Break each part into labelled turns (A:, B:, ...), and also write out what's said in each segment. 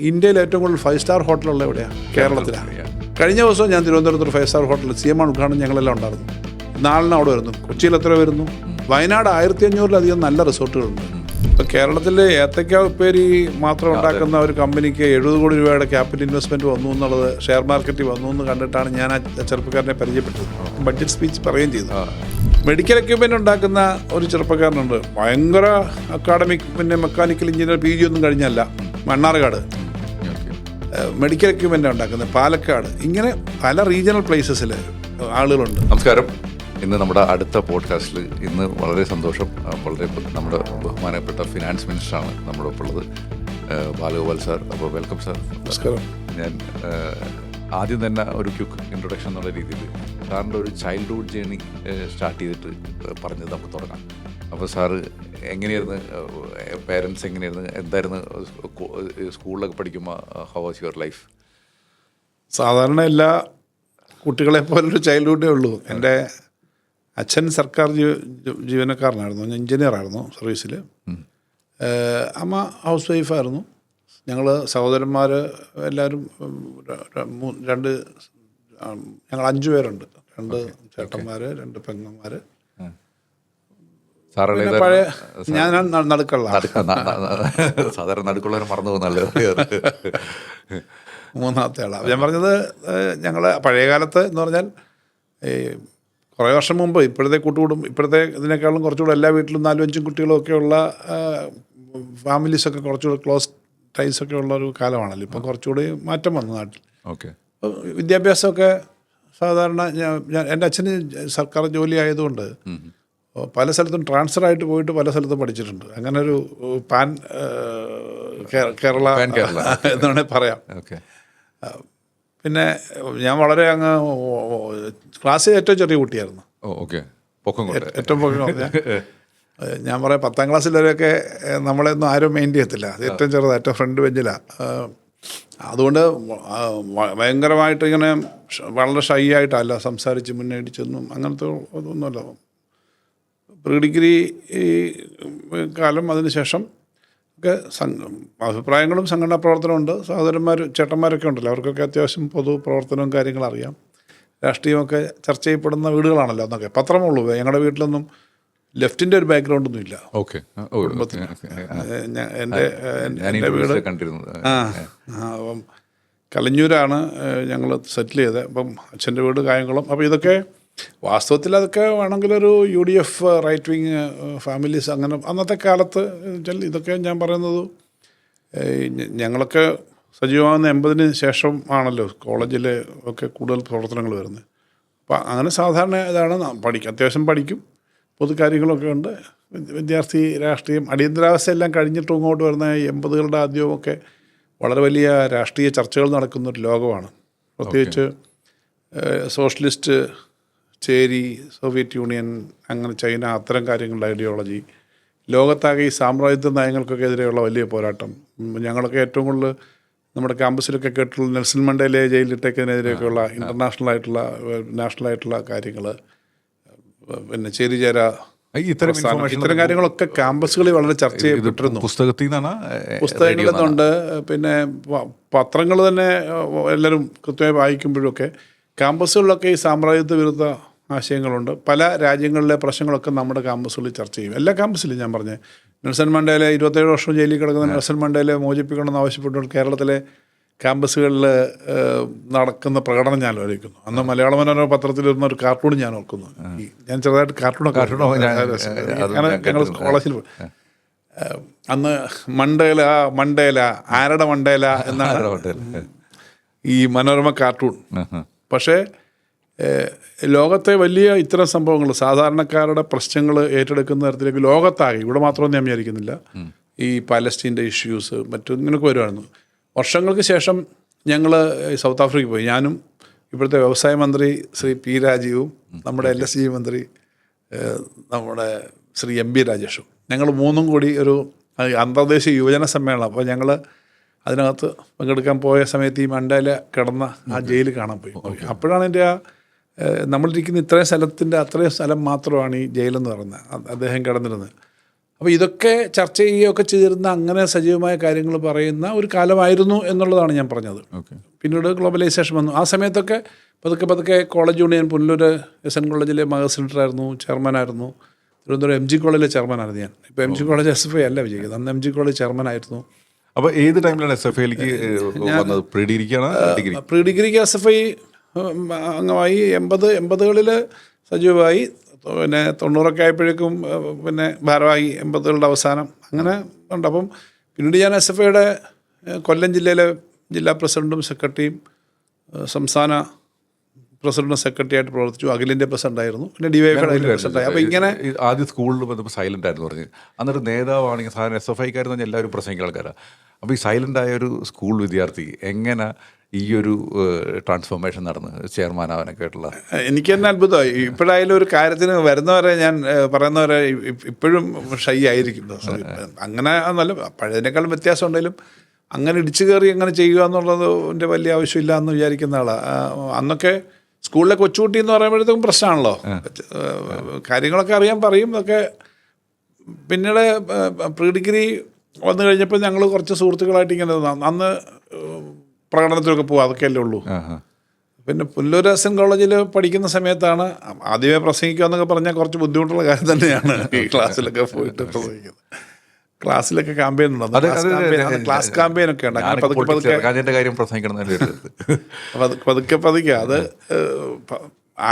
A: ഇന്ത്യയിൽ ഏറ്റവും കൂടുതൽ 5-സ്റ്റാർ ഹോട്ടലുള്ള എവിടെയാണ്? കേരളത്തിലാണ്. കഴിഞ്ഞ ദിവസം ഞാൻ തിരുവനന്തപുരത്ത് ഒരു 5-സ്റ്റാർ ഹോട്ടൽ CM ഉദ്ഘാടനം ഞങ്ങളെല്ലാം ഉണ്ടായിരുന്നു. നാളിന് അവിടെ വരുന്നു. കൊച്ചിയിൽ എത്ര വരുന്നു? വയനാട് 1500-ലധികം നല്ല റിസോർട്ടുകളുണ്ട്. ഇപ്പോൾ കേരളത്തിൽ ഏത്തയ്ക്ക ഉപ്പേരി മാത്രം ഉണ്ടാക്കുന്ന ഒരു കമ്പനിക്ക് 70 കോടി രൂപയുടെ ക്യാപിറ്റൽ ഇൻവെസ്റ്റ്മെൻറ്റ് വന്നു എന്നുള്ളത് ഷെയർ മാർക്കറ്റിൽ വന്നു എന്ന് കണ്ടിട്ടാണ് ഞാൻ ആ ചെറുപ്പക്കാരനെ പരിചയപ്പെട്ടത്. ബഡ്ജറ്റ് സ്പീച്ച് പറയുകയും ചെയ്തു. മെഡിക്കൽ എക്യുപ്മെൻ്റ് ഉണ്ടാക്കുന്ന ഒരു ചെറുപ്പക്കാരനുണ്ട്. ഭയങ്കര അക്കാഡമിക്, പിന്നെ മെക്കാനിക്കൽ എഞ്ചിനീയർ PG ഒന്നും കഴിഞ്ഞല്ല. മണ്ണാർക്കാട് മെഡിക്കൽ എക്യുപ്മെൻ്റ് ഉണ്ടാക്കുന്നത്. പാലക്കാട്, ഇങ്ങനെ പല റീജിയണൽ പ്ലേസസിൽ ആളുകളുണ്ട്.
B: നമസ്കാരം. ഇന്ന് നമ്മുടെ അടുത്ത പോഡ്കാസ്റ്റിൽ ഇന്ന് വളരെ സന്തോഷം, വളരെ നമ്മുടെ ബഹുമാനപ്പെട്ട ഫിനാൻസ് മിനിസ്റ്ററാണ് നമ്മുടെ ഒപ്പം ഉള്ളത്, ബാലഗോപാൽ സാർ. അപ്പോൾ വെൽക്കം സാർ.
A: നമസ്കാരം.
B: ഞാൻ ആദ്യം തന്നെ ഒരു ക്വിക്ക് ഇൻട്രൊഡക്ഷൻ എന്നുള്ള രീതിയിൽ സാറിൻ്റെ ഒരു ചൈൽഡ്ഹുഡ് ജേണി സ്റ്റാർട്ട് ചെയ്തിട്ട് പറഞ്ഞത് നമുക്ക് തുടങ്ങാം. അപ്പോൾ സാറ് എങ്ങനെയായിരുന്നു, പേരൻസ് എങ്ങനെയായിരുന്നു, എന്തായിരുന്നു സ്കൂളിലൊക്കെ പഠിക്കുമ്പോൾ, ഹൗ വാസ് യുവർ ലൈഫ്?
A: സാധാരണ എല്ലാ കുട്ടികളെ പോലൊരു ചൈൽഡ്ഹുഡേ ഉള്ളൂ. എൻ്റെ അച്ഛൻ സർക്കാർ ജീവനക്കാരനായിരുന്നു, എഞ്ചിനീയറായിരുന്നു സർവീസിൽ. അമ്മ ഹൗസ് വൈഫായിരുന്നു. ഞങ്ങൾ സഹോദരന്മാർ എല്ലാവരും ഞങ്ങൾ 5 പേരുണ്ട്. 2 ചേട്ടന്മാർ, 2 പെങ്ങന്മാർ. പഴയ ഞാൻ നടുക്കുള്ള
B: സാധാരണ നടുക്കുള്ളവരെ മറന്നു പോകുന്നല്ലോ.
A: 3ാമത്തെ ആളാണ്. ഞാൻ പറഞ്ഞത്, ഞങ്ങൾ പഴയ കാലത്ത് എന്ന് പറഞ്ഞാൽ കുറേ വർഷം മുമ്പ് ഇപ്പോഴത്തെ ഇപ്പോഴത്തെ ഇതിനേക്കാളും കുറച്ചുകൂടെ എല്ലാ വീട്ടിലും 4-5 കുട്ടികളൊക്കെ ഉള്ള ഫാമിലീസൊക്കെ കുറച്ചുകൂടെ ക്ലോസ് ടൈസൊക്കെ ഉള്ള ഒരു കാലമാണല്ലോ. ഇപ്പം കുറച്ചുകൂടി മാറ്റം വന്നു നാട്ടിൽ.
B: ഓക്കെ.
A: വിദ്യാഭ്യാസമൊക്കെ സാധാരണ എൻ്റെ അച്ഛന് സർക്കാർ ജോലി ആയതുകൊണ്ട് പല സ്ഥലത്തും ട്രാൻസ്ഫർ ആയിട്ട് പോയിട്ട് പല സ്ഥലത്തും പഠിച്ചിട്ടുണ്ട്. അങ്ങനെ ഒരു പാൻ കേരള എന്ന് വേണമെങ്കിൽ പറയാം. പിന്നെ ഞാൻ വളരെ അങ്ങ് ക്ലാസ്സിൽ ഏറ്റവും ചെറിയ കുട്ടിയായിരുന്നു. ഏറ്റവും പൊക്കം പറഞ്ഞാൽ ഞാൻ പറയാം, 10ാം ക്ലാസ്സിൽ വരെയൊക്കെ നമ്മളെയൊന്നും ആരും മെയിൻ ചെയ്യത്തില്ല. അത് ഏറ്റവും ചെറുതാണ്, ഏറ്റവും ഫ്രണ്ട് ബെഞ്ചിലാണ്. അതുകൊണ്ട് ഭയങ്കരമായിട്ട് ഇങ്ങനെ വളരെ ഷൈ ആയിട്ടല്ല സംസാരിച്ച് മുന്നേടിച്ചൊന്നും അങ്ങനത്തെ ഒന്നുമല്ല. പ്രീ ഡിഗ്രി കാലം, അതിനുശേഷം ഒക്കെ അഭിപ്രായങ്ങളും സംഘടനാ പ്രവർത്തനമുണ്ട്. സഹോദരന്മാർ, ചേട്ടന്മാരൊക്കെ ഉണ്ടല്ലോ, അവർക്കൊക്കെ അത്യാവശ്യം പൊതു പ്രവർത്തനവും കാര്യങ്ങളും അറിയാം. രാഷ്ട്രീയമൊക്കെ ചർച്ച ചെയ്യപ്പെടുന്ന വീടുകളാണല്ലോ അന്നൊക്കെ. പത്രമുള്ളൂ. ഞങ്ങളുടെ വീട്ടിലൊന്നും ലെഫ്റ്റിൻ്റെ ഒരു ബാക്ക്ഗ്രൗണ്ടൊന്നും ഇല്ല. കുടുംബത്തിന് എൻ്റെ വീട് അപ്പം കലഞ്ഞൂരാണ് ഞങ്ങൾ സെറ്റിൽ ചെയ്തത്. അപ്പം അച്ഛൻ്റെ വീട് കായംകുളം. അപ്പോൾ ഇതൊക്കെ വാസ്തവത്തിൽ അതൊക്കെ വേണമെങ്കിലൊരു UDF റൈറ്റ് വിങ് ഫാമിലീസ്, അങ്ങനെ അന്നത്തെ കാലത്ത് ഇതൊക്കെ ഞാൻ പറയുന്നത് ഞങ്ങളൊക്കെ സജീവമാകുന്ന 80-ന് ശേഷം ആണല്ലോ കോളേജിൽ ഒക്കെ കൂടുതൽ പ്രവർത്തനങ്ങൾ വരുന്നത്. അപ്പം അങ്ങനെ സാധാരണ ഇതാണ്. അത്യാവശ്യം പഠിക്കും, പൊതുകാര്യങ്ങളൊക്കെ ഉണ്ട്. വിദ്യാർത്ഥി രാഷ്ട്രീയം, അടിയന്തരാവസ്ഥ എല്ലാം കഴിഞ്ഞിട്ടും ഇങ്ങോട്ട് വരുന്ന 80കളുടെ ആദ്യമൊക്കെ വളരെ വലിയ രാഷ്ട്രീയ ചർച്ചകൾ നടക്കുന്നൊരു ലോകമാണ്. പ്രത്യേകിച്ച് സോഷ്യലിസ്റ്റ് ചേരി, സോവിയറ്റ് യൂണിയൻ, അങ്ങനെ ചൈന, അത്തരം കാര്യങ്ങളുടെ ഐഡിയോളജി, ലോകത്താകെ ഈ സാമ്രാജ്യത്വ നയങ്ങൾക്കൊക്കെ എതിരെയുള്ള വലിയ പോരാട്ടം. ഞങ്ങളൊക്കെ ഏറ്റവും കൂടുതൽ നമ്മുടെ ക്യാമ്പസിലൊക്കെ കേട്ടിട്ടുള്ള നെൽസൺ മണ്ടേലയെ ജയിലിട്ടേക്കതിനെതിരെയൊക്കെയുള്ള നാഷണലായിട്ടുള്ള കാര്യങ്ങൾ, പിന്നെ ചേരിചേര, ഇത്തരം കാര്യങ്ങളൊക്കെ ക്യാമ്പസുകളിൽ വളരെ ചർച്ച ചെയ്യപ്പെട്ടിരുന്നു. പുസ്തകങ്ങളിൽ നിന്നുണ്ട്. പിന്നെ പത്രങ്ങൾ തന്നെ എല്ലാവരും കൃത്യമായി വായിക്കുമ്പോഴൊക്കെ ക്യാമ്പസുകളിലൊക്കെ ഈ സാമ്രാജ്യത്വ വിരുദ്ധ ആശയങ്ങളുണ്ട്. പല രാജ്യങ്ങളിലെ പ്രശ്നങ്ങളൊക്കെ നമ്മുടെ ക്യാമ്പസുകളിൽ ചർച്ച ചെയ്യും. എല്ലാ ക്യാമ്പസിലും ഞാൻ പറഞ്ഞത്, നെൽസൺ മണ്ടേല 27 വർഷം ജയിലിൽ കിടക്കുന്ന നെൽസൺ മണ്ടേലെ മോചിപ്പിക്കണമെന്ന് ആവശ്യപ്പെട്ടുകൊണ്ട് കേരളത്തിലെ ക്യാമ്പസുകളിൽ നടക്കുന്ന പ്രകടനം ഞാൻ ആലോചിക്കുന്നു. അന്ന് മലയാള മനോരമ പത്രത്തിലിരുന്ന ഒരു കാർട്ടൂൺ ഞാൻ ഓർക്കുന്നു. ഞാൻ ചെറുതായിട്ട് കാർട്ടൂണൊക്കെ ഞങ്ങൾ കോളേജിൽ അന്ന് മണ്ടേല ആരുടെ മണ്ടേല എന്നാണ് ഈ മനോരമ കാർട്ടൂൺ. പക്ഷേ ലോകത്തെ വലിയ ഇത്തരം സംഭവങ്ങൾ, സാധാരണക്കാരുടെ പ്രശ്നങ്ങൾ ഏറ്റെടുക്കുന്ന തരത്തിലേക്ക് ലോകത്താകെ, ഇവിടെ മാത്രമൊന്നും ഞാൻ വിചാരിക്കുന്നില്ല, ഈ പാലസ്റ്റീൻ്റെ ഇഷ്യൂസ് മറ്റും ഇങ്ങനെയൊക്കെ വരുമായിരുന്നു. വർഷങ്ങൾക്ക് ശേഷം ഞങ്ങൾ സൗത്ത് ആഫ്രിക്കയിൽ പോയി. ഞാനും ഇവിടുത്തെ വ്യവസായ മന്ത്രി ശ്രീ P. രാജീവും നമ്മുടെ LSG മന്ത്രി നമ്മുടെ ശ്രീ MP രാജേഷും, ഞങ്ങൾ 3 കൂടി ഒരു അന്തർദേശീയ യുവജന സമ്മേളനം. അപ്പോൾ ഞങ്ങൾ അതിനകത്ത് പങ്കെടുക്കാൻ പോയ സമയത്ത് ഈ മണ്ടേല കിടന്ന ആ ജയിൽ കാണാൻ പോയി. അപ്പോഴാണ് എൻ്റെ നമ്മളിരിക്കുന്ന അത്രയും സ്ഥലം മാത്രമാണ് ഈ ജയിലെന്ന് പറയുന്നത്. അദ്ദേഹം കിടന്നിരുന്നത് അപ്പോൾ ഇതൊക്കെ ചർച്ച ചെയ്യുകയൊക്കെ ചെയ്തിരുന്ന അങ്ങനെ സജീവമായ കാര്യങ്ങൾ പറയുന്ന ഒരു കാലമായിരുന്നു എന്നുള്ളതാണ് ഞാൻ പറഞ്ഞത്. പിന്നീട് ഗ്ലോബലൈസേഷൻ വന്നു. ആ സമയത്തൊക്കെ പതുക്കെ കോളേജ് യൂണിയൻ പുനലൂർ SN കോളേജിലെ മഗസിനറായിരുന്നു, ചെയർമാനായിരുന്നു. തിരുവനന്തപുരം MG കോളേജിലെ ചെയർമാനായിരുന്നു ഞാൻ. ഇപ്പോൾ MG കോളേജ് SFI അല്ല വിജയിക്കുന്നത്, അന്ന് MG കോളേജ് ചെയർമാനായിരുന്നു.
B: അപ്പോൾ ഏത് ടൈമിലാണ് SFIയിലേക്ക് വന്നത്? പ്രീ
A: ഡിഗ്രിക്ക് SFI അംഗമായി. 80കളിൽ സജീവമായി. പിന്നെ 90ഒക്കെ ആയപ്പോഴേക്കും പിന്നെ ഭാരവാഹി 80കളുടെ അവസാനം അങ്ങനെ ഉണ്ട്. അപ്പം പിന്നീട് ഞാൻ SFIയുടെ കൊല്ലം ജില്ലയിലെ ജില്ലാ പ്രസിഡൻറ്റും സെക്രട്ടറിയും സംസ്ഥാന പ്രസിഡൻറ്റും സെക്രട്ടറി ആയിട്ട് പ്രവർത്തിച്ചു. അഖിലേന്ത്യാ പ്രസിഡൻ്റായിരുന്നു. പിന്നെ DYFIയുടെ പ്രസിഡൻ്റായി. അപ്പോൾ ഇങ്ങനെ
B: ആദ്യം സ്കൂളിൽ വന്നപ്പോൾ സൈലൻ്റ് ആയിരുന്നു പറഞ്ഞ്. അന്നൊരു നേതാവാണെങ്കിൽ സാധാരണ SFIക്കാരെന്ന് പറഞ്ഞാൽ എല്ലാവരും പ്രസംഗിക്കുന്ന ആൾക്കാരാണ്. അപ്പോൾ ഈ സൈലൻ്റ് ആയ ഒരു സ്കൂൾ വിദ്യാർത്ഥി എങ്ങനെ ഈ ഒരു ട്രാൻസ്ഫോർമേഷൻ നടന്ന് ചെയർമാനാവാനൊക്കെ ആയിട്ടുള്ള?
A: എനിക്ക് തന്നെ അത്ഭുതമായി. ഇപ്പോഴായാലും ഒരു കാര്യത്തിന് വരുന്നവരെ ഞാൻ പറയുന്നവരെ ഇപ്പോഴും ഷൈ ആയിരിക്കും. അങ്ങനെ നല്ല പഴയതിനേക്കാളും വ്യത്യാസം ഉണ്ടെങ്കിലും അങ്ങനെ ഇടിച്ചു കയറി അങ്ങനെ ചെയ്യുക എന്നുള്ളതിൻ്റെ വലിയ ആവശ്യമില്ല എന്ന് വിചാരിക്കുന്ന ആളാണ്. അന്നൊക്കെ സ്കൂളിലെ കൊച്ചുകുട്ടി എന്ന് പറയുമ്പോഴത്തേക്കും പ്രശ്നമാണല്ലോ. കാര്യങ്ങളൊക്കെ അറിയാൻ പറയും. അതൊക്കെ പിന്നീട് പ്രീ ഡിഗ്രി വന്നു കഴിഞ്ഞപ്പോൾ ഞങ്ങൾ കുറച്ച് സുഹൃത്തുക്കളായിട്ട് ഇങ്ങനെ അന്ന് പ്രകടനത്തിലൊക്കെ പോകും, അതൊക്കെയല്ലേ ഉള്ളൂ. പിന്നെ പുനലൂർ SN കോളേജിൽ പഠിക്കുന്ന സമയത്താണ് ആദ്യമേ പ്രസംഗിക്കുക എന്നൊക്കെ പറഞ്ഞാൽ കുറച്ച് ബുദ്ധിമുട്ടുള്ള കാര്യം തന്നെയാണ്. ഈ ക്ലാസ്സിലൊക്കെ പോയിട്ട് പ്രസംഗിക്കുന്നത്. ക്ലാസ്സിലൊക്കെ ക്യാമ്പയിൻ ഉണ്ട്, ക്ലാസ് ക്യാമ്പയിൻ ഒക്കെ ഉണ്ട്. അങ്ങനെ പതുക്കെ അത്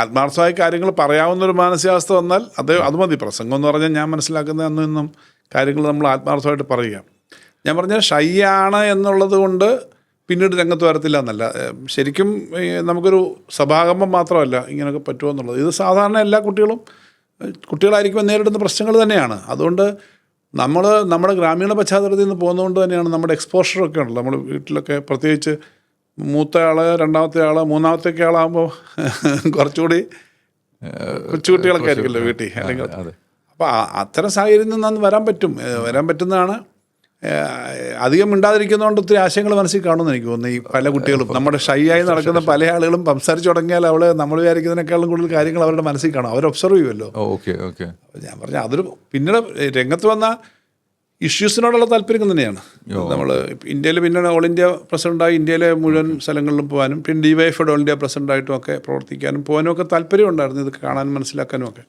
A: ആത്മാർത്ഥമായ കാര്യങ്ങൾ പറയാവുന്നൊരു മാനസികാവസ്ഥ വന്നാൽ അത് മതി. പ്രസംഗം എന്ന് പറഞ്ഞാൽ ഞാൻ മനസ്സിലാക്കുന്ന അന്നും കാര്യങ്ങൾ നമ്മൾ ആത്മാർത്ഥമായിട്ട് പറയുക. ഞാൻ പറഞ്ഞാൽ ഷൈ ആണ് എന്നുള്ളത് കൊണ്ട് പിന്നീട് രംഗത്ത് വരത്തില്ല എന്നല്ല. ശരിക്കും നമുക്കൊരു സഭാകമ്പം മാത്രമല്ല ഇങ്ങനെയൊക്കെ പറ്റുമോ എന്നുള്ളത്. ഇത് സാധാരണ എല്ലാ കുട്ടികളായിരിക്കും നേരിടുന്ന പ്രശ്നങ്ങൾ തന്നെയാണ്. അതുകൊണ്ട് നമ്മുടെ ഗ്രാമീണ പശ്ചാത്തലത്തിൽ നിന്ന് പോകുന്നതുകൊണ്ട് തന്നെയാണ് നമ്മുടെ എക്സ്പോഷറൊക്കെ ഉണ്ടല്ലോ. നമ്മൾ വീട്ടിലൊക്കെ പ്രത്യേകിച്ച് മൂത്ത ആൾ, രണ്ടാമത്തെ ആൾ, മൂന്നാമത്തെ ആളാകുമ്പോൾ കുറച്ചുകൂടി കൊച്ചുകുട്ടികളൊക്കെ ആയിരിക്കുമല്ലോ വീട്ടിൽ. അല്ലെങ്കിൽ അപ്പോൾ അത്തരം സാഹചര്യം നിന്ന് വരാൻ പറ്റുന്നതാണ്. അധികം മിണ്ടാതിരിക്കുന്നതുകൊണ്ട് ഒത്തിരി ആശയങ്ങൾ മനസ്സിൽ കാണുമെന്ന് എനിക്ക് തോന്നുന്നു. ഈ പല കുട്ടികളും നമ്മുടെ ഷൈ ആയി നടക്കുന്ന പല ആളുകളും സംസാരിച്ച് തുടങ്ങിയാൽ അവള് നമ്മൾ വിചാരിക്കുന്നതിനേക്കാളും കൂടുതൽ കാര്യങ്ങൾ അവരുടെ മനസ്സിൽ കാണും. അവർ ഒബ്സർവ് ചെയ്യുമല്ലോ. ഞാൻ പറഞ്ഞ അതൊരു പിന്നീട് രംഗത്ത് വന്ന ഇഷ്യൂസിനോടുള്ള താല്പര്യം തന്നെയാണ്. നമ്മൾ ഇന്ത്യയിൽ പിന്നീട് ഓൾ ഇന്ത്യ പ്രസിഡൻ്റായി ഇന്ത്യയിലെ മുഴുവൻ സ്ഥലങ്ങളിലും പോകാനും പിന്നെ DYFIയുടെ ഓൾ ഇന്ത്യ പ്രസിഡൻ്റായിട്ടും ഒക്കെ പ്രവർത്തിക്കാനും പോകാനും ഒക്കെ താല്പര്യമുണ്ടായിരുന്നു. ഇത് കാണാനും മനസ്സിലാക്കാനും ഒക്കെ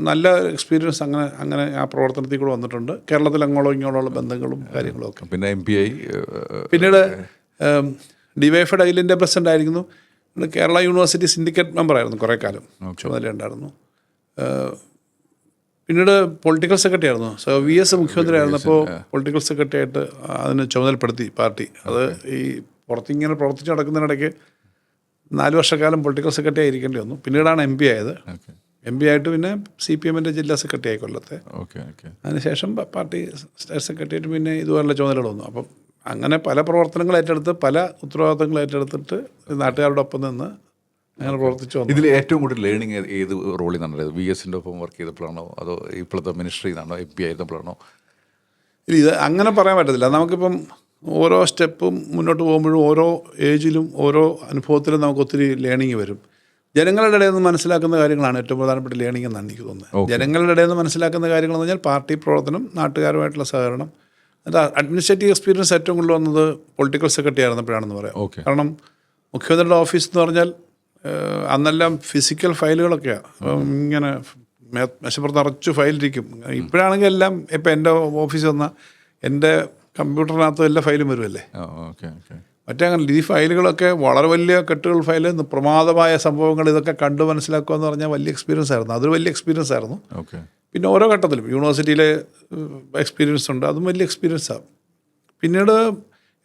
A: നല്ല എക്സ്പീരിയൻസ് അങ്ങനെ ആ പ്രവർത്തനത്തിൽ കൂടെ വന്നിട്ടുണ്ട്. കേരളത്തിൽ അങ്ങോളം ഇങ്ങോളമുള്ള ബന്ധങ്ങളും കാര്യങ്ങളും ഒക്കെ.
B: പിന്നെ MPI
A: പിന്നീട് DYFIയുടെ അഖിലേന്ത്യാ പ്രസിഡൻ്റ് ആയിരുന്നു. കേരള യൂണിവേഴ്സിറ്റി സിൻഡിക്കേറ്റ് മെമ്പറായിരുന്നു കുറേ കാലം, ചുമതലയുണ്ടായിരുന്നു. പിന്നീട് പൊളിറ്റിക്കൽ സെക്രട്ടറി ആയിരുന്നു. VS മുഖ്യമന്ത്രി ആയിരുന്നപ്പോൾ പൊളിറ്റിക്കൽ സെക്രട്ടറി ആയിട്ട് അതിന് ചുമതലപ്പെടുത്തി പാർട്ടി. അത് ഈ പുറത്തിങ്ങനെ പ്രവർത്തിച്ച് നടക്കുന്നതിനിടയ്ക്ക് 4 വർഷക്കാലം പൊളിറ്റിക്കൽ സെക്രട്ടറി ആയിരിക്കേണ്ടി വന്നു. പിന്നീടാണ് MP ആയത്. MP ആയിട്ട് പിന്നെ CPMൻ്റെ ജില്ലാ സെക്രട്ടറി ആയി കൊല്ലത്തെ. അതിനുശേഷം പാർട്ടി സ്റ്റേറ്റ് സെക്രട്ടറി ആയിട്ട് പിന്നെ ഇതുപോലുള്ള ചുമതലകൾ വന്നു. അപ്പം അങ്ങനെ പല പ്രവർത്തനങ്ങൾ ഏറ്റെടുത്ത് പല ഉത്തരവാദിത്തങ്ങൾ ഏറ്റെടുത്തിട്ട് നാട്ടുകാരുടെ ഒപ്പം നിന്ന് അങ്ങനെ പ്രവർത്തിച്ചു വന്നു.
B: ഇതിൽ ഏറ്റവും കൂടുതൽ ലേണിംഗ് ഏത് റോളിൽ നിന്നാണ്? VSൻ്റെ ഒപ്പം വർക്ക് ചെയ്തപ്പോഴാണോ അതോ ഇപ്പോഴത്തെ മിനിസ്ട്രിയിൽ നിന്നാണോ MP ആയിരുന്നപ്പോഴാണോ?
A: ഇത് അങ്ങനെ പറയാൻ പറ്റത്തില്ല. നമുക്കിപ്പം ഓരോ സ്റ്റെപ്പും മുന്നോട്ട് പോകുമ്പോഴും ഓരോ ഏജിലും ഓരോ അനുഭവത്തിലും നമുക്ക് ഒത്തിരി ലേണിംഗ് വരും. ജനങ്ങളുടെ ഇടയിൽ നിന്ന് മനസ്സിലാക്കുന്ന കാര്യങ്ങളാണ് ഏറ്റവും പ്രധാനപ്പെട്ട ലേണിംഗ് എന്നാണ് എനിക്ക് തോന്നുന്നത്. ജനങ്ങളുടെ ഇടയിൽ നിന്ന് മനസ്സിലാക്കുന്ന കാര്യങ്ങളെന്ന് പറഞ്ഞാൽ പാർട്ടി പ്രവർത്തനം, നാട്ടുകാരുമായിട്ടുള്ള സഹകരണം. എന്നിട്ട് അഡ്മിനിസ്ട്രേറ്റീവ് എക്സ്പീരിയൻസ് ഏറ്റവും കൂടുതൽ വന്നത് പൊളിറ്റിക്കൽ സെക്രട്ടറി ആയിരുന്നപ്പോഴാണെന്ന് പറയാം. കാരണം മുഖ്യമന്ത്രിയുടെ ഓഫീസ് എന്ന് പറഞ്ഞാൽ അന്നെല്ലാം ഫിസിക്കൽ ഫയലുകളൊക്കെയാണ്. ഇങ്ങനെ മേശപ്പുറത്ത് നിറച്ച് ഫയലിരിക്കും. ഇപ്പോഴാണെങ്കിൽ എല്ലാം ഇപ്പം എൻ്റെ ഓഫീസിൽ വന്നാൽ എൻ്റെ കമ്പ്യൂട്ടറിനകത്ത് എല്ലാ ഫയലും വരുമല്ലേ. മറ്റേ അങ്ങനെ ഈ ഫയലുകളൊക്കെ വളരെ വലിയ കെട്ടുകൾ ഫയൽ, പ്രമാദമായ സംഭവങ്ങൾ ഇതൊക്കെ കണ്ടു മനസ്സിലാക്കുക എന്ന് പറഞ്ഞാൽ വലിയ എക്സ്പീരിയൻസ് ആയിരുന്നു. അതൊരു വലിയ എക്സ്പീരിയൻസ് ആയിരുന്നു. പിന്നെ ഓരോ ഘട്ടത്തിലും യൂണിവേഴ്സിറ്റിയിലെ എക്സ്പീരിയൻസ് ഉണ്ട്, അതും വലിയ എക്സ്പീരിയൻസാണ്. പിന്നീട്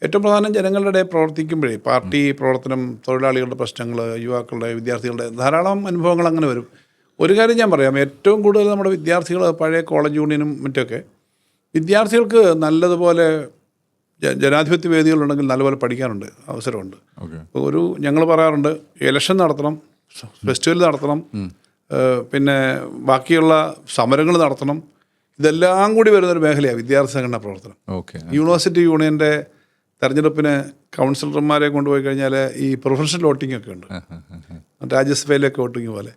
A: ഏറ്റവും പ്രധാനം ജനങ്ങളുടെ ഇടയിൽ പ്രവർത്തിക്കുമ്പോഴേ പാർട്ടി പ്രവർത്തനം, തൊഴിലാളികളുടെ പ്രശ്നങ്ങൾ, യുവാക്കളുടെ, വിദ്യാർത്ഥികളുടെ ധാരാളം അനുഭവങ്ങൾ അങ്ങനെ വരും. ഒരു കാര്യം ഞാൻ പറയാം, ഏറ്റവും കൂടുതൽ നമ്മുടെ വിദ്യാർത്ഥികൾ പഴയ കോളേജ് യൂണിയനും മറ്റൊക്കെ വിദ്യാർത്ഥികൾക്ക് നല്ലതുപോലെ ജനാധിപത്യ വേദികളുണ്ടെങ്കിൽ നല്ലപോലെ പഠിക്കാനുണ്ട്, അവസരമുണ്ട്. ഇപ്പോൾ ഞങ്ങൾ പറയാറുണ്ട്, ഇലക്ഷൻ നടത്തണം, ഫെസ്റ്റിവൽ നടത്തണം, പിന്നെ ബാക്കിയുള്ള സമരങ്ങൾ നടത്തണം. ഇതെല്ലാം കൂടി വരുന്നൊരു മേഖലയാണ് വിദ്യാർത്ഥി സംഘടനാ പ്രവർത്തനം. യൂണിവേഴ്സിറ്റി യൂണിയൻ്റെ തെരഞ്ഞെടുപ്പിന് കൗൺസിലർമാരെ കൊണ്ടുപോയി കഴിഞ്ഞാൽ ഈ പ്രൊഫഷണൽ വോട്ടിംഗ് ഒക്കെ ഉണ്ട്, രാജ്യസഭയിലേക്ക് വോട്ടിംഗ് പോലെ.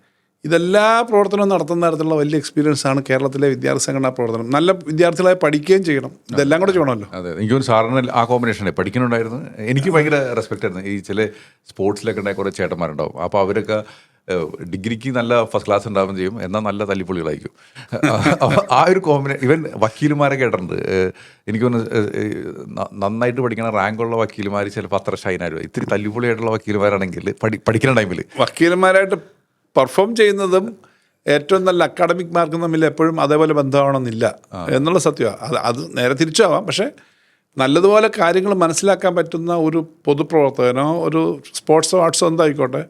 A: ഇതെല്ലാ പ്രവർത്തനവും നടത്തുന്ന തരത്തിലുള്ള വലിയ എക്സ്പീരിയൻസ് ആണ് കേരളത്തിലെ വിദ്യാർത്ഥി സംഘടനാ പ്രവർത്തനം. നല്ല വിദ്യാർത്ഥികളായി പഠിക്കുകയും ചെയ്യണം, ഇതെല്ലാം കൂടെ ചെയ്യണമല്ലോ.
B: അതെ, എനിക്കൊരു സാറിന് ആ കോമ്പിനേഷനെ പഠിക്കുന്നുണ്ടായിരുന്നു. എനിക്ക് ഭയങ്കര റെസ്പെക്റ്റ് ആയിരുന്നു. ഈ ചില സ്പോർട്സിലൊക്കെ ഉണ്ടായ കുറേ ചേട്ടന്മാരുണ്ടാവും. അപ്പോൾ അവരൊക്കെ ഡിഗ്രിക്ക് നല്ല ഫസ്റ്റ് ക്ലാസ് ഉണ്ടാവുകയും ചെയ്യും, എന്നാൽ നല്ല തല്ലിപ്പൊളികളായിരിക്കും. ആ ഒരു കോമ്പിനേഷൻ. ഇവൻ വക്കീലുമാരെ കേട്ടിട്ടുണ്ട്. എനിക്കൊന്ന് നന്നായിട്ട് പഠിക്കണ റാങ്കുള്ള വക്കീലുമാർ ചിലപ്പോൾ അത്ര ഷൈനായിരുന്നു. ഇത്തിരി തല്ലിപ്പൊളിയായിട്ടുള്ള വക്കീലുമാരാണെങ്കിൽ പഠിക്കുന്ന ടൈമിൽ
A: വക്കീലന്മാരായിട്ട് പെർഫോം ചെയ്യുന്നതും ഏറ്റവും നല്ല അക്കാഡമിക് മാർക്കും തമ്മിൽ എപ്പോഴും അതേപോലെ ബന്ധമാവണമെന്നില്ല എന്നുള്ള സത്യമാണ്. അത് നേരെ തിരിച്ചാവാം. പക്ഷേ നല്ലതുപോലെ കാര്യങ്ങൾ മനസ്സിലാക്കാൻ പറ്റുന്ന ഒരു പൊതുപ്രവർത്തകനോ ഒരു സ്പോർട്സോ ആർട്സോ എന്തായിക്കോട്ടെ,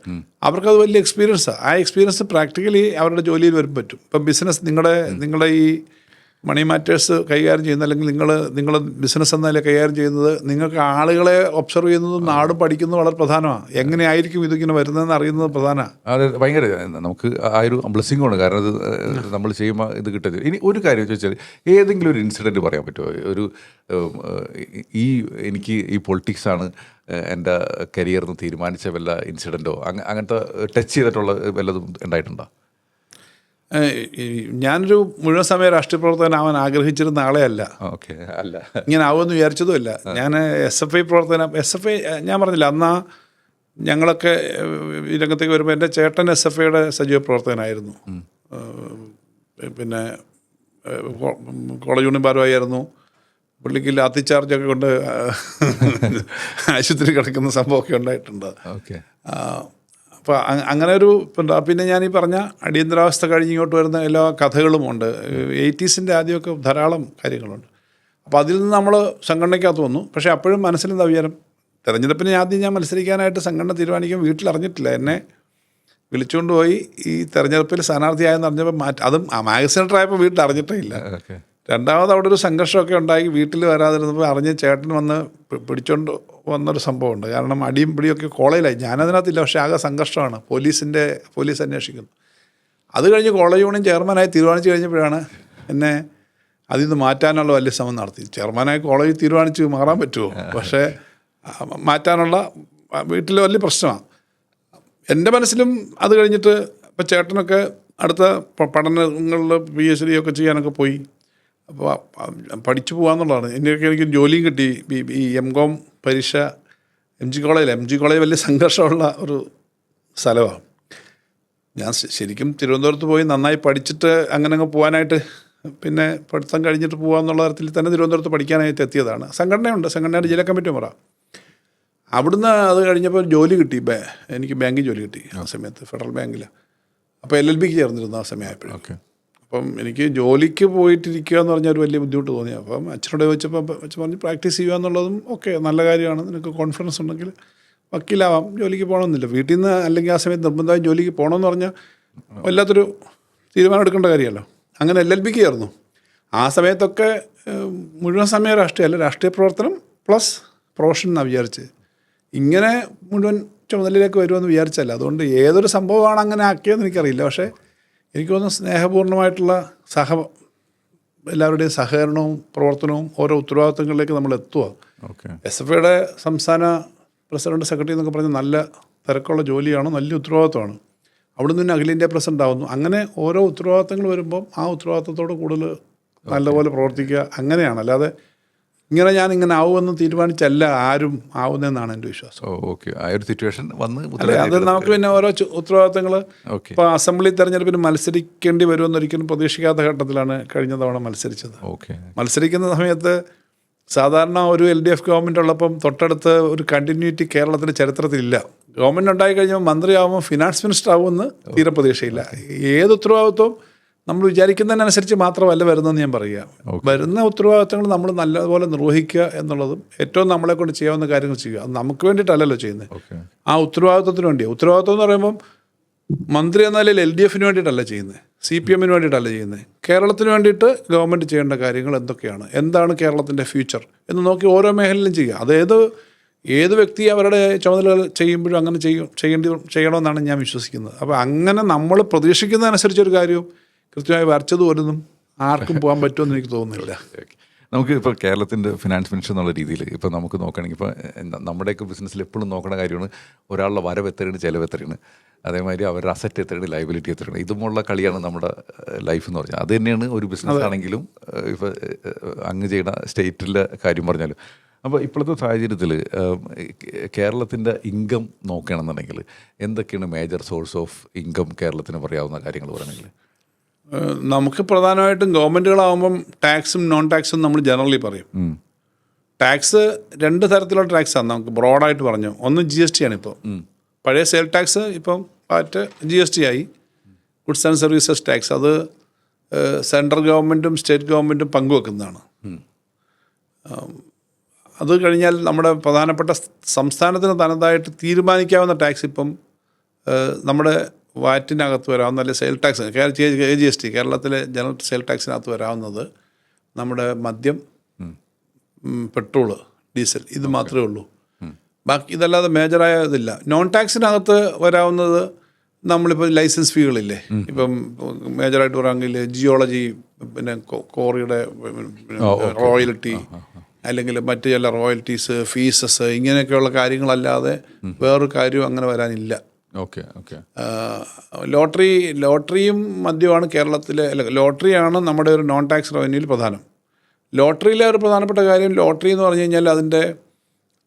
A: അവർക്കത് വലിയ എക്സ്പീരിയൻസാണ്. ആ എക്സ്പീരിയൻസ് പ്രാക്ടിക്കലി അവരുടെ ജോലിയിൽ വരും പറ്റും. ഇപ്പം ബിസിനസ് നിങ്ങളുടെ ഈ മണി മാറ്റേഴ്സ് കൈകാര്യം ചെയ്യുന്ന, അല്ലെങ്കിൽ നിങ്ങൾ ബിസിനസ് എന്നതിൽ കൈകാര്യം ചെയ്യുന്നത്, നിങ്ങൾക്ക് ആളുകളെ ഒബ്സർവ് ചെയ്യുന്നതും നാടും പഠിക്കുന്നത് വളരെ പ്രധാനമാണ്. എങ്ങനെയായിരിക്കും ഇതിങ്ങനെ വരുന്നതെന്ന് അറിയുന്നത് പ്രധാനമാണ്.
B: അത് ഭയങ്കര നമുക്ക് ആ ഒരു ബ്ലെസ്സിങ്ങാണ്. കാരണം ഇത് നമ്മൾ ചെയ്യുമ്പോൾ ഇത് കിട്ടുന്നത്. ഇനി ഒരു കാര്യം ചോദിച്ചാൽ, ഏതെങ്കിലും ഒരു ഇൻസിഡൻറ്റ് പറയാൻ പറ്റുമോ? എനിക്ക് ഈ പൊളിറ്റിക്സാണ് എൻ്റെ കരിയർ എന്ന് തീരുമാനിച്ച വല്ല ഇൻസിഡൻറ്റോ അങ്ങനത്തെ ടച്ച് ചെയ്തിട്ടുള്ള വല്ലതും ഉണ്ടായിട്ടുണ്ടോ?
A: ഞാനൊരു മുഴുവൻ സമയ രാഷ്ട്രീയ പ്രവർത്തകനാവാൻ ആഗ്രഹിച്ചിരുന്ന ആളെ അല്ല.
B: ഓക്കെ, അല്ല,
A: ഇങ്ങനെ ആവുമെന്ന് വിചാരിച്ചതുമല്ല. ഞാൻ SFI പ്രവർത്തനം, SFI ഞാൻ പറഞ്ഞില്ല, അന്നാ ഞങ്ങളൊക്കെ ഈ രംഗത്തേക്ക് വരുമ്പോൾ എൻ്റെ ചേട്ടൻ SFIയുടെ സജീവ പ്രവർത്തകനായിരുന്നു. പിന്നെ കോളേജ് യൂണിയൻ ഭാരവാഹിയായിരുന്നു. പുള്ളിക്ക് ലാത്തി ചാർജൊക്കെ കൊണ്ട് ആശുപത്രി കിടക്കുന്ന സംഭവമൊക്കെ ഉണ്ടായിട്ടുണ്ട്.
B: ഓക്കെ.
A: അപ്പോൾ അങ്ങനെ ഒരു പിന്നെ ഞാൻ ഈ പറഞ്ഞ അടിയന്തരാവസ്ഥ കഴിഞ്ഞ് ഇങ്ങോട്ട് വരുന്ന എല്ലാ കഥകളുമുണ്ട്. 80s ആദ്യമൊക്കെ ധാരാളം കാര്യങ്ങളുണ്ട്. അപ്പോൾ അതിൽ നിന്ന് നമ്മൾ സംഘടനയ്ക്കകത്ത് വന്നു. പക്ഷേ അപ്പോഴും മനസ്സിലെന്താ വിചാരം, തെരഞ്ഞെടുപ്പിന് ആദ്യം ഞാൻ മത്സരിക്കാനായിട്ട് സംഘടന തീരുമാനിക്കും വീട്ടിലറിഞ്ഞിട്ടില്ല. എന്നെ വിളിച്ചുകൊണ്ട് പോയി ഈ തെരഞ്ഞെടുപ്പിൽ സ്ഥാനാർത്ഥിയായെന്ന് അറിഞ്ഞപ്പോൾ അതും മാഗസിനറായപ്പോൾ വീട്ടിൽ അറിഞ്ഞിട്ടേ ഇല്ല. രണ്ടാമത് അവിടെ ഒരു സംഘർഷമൊക്കെ ഉണ്ടായി. വീട്ടിൽ വരാതിരുന്നപ്പോൾ അറിഞ്ഞ് ചേട്ടൻ വന്ന് പിടിച്ചോണ്ട് വന്നൊരു സംഭവമുണ്ട്. കാരണം അടിയും പിടിയൊക്കെ കോളേജിലായി. ഞാനതിനകത്തില്ല, പക്ഷേ ആകെ സംഘർഷമാണ്. പോലീസ് അന്വേഷിക്കുന്നു. അത് കഴിഞ്ഞ് കോളേജ് യൂണിയൻ ചെയർമാനായി തീരുമാനിച്ചു കഴിഞ്ഞപ്പോഴാണ് എന്നെ അതിൽ നിന്ന് മാറ്റാനുള്ള വലിയ ശ്രമം നടത്തി. ചെയർമാനായി കോളേജിൽ തീരുമാനിച്ച് മാറാൻ പറ്റുമോ? പക്ഷേ മാറ്റാനുള്ള വീട്ടിൽ വലിയ പ്രശ്നമാണ്. എൻ്റെ മനസ്സിലും അത് കഴിഞ്ഞിട്ട് ഇപ്പോൾ ചേട്ടനൊക്കെ അടുത്ത പഠനങ്ങളിൽ PhD ഒക്കെ ചെയ്യാനൊക്കെ പോയി. അപ്പോൾ പഠിച്ചു പോകാമെന്നുള്ളതാണ്. എനിക്ക് ജോലിയും കിട്ടി. ഈ MCOM പരീക്ഷ MG കോളേജ് വലിയ സംഘർഷമുള്ള ഒരു സ്ഥലമാണ്. ഞാൻ ശരിക്കും തിരുവനന്തപുരത്ത് പോയി നന്നായി പഠിച്ചിട്ട് അങ്ങനെ പോകാനായിട്ട്, പിന്നെ പഠിത്തം കഴിഞ്ഞിട്ട് പോകാമെന്നുള്ള തരത്തിൽ തന്നെ തിരുവനന്തപുരത്ത് പഠിക്കാനായിട്ട് എത്തിയതാണ്. സംഘടനയുണ്ട്, സംഘടനയുടെ ജില്ലാ കമ്മിറ്റി മെമ്പറാണ്. അവിടുന്ന് അത് കഴിഞ്ഞപ്പോൾ ജോലി കിട്ടി. എനിക്ക് ബാങ്കിൽ ജോലി കിട്ടി ആ സമയത്ത്, ഫെഡറൽ ബാങ്കിൽ. അപ്പോൾ LLBക്ക് ചേർന്നിരുന്നു ആ സമയമായപ്പോഴും.
B: ഓക്കെ.
A: അപ്പം എനിക്ക് ജോലിക്ക് പോയിട്ടിരിക്കുക എന്ന് പറഞ്ഞാൽ ഒരു വലിയ ബുദ്ധിമുട്ട് തോന്നി. അപ്പം അച്ഛനോട് ചോദിച്ചപ്പോൾ അച്ഛൻ പറഞ്ഞ് പ്രാക്ടീസ് ചെയ്യുക എന്നുള്ളതും ഓക്കെ, നല്ല കാര്യമാണ്. നിനക്ക് കോൺഫിഡൻസ് ഉണ്ടെങ്കിൽ വക്കീലാവാം, ജോലിക്ക് പോകണമെന്നില്ല. വീട്ടിൽ നിന്ന് അല്ലെങ്കിൽ ആ സമയത്ത് നിർബന്ധമായും ജോലിക്ക് പോകണമെന്ന് പറഞ്ഞാൽ വല്ലാത്തൊരു തീരുമാനം എടുക്കേണ്ട കാര്യമല്ലോ. അങ്ങനെ LLBക്ക് ചേർന്നു. ആ സമയത്തൊക്കെ മുഴുവൻ സമയ രാഷ്ട്രീയ പ്രവർത്തനം പ്ലസ് പ്രൊഫഷൻ എന്നാണ് വിചാരിച്ച്. ഇങ്ങനെ മുഴുവൻ ചുമതലയിലേക്ക് വരുമെന്ന് വിചാരിച്ചല്ല. അതുകൊണ്ട് ഏതൊരു സംഭവമാണ് അങ്ങനെ ആക്കിയതെന്ന് എനിക്കറിയില്ല. പക്ഷേ എനിക്ക് തോന്നുന്നു സ്നേഹപൂർണ്ണമായിട്ടുള്ള എല്ലാവരുടെയും സഹകരണവും പ്രവർത്തനവും ഓരോ ഉത്തരവാദിത്തങ്ങളിലേക്ക് നമ്മൾ എത്തുക. SFIയുടെ സംസ്ഥാന പ്രസിഡന്റ്, സെക്രട്ടറി എന്നൊക്കെ പറഞ്ഞാൽ നല്ല തിരക്കുള്ള ജോലിയാണ്, നല്ല ഉത്തരവാദിത്തമാണ്. അവിടെ നിന്ന് അഖിലേന്ത്യാ പ്രസിഡന്റ് ആവുന്നു. അങ്ങനെ ഓരോ ഉത്തരവാദിത്തങ്ങൾ വരുമ്പം ആ ഉത്തരവാദിത്തത്തോട് കൂടുതൽ നല്ലപോലെ പ്രവർത്തിക്കുക, അങ്ങനെയാണ്. അല്ലാതെ ഇങ്ങനെ ആവുമെന്ന് തീരുമാനിച്ചല്ല ആരും ആവുന്നതെന്നാണ് എൻ്റെ വിശ്വാസം.
B: ഓക്കെ. ആ ഒരു സിറ്റുവേഷൻ വന്ന്
A: അത് നമുക്ക് പിന്നെ ഓരോ ഉത്തരവാദിത്തങ്ങൾ, ഇപ്പോൾ അസംബ്ലി തെരഞ്ഞെടുപ്പിന് മത്സരിക്കേണ്ടി വരുമെന്നൊരിക്കലും പ്രതീക്ഷിക്കാത്ത ഘട്ടത്തിലാണ് കഴിഞ്ഞ തവണ മത്സരിച്ചത്. മത്സരിക്കുന്ന സമയത്ത് സാധാരണ ഒരു LDF ഗവൺമെൻറ് ഉള്ളപ്പം തൊട്ടടുത്ത് ഒരു കണ്ടിന്യൂറ്റി കേരളത്തിൻ്റെ ചരിത്രത്തിലില്ല. ഗവൺമെൻറ് ഉണ്ടായി കഴിഞ്ഞാൽ മന്ത്രിയാവുമ്പോൾ ഫിനാൻസ് മിനിസ്റ്റർ ആവുമെന്ന് തീരെ പ്രതീക്ഷയില്ല. ഏത് ഉത്തരവാദിത്വം നമ്മൾ വിചാരിക്കുന്നതിനനുസരിച്ച് മാത്രമല്ല വരുന്നതെന്ന് ഞാൻ പറയുക. വരുന്ന ഉത്തരവാദിത്തങ്ങൾ നമ്മൾ നല്ലപോലെ നിർവഹിക്കുക എന്നുള്ളതും ഏറ്റവും നമ്മളെ കൊണ്ട് ചെയ്യാവുന്ന കാര്യങ്ങൾ ചെയ്യുക. അത് നമുക്ക് വേണ്ടിയിട്ടല്ലല്ലോ ചെയ്യുന്നത്, ആ ഉത്തരവാദിത്വത്തിന് വേണ്ടിയാണ്. ഉത്തരവാദിത്വം എന്ന് പറയുമ്പം മന്ത്രി എന്ന നിലയിൽ LDFന് വേണ്ടിയിട്ടല്ല ചെയ്യുന്നത്, CPMന് വേണ്ടിയിട്ടല്ല ചെയ്യുന്നത്. കേരളത്തിന് വേണ്ടിയിട്ട് ഗവൺമെൻറ് ചെയ്യേണ്ട കാര്യങ്ങൾ എന്തൊക്കെയാണ്, എന്താണ് കേരളത്തിൻ്റെ ഫ്യൂച്ചർ എന്ന് നോക്കി ഓരോ മേഖലയിലും ചെയ്യുക. അത് ഏത് വ്യക്തി അവരുടെ ചുമതലകൾ ചെയ്യുമ്പോഴും അങ്ങനെ ചെയ്യണമെന്നാണ് ഞാൻ വിശ്വസിക്കുന്നത്. അപ്പോൾ അങ്ങനെ നമ്മൾ പ്രതീക്ഷിക്കുന്നതനുസരിച്ചൊരു കാര്യവും കൃത്യമായി വരച്ചത് പോലൊന്നും ആർക്കും പോകാൻ പറ്റുമെന്ന് എനിക്ക് തോന്നുന്നില്ല.
B: നമുക്ക് ഇപ്പോൾ കേരളത്തിൻ്റെ ഫിനാൻസ് മിനിസ്റ്റർ എന്നുള്ള രീതിയിൽ ഇപ്പോൾ നമുക്ക് നോക്കുകയാണെങ്കിൽ, ഇപ്പോൾ നമ്മുടെയൊക്കെ ബിസിനസ്സിൽ എപ്പോഴും നോക്കേണ്ട കാര്യമാണ് ഒരാളുടെ വരവ് എത്രയാണ്, ചിലവ് എത്രയാണ്. അതേമാതിരി അവരുടെ അസറ്റ് എത്രയാണ്, ലയബിലിറ്റി എത്രയാണ്, ഇതുമുള്ള കളിയാണ് നമ്മുടെ ലൈഫ് എന്ന് പറഞ്ഞാൽ. അത് തന്നെയാണ് ഒരു ബിസിനസ് ആണെങ്കിലും ഇപ്പോൾ അങ്ങ് ചെയ്യുന്ന സ്റ്റേറ്റിലെ കാര്യം പറഞ്ഞാലും. അപ്പോൾ ഇപ്പോഴത്തെ സാഹചര്യത്തിൽ കേരളത്തിൻ്റെ ഇൻകം നോക്കുകയാണെന്നുണ്ടെങ്കിൽ എന്തൊക്കെയാണ് മേജർ സോഴ്സ് ഓഫ് ഇൻകം കേരളത്തിന് പറയാവുന്ന കാര്യങ്ങൾ പറയണമെങ്കിൽ?
A: നമുക്ക് പ്രധാനമായിട്ടും ഗവൺമെൻറ്റുകളാകുമ്പം ടാക്സും നോൺ ടാക്സും നമ്മൾ ജനറലി പറയും. ടാക്സ് 2 തരത്തിലുള്ള ടാക്സാണ് നമുക്ക് ബ്രോഡായിട്ട് പറഞ്ഞു. ഒന്ന് GST ആണ്. ഇപ്പോൾ പഴയ സെയിൽ ടാക്സ് ഇപ്പം മറ്റ് GST ആയി, ഗുഡ്സ് ആൻഡ് സർവീസസ് ടാക്സ്. അത് സെൻട്രൽ ഗവൺമെൻറ്റും സ്റ്റേറ്റ് ഗവൺമെൻറ്റും പങ്കുവെക്കുന്നതാണ്. അത് കഴിഞ്ഞാൽ നമ്മുടെ പ്രധാനപ്പെട്ട സംസ്ഥാനത്തിന് തനതായിട്ട് തീരുമാനിക്കാവുന്ന ടാക്സ് ഇപ്പം നമ്മുടെ വാറ്റിനകത്ത് വരാവുന്ന, അല്ലെങ്കിൽ സെയിൽ ടാക്സ് GST കേരളത്തിലെ ജനറൽ സെയിൽ ടാക്സിനകത്ത് വരാവുന്നത് നമ്മുടെ മദ്യം, പെട്രോള്, ഡീസൽ, ഇത് മാത്രമേ ഉള്ളൂ. ബാക്കി ഇതല്ലാതെ മേജറായ ഇതില്ല. നോൺ ടാക്സിനകത്ത് വരാവുന്നത് നമ്മളിപ്പോൾ ലൈസൻസ് ഫീകളില്ലേ, ഇപ്പം മേജറായിട്ട് പറയുകയാണെങ്കിൽ ജിയോളജി, പിന്നെ കോറിയുടെ റോയൽറ്റി, അല്ലെങ്കിൽ മറ്റ് ചില റോയൽറ്റീസ്, ഫീസസ്, ഇങ്ങനെയൊക്കെയുള്ള കാര്യങ്ങളല്ലാതെ വേറൊരു കാര്യവും അങ്ങനെ വരാനില്ല.
B: Okay okay.
A: ലോട്ടറിയും മദ്യമാണ് കേരളത്തിലെ, അല്ല ലോട്ടറിയാണ് നമ്മുടെ ഒരു നോൺ ടാക്സ് റവന്യൂവിൽ പ്രധാനം. ലോട്ടറിയിലെ ഒരു പ്രധാനപ്പെട്ട കാര്യം, ലോട്ടറി എന്ന് പറഞ്ഞു കഴിഞ്ഞാൽ അതിൻ്റെ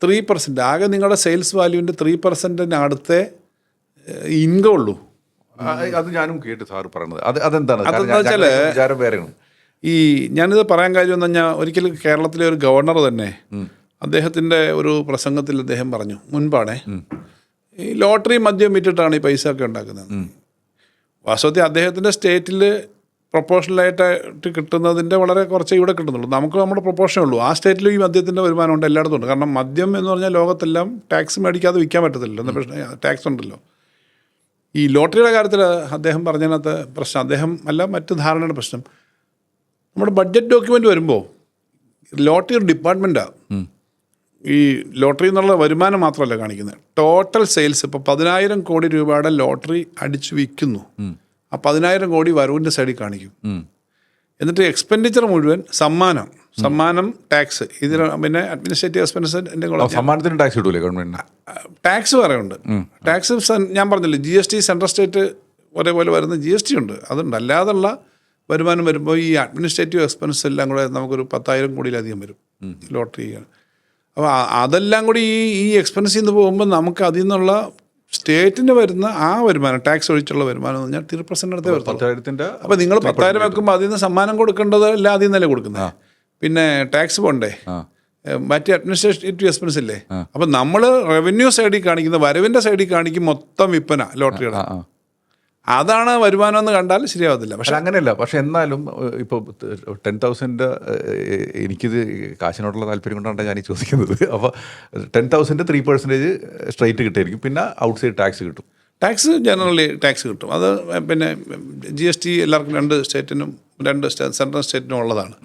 A: 3%, ആകെ നിങ്ങളുടെ സെയിൽസ് വാല്യൂവിൻ്റെ 3% അടുത്തേ ഇൻകം ഉള്ളൂ.
B: അത് ഞാനും കേട്ട് സാറ് പറഞ്ഞത്. അതെന്താണ്
A: വെച്ചാൽ ഈ ഞാനിത് പറയാൻ കാര്യം എന്ന് പറഞ്ഞാൽ, ഒരിക്കലും കേരളത്തിലെ ഒരു ഗവർണർ തന്നെ അദ്ദേഹത്തിൻ്റെ ഒരു പ്രസംഗത്തിൽ അദ്ദേഹം പറഞ്ഞു, മുൻപാണേ, ഈ ലോട്ടറി മദ്യം വിറ്റിട്ടാണ് ഈ പൈസ ഒക്കെ ഉണ്ടാക്കുന്നത്. വാസ്തവത്തിൽ അദ്ദേഹത്തിൻ്റെ സ്റ്റേറ്റിൽ പ്രൊപ്പോഷണലായിട്ട് കിട്ടുന്നതിൻ്റെ വളരെ കുറച്ചേ ഇവിടെ കിട്ടുന്നുള്ളൂ. നമുക്ക് നമ്മുടെ പ്രൊപ്പോർഷനേ ഉള്ളൂ. ആ സ്റ്റേറ്റിലും ഈ മദ്യത്തിൻ്റെ വരുമാനമുണ്ട്, എല്ലായിടത്തും ഉണ്ട്. കാരണം മദ്യം എന്ന് പറഞ്ഞാൽ ലോകത്തെല്ലാം ടാക്സ് മേടിക്കാതെ വിൽക്കാൻ പറ്റത്തില്ലല്ലോ, എന്താ പ്രശ്നം, ടാക്സ് ഉണ്ടല്ലോ. ഈ ലോട്ടറിയുടെ കാര്യത്തിൽ അദ്ദേഹം പറഞ്ഞതിനകത്ത് പ്രശ്നം, അദ്ദേഹം അല്ല മറ്റ് ധാരണയുടെ പ്രശ്നം, നമ്മുടെ ബഡ്ജറ്റ് ഡോക്യുമെൻ്റ് വരുമ്പോൾ ലോട്ടറി ഒരു ഡിപ്പാർട്ട്മെൻറ്റാണ്. ഈ ലോട്ടറി എന്നുള്ള വരുമാനം മാത്രമല്ല കാണിക്കുന്നത്, ടോട്ടൽ സെയിൽസ്. ഇപ്പോൾ 10,000 കോടി രൂപയുടെ ലോട്ടറി അടിച്ചു വിൽക്കുന്നു, ആ 10,000 കോടി വരവിൻ്റെ സൈഡിൽ കാണിക്കും. എന്നിട്ട് എക്സ്പെൻഡിച്ചർ മുഴുവൻ സമ്മാനം ടാക്സ്, ഇതിന് പിന്നെ അഡ്മിനിസ്ട്രേറ്റീവ് എക്സ്പെൻസ്,
B: സമ്മാനത്തിന് ടാക്സ് കിട്ടൂലേ ഗവൺമെൻറ്റിന്?
A: ടാക്സ് പറയുന്നുണ്ട്. ടാക്സ് ഞാൻ പറഞ്ഞില്ലേ, GST സെൻട്രൽ സ്റ്റേറ്റ് ഒരേപോലെ വരുന്ന GST ഉണ്ട്, അതുണ്ട്. അല്ലാതുള്ള വരുമാനം വരുമ്പോൾ ഈ അഡ്മിനിസ്ട്രേറ്റീവ് എക്സ്പെൻസ് എല്ലാം കൂടെ നമുക്കൊരു 10,000 കോടിയിലധികം വരും ലോട്ടറി. അപ്പോൾ അതെല്ലാം കൂടി ഈ എക്സ്പെൻസിൽ നിന്ന് പോകുമ്പോൾ നമുക്ക് അതിൽ നിന്നുള്ള സ്റ്റേറ്റിന് വരുന്ന ആ വരുമാനം, ടാക്സ് ഒഴിച്ചുള്ള വരുമാനം എന്ന് പറഞ്ഞാൽ 3% അടുത്തേ വരത്തുള്ളൂ. അപ്പോൾ നിങ്ങൾ 10,000 വെക്കുമ്പോൾ അതിൽ നിന്ന് സമ്മാനം കൊടുക്കേണ്ടത് അല്ല, അതിൽ നിന്നല്ലേ കൊടുക്കുന്നത്. പിന്നെ ടാക്സ് പോണ്ടേ, മറ്റേ അഡ്മിനിസ്ട്രേറ്റീവ് എക്സ്പെൻസ് ഇല്ലേ. അപ്പം നമ്മൾ റവന്യൂ സൈഡിൽ കാണിക്കുന്ന, വരവിൻ്റെ സൈഡിൽ കാണിക്കും മൊത്തം വിൽപ്പന ലോട്ടറിയുടെ, അതാണ് വരുമാനം എന്ന് കണ്ടാൽ ശരിയാവത്തില്ല.
B: പക്ഷെ അങ്ങനെയല്ല. പക്ഷെ എന്നാലും ഇപ്പോൾ 10,000 എനിക്കിത് കാശിനോടുള്ള താല്പര്യം കൊണ്ടാണ് ഞാൻ ഈ ചോദിക്കുന്നത്. അപ്പോൾ 10,000 3% സ്ട്രൈറ്റ് കിട്ടുമായിരിക്കും, പിന്നെ ഔട്ട്സൈഡ് ടാക്സ് കിട്ടും.
A: ടാക്സ് ജനറലി ടാക്സ് കിട്ടും. അത് പിന്നെ GST എല്ലാവർക്കും 2 സ്റ്റേറ്റിനും 2 സെൻട്രൽ സ്റ്റേറ്റിനും ഉള്ളതാണ്.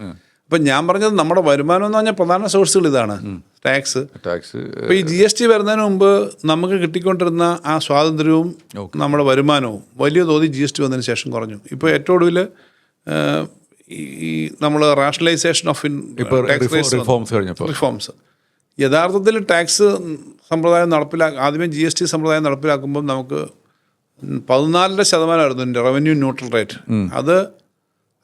A: അപ്പം ഞാൻ പറഞ്ഞത് നമ്മുടെ വരുമാനം എന്ന് പറഞ്ഞാൽ പ്രധാന സോഴ്സുകൾ ഇതാണ്, ടാക്സ്. ഇപ്പോൾ ഈ GST വരുന്നതിന് മുമ്പ് നമുക്ക് കിട്ടിക്കൊണ്ടിരുന്ന ആ സ്വാതന്ത്ര്യവും നമ്മുടെ വരുമാനവും വലിയ തോതിൽ GST വന്നതിന് ശേഷം കുറഞ്ഞു. ഇപ്പോൾ ഏറ്റവും ഒടുവിൽ ഈ നമ്മൾ റാഷണലൈസേഷൻ ഓഫ് റിഫോംസ്, യഥാർത്ഥത്തിൽ ടാക്സ് സമ്പ്രദായം ആദ്യമേ GST സമ്പ്രദായം നടപ്പിലാക്കുമ്പോൾ നമുക്ക് 14% റവന്യൂ ന്യൂട്രൽ റേറ്റ്. അത്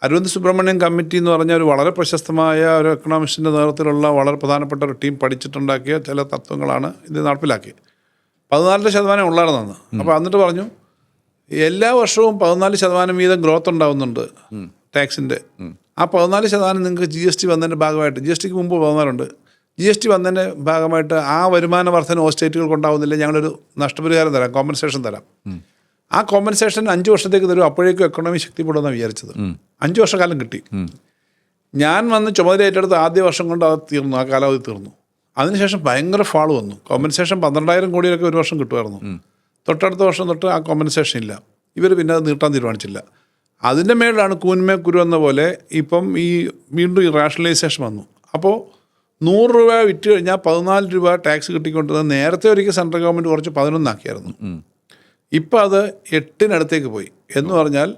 A: അരവിന്ദ് സുബ്രഹ്മണ്യം കമ്മിറ്റി എന്ന് പറഞ്ഞ ഒരു വളരെ പ്രശസ്തമായ ഒരു എക്കണോമിസ്റ്റിൻ്റെ നേതൃത്വത്തിലുള്ള വളരെ പ്രധാനപ്പെട്ട ഒരു ടീം പഠിച്ചിട്ടുണ്ടാക്കിയ ചില തത്വങ്ങളാണ് ഇത് നടപ്പിലാക്കിയത്. 14% ഉള്ളായിരുന്നെന്ന്. അപ്പോൾ എന്നിട്ട് പറഞ്ഞു എല്ലാ വർഷവും 14% വീതം ഗ്രോത്ത് ഉണ്ടാകുന്നുണ്ട് ടാക്സിൻ്റെ. ആ 14% നിങ്ങൾക്ക് GST വന്നതിൻ്റെ ഭാഗമായിട്ട്, GSTക്ക് മുമ്പ് 14 GST വന്നതിൻ്റെ ഭാഗമായിട്ട് ആ വരുമാന വർധന സ്റ്റേറ്റുകൾക്ക് ഉണ്ടാകുന്നില്ല, ഞങ്ങളൊരു നഷ്ടപരിഹാരം തരാം, കോമ്പൻസേഷൻ തരാം. ആ കോമ്പൻസേഷൻ 5 വർഷത്തേക്ക് തരും. അപ്പോഴേക്കും എക്കണോമി ശക്തിപ്പെടുമെന്നാണ് വിചാരിച്ചത്. 5 വർഷക്കാലം കിട്ടി. ഞാൻ വന്ന് ചുമതല ഏറ്റെടുത്ത് ആദ്യ വർഷം കൊണ്ട് അത് തീർന്നു, ആ കാലാവധി തീർന്നു. അതിനുശേഷം ഭയങ്കര ഫാൾ വന്നു. കോമ്പൻസേഷൻ 12,000 കോടിയൊക്കെ ഒരു വർഷം കിട്ടുമായിരുന്നു. തൊട്ടടുത്ത വർഷം തൊട്ട് ആ കോമ്പൻസേഷൻ ഇല്ല. ഇവർ പിന്നെ അത് നീട്ടാൻ തീരുമാനിച്ചില്ല. അതിൻ്റെ മേളിലാണ് കൂന്മേ കുരു എന്ന പോലെ ഇപ്പം വീണ്ടും ഈ റാഷണലൈസേഷൻ വന്നു. അപ്പോൾ 100 രൂപ വിറ്റ് കഴിഞ്ഞാൽ 14 രൂപ ടാക്സ് കിട്ടിക്കൊണ്ടിരുന്നത് നേരത്തെ ഒരിക്കൽ സെൻട്രൽ ഗവൺമെൻറ് കുറച്ച് 11 ആക്കിയായിരുന്നു. ഇപ്പം അത് 8 പോയി. എന്ന് പറഞ്ഞാൽ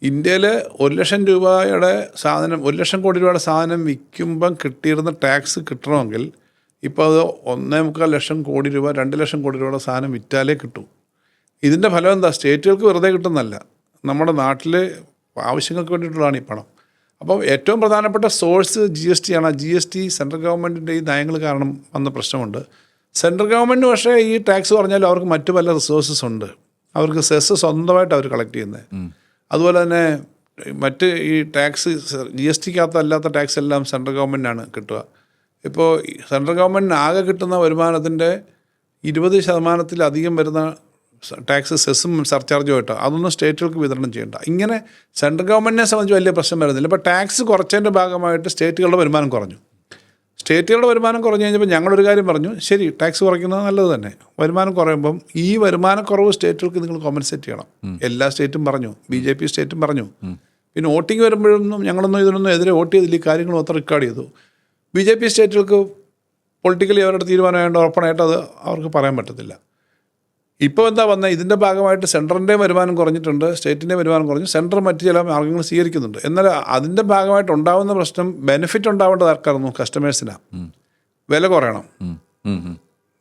A: ഇന്ത്യയിൽ 1,00,000 രൂപയുടെ സാധനം, 1,00,000 കോടി രൂപയുടെ സാധനം വിൽക്കുമ്പം കിട്ടിയിരുന്ന ടാക്സ് കിട്ടണമെങ്കിൽ ഇപ്പോൾ അത് 1.25 ലക്ഷം കോടി രൂപ, 2 ലക്ഷം കോടി രൂപയുടെ സാധനം വിറ്റാലേ കിട്ടും. ഇതിൻ്റെ ഫലം എന്താ? സ്റ്റേറ്റുകൾക്ക് വെറുതെ കിട്ടുന്നതല്ല, നമ്മുടെ നാട്ടിലെ ആവശ്യങ്ങൾക്ക് വേണ്ടിയിട്ടുള്ളതാണ് ഈ പണം. അപ്പോൾ ഏറ്റവും പ്രധാനപ്പെട്ട സോഴ്സ് GST ആണ്. GST സെൻട്രൽ ഗവൺമെൻറ്റിൻ്റെ ഈ നയങ്ങൾ കാരണം വന്ന പ്രശ്നമുണ്ട്. സെൻട്രൽ ഗവൺമെൻറ് പക്ഷേ ഈ ടാക്സ് പറഞ്ഞാലും അവർക്ക് മറ്റു പല റിസോഴ്സസ് ഉണ്ട്. അവർക്ക് സെസ് സ്വന്തമായിട്ട് അവർ കളക്ട് ചെയ്യുന്നത്. അതുപോലെ തന്നെ മറ്റ് ഈ ടാക്സ് GSTക്കകത്ത് അല്ലാത്ത ടാക്സ് എല്ലാം സെൻട്രൽ ഗവൺമെൻറ്റിനാണ് കിട്ടുക. ഇപ്പോൾ സെൻട്രൽ ഗവൺമെൻറ്റിന് ആകെ കിട്ടുന്ന വരുമാനത്തിൻ്റെ 20% വരുന്ന ടാക്സ് സെസ്സും സർചാർജും ആയിട്ടോ അതൊന്നും സ്റ്റേറ്റുകൾക്ക് വിതരണം ചെയ്യേണ്ട. ഇങ്ങനെ സെൻട്രൽ ഗവൺമെൻറ്റിനെ സംബന്ധിച്ച് വലിയ പ്രശ്നം വരുന്നില്ല. ഇപ്പോൾ ടാക്സ് കുറച്ചതിൻ്റെ ഭാഗമായിട്ട് സ്റ്റേറ്റുകളുടെ വരുമാനം കുറഞ്ഞു. സ്റ്റേറ്റുകളുടെ വരുമാനം കുറഞ്ഞു കഴിഞ്ഞപ്പോൾ ഞങ്ങളൊരു കാര്യം പറഞ്ഞു, ശരി ടാക്സ് കുറയ്ക്കുന്നത് നല്ലത് തന്നെ. വരുമാനം കുറയുമ്പം ഈ വരുമാനക്കുറവ് സ്റ്റേറ്റുകൾക്ക് നിങ്ങൾ കോമ്പൻസേറ്റ് ചെയ്യണം. എല്ലാ സ്റ്റേറ്റും പറഞ്ഞു, BJP സ്റ്റേറ്റും പറഞ്ഞു. പിന്നെ വോട്ടിംഗ് വരുമ്പോഴൊന്നും ഞങ്ങളൊന്നും ഇതിനൊന്നും എതിരെ വോട്ട് ചെയ്തില്ല, ഈ കാര്യങ്ങൾ മൊത്തം റെക്കോർഡ് ചെയ്തു. BJP സ്റ്റേറ്റുകൾക്ക് പൊളിറ്റിക്കലി അവരുടെ തീരുമാനമായിട്ട് ഉറപ്പണായിട്ട് അത് അവർക്ക് പറയാൻ പറ്റത്തില്ല. ഇപ്പോൾ എന്താ വന്നത്? ഇതിൻ്റെ ഭാഗമായിട്ട് സെൻട്രലിൻ്റെ വരുമാനം കുറഞ്ഞിട്ടുണ്ട്, സ്റ്റേറ്റിൻ്റെ വരുമാനം കുറഞ്ഞു, സെൻട്രൽ മറ്റ് ചില മാർഗ്ഗങ്ങൾ സ്വീകരിക്കുന്നുണ്ട്. എന്നാൽ അതിൻ്റെ ഭാഗമായിട്ട് ഉണ്ടാകുന്ന പ്രശ്നം ബെനിഫിറ്റ് ഉണ്ടാവേണ്ടത് ആർക്കായിരുന്നു? കസ്റ്റമേഴ്സിനാണ്. വില കുറയണം.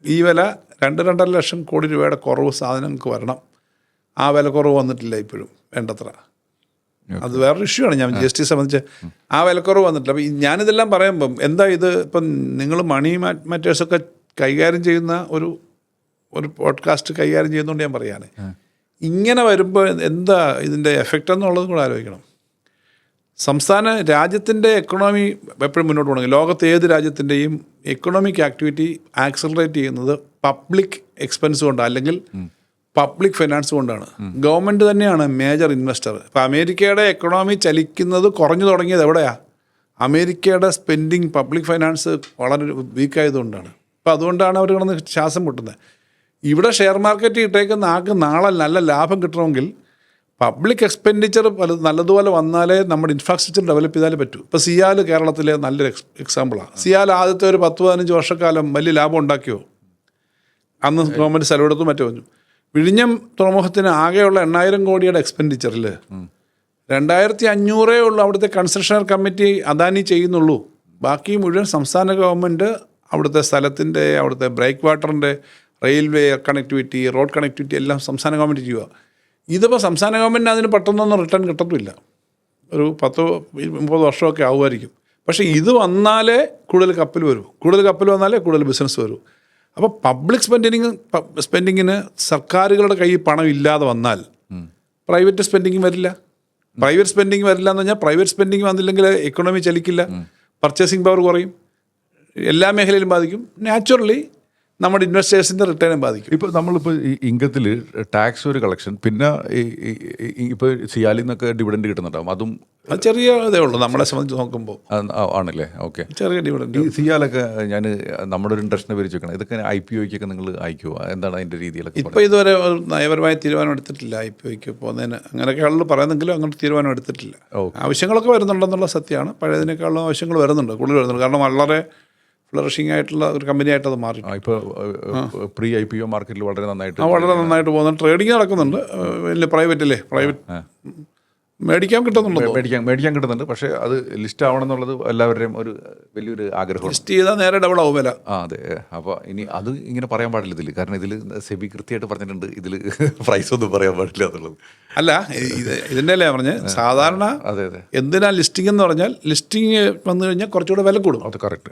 A: ഈ വില 2-2.5 ലക്ഷം കോടി രൂപയുടെ കുറവ് സാധനങ്ങൾക്ക് വരണം. ആ വില കുറവ് വന്നിട്ടില്ല ഇപ്പോഴും വേണ്ടത്ര. അത് വേറൊരു ഇഷ്യൂ ആണ്. ഞാൻ GST സംബന്ധിച്ച് ആ വിലക്കുറവ് വന്നിട്ടില്ല. അപ്പോൾ ഞാനിതെല്ലാം പറയുമ്പം എന്താ ഇത്, ഇപ്പം നിങ്ങൾ മണി മാറ്റേഴ്സൊക്കെ കൈകാര്യം ചെയ്യുന്ന ഒരു പോഡ്കാസ്റ്റ് കൈകാര്യം ചെയ്യുന്നതുകൊണ്ട് ഞാൻ പറയാണ്, ഇങ്ങനെ വരുമ്പോൾ എന്താ ഇതിൻ്റെ എഫക്റ്റ് എന്നുള്ളതും കൂടെ ആലോചിക്കണം. രാജ്യത്തിൻ്റെ എക്കണോമി എപ്പോഴും മുന്നോട്ട് പോകണമെങ്കിൽ ലോകത്ത് ഏത് രാജ്യത്തിൻ്റെയും എക്കണോമിക് ആക്ടിവിറ്റി ആക്സലറേറ്റ് ചെയ്യുന്നത് പബ്ലിക് എക്സ്പെൻസ് കൊണ്ടാണ്, അല്ലെങ്കിൽ പബ്ലിക് ഫൈനാൻസ് കൊണ്ടാണ്. ഗവൺമെൻറ് തന്നെയാണ് മേജർ ഇൻവെസ്റ്റർ. ഇപ്പോൾ അമേരിക്കയുടെ എക്കണോമി ചലിക്കുന്നത് കുറഞ്ഞു തുടങ്ങിയത് എവിടെയാണ്? അമേരിക്കയുടെ സ്പെൻഡിങ് പബ്ലിക് ഫൈനാൻസ് വളരെ വീക്കായതുകൊണ്ടാണ്. അപ്പോൾ അതുകൊണ്ടാണ് അവർ കിടന്ന് ശ്വാസം മുട്ടുന്നത്. ഇവിടെ ഷെയർ മാർക്കറ്റ് ഇട്ടേക്കുന്ന ആൾക്ക് നാളെ നല്ല ലാഭം കിട്ടണമെങ്കിൽ പബ്ലിക് എക്സ്പെൻഡിച്ചർ നല്ലതുപോലെ വന്നാലേ നമ്മുടെ ഇൻഫ്രാസ്ട്രക്ചർ ഡെവലപ്പ് ചെയ്താലേ പറ്റൂ. ഇപ്പോൾ സിയാൽ കേരളത്തിലെ നല്ലൊരു എക്സാമ്പിളാണ്. സിയാൽ ആദ്യത്തെ ഒരു 10-15 വർഷക്കാലം വലിയ ലാഭം ഉണ്ടാക്കിയോ? അന്ന് ഗവൺമെൻറ് സ്ഥലമെടുത്തു മറ്റു പറഞ്ഞു. വിഴിഞ്ഞം തുറമുഖത്തിന് ആകെയുള്ള 8,000 കോടിയുടെ എക്സ്പെൻഡിച്ചറിൽ 2,500 ഉള്ളൂ അവിടുത്തെ കൺസ്ട്രക്ഷൻ കമ്മിറ്റി അദാനി ചെയ്യുന്നുള്ളൂ. ബാക്കി മുഴുവൻ സംസ്ഥാന ഗവൺമെൻറ് അവിടുത്തെ സ്ഥലത്തിൻ്റെ, അവിടുത്തെ ബ്രേക്ക് വാട്ടറിൻ്റെ, റെയിൽവേ കണക്ടിവിറ്റി, റോഡ് കണക്ടിവിറ്റി എല്ലാം സംസ്ഥാന ഗവൺമെൻറ് ചെയ്യുക. ഇതിപ്പോൾ സംസ്ഥാന ഗവൺമെൻറ്റിന് അതിന് പെട്ടെന്നൊന്നും റിട്ടേൺ കിട്ടത്തില്ല. ഒരു 10-30 വർഷമൊക്കെ ആവുമായിരിക്കും. പക്ഷേ ഇത് വന്നാലേ കൂടുതൽ കപ്പൽ വരൂ, കൂടുതൽ കപ്പൽ വന്നാലേ കൂടുതൽ ബിസിനസ് വരൂ. അപ്പോൾ പബ്ലിക് സ്പെൻഡിങ്ങിന് സർക്കാരുകളുടെ കയ്യിൽ പണം ഇല്ലാതെ വന്നാൽ പ്രൈവറ്റ് സ്പെൻഡിങ് വരില്ല. പ്രൈവറ്റ് സ്പെൻഡിങ് വരില്ല എന്ന് പറഞ്ഞാൽ പ്രൈവറ്റ് സ്പെൻഡിങ് വന്നില്ലെങ്കിൽ എക്കണോമി ചലിക്കില്ല, പർച്ചേസിങ് പവർ കുറയും, എല്ലാ മേഖലയിലും ബാധിക്കും. നാച്ചുറലി നമ്മുടെ ഇൻവെസ്റ്റേഴ്സിൻ്റെ റിട്ടേണും ബാധിക്കും.
B: ഇപ്പോൾ നമ്മളിപ്പോൾ ഈ ഇൻകത്തിൽ ടാക്സ് ഒരു കളക്ഷൻ, പിന്നെ ഇപ്പോൾ സിയാലിൽ നിന്നൊക്കെ ഡിവിഡൻഡ് കിട്ടുന്നുണ്ടാവും, അതും
A: ചെറിയ ഇതേ ഉള്ളൂ നമ്മളെ സംബന്ധിച്ച് നോക്കുമ്പോൾ.
B: ആണല്ലേ? ഓക്കെ,
A: ചെറിയ ഡിവിഡൻഡ്.
B: ഈ സിയാലൊക്കെ ഞാൻ നമ്മുടെ ഒരു ഇൻട്രസ്റ്റിനെ വിരിച്ച് വെക്കണം. ഇതൊക്കെ IPOയ്ക്കൊക്കെ നിങ്ങൾ അയക്കുമോ? എന്താണ് അതിൻ്റെ രീതിയിലൊക്കെ?
A: ഇപ്പോൾ ഇതുവരെ നയപരമായ തീരുമാനം എടുത്തിട്ടില്ല IPOയ്ക്ക് പോകുന്നതിന്. അങ്ങനെയൊക്കെ ആളുകൾ പറയുന്നെങ്കിലും അങ്ങനെ തീരുമാനം എടുത്തിട്ടില്ല. ആവശ്യങ്ങളൊക്കെ വരുന്നുണ്ടെന്നുള്ള സത്യമാണ്. പഴയതിനേക്കാളും ആവശ്യങ്ങൾ വരുന്നുണ്ട്, കൂടുതൽ വരുന്നുണ്ട്. കാരണം വളരെ ഫ്ലറിഷിംഗ് ആയിട്ടുള്ള ഒരു കമ്പനിയായിട്ട് അത് മാറി.
B: ഇപ്പോൾ പ്രീ IPO മാർക്കറ്റിൽ വളരെ നന്നായിട്ട്
A: പോകുന്നുണ്ട്. ട്രേഡിങ് നടക്കുന്നുണ്ട്. വലിയ പ്രൈവറ്റ് മേടിക്കാൻ
B: കിട്ടുന്നുണ്ട്. പക്ഷേ അത് ലിസ്റ്റ് ആവണം എന്നുള്ളത് എല്ലാവരുടെയും ഒരു വലിയൊരു ആഗ്രഹം.
A: ലിസ്റ്റ് ചെയ്താൽ നേരെ ഡബിൾ ആവും വില.
B: അതെ. അപ്പോൾ ഇനി അത് ഇങ്ങനെ പറയാൻ പാടില്ല ഇതിൽ, കാരണം ഇതിൽ സെബി കൃത്യമായിട്ട് പറഞ്ഞിട്ടുണ്ട് ഇതിൽ പ്രൈസ് ഒന്നും പറയാൻ പാടില്ല എന്നുള്ളത്.
A: അല്ല, ഇതിൻ്റെ അല്ലേ പറഞ്ഞ് സാധാരണ.
B: അതെ.
A: എന്തിനാ ലിസ്റ്റിംഗ് എന്ന് പറഞ്ഞാൽ, ലിസ്റ്റിംഗ് വന്നു കഴിഞ്ഞാൽ കുറച്ചുകൂടെ വില കൂടും.
B: അത് കറക്റ്റ്.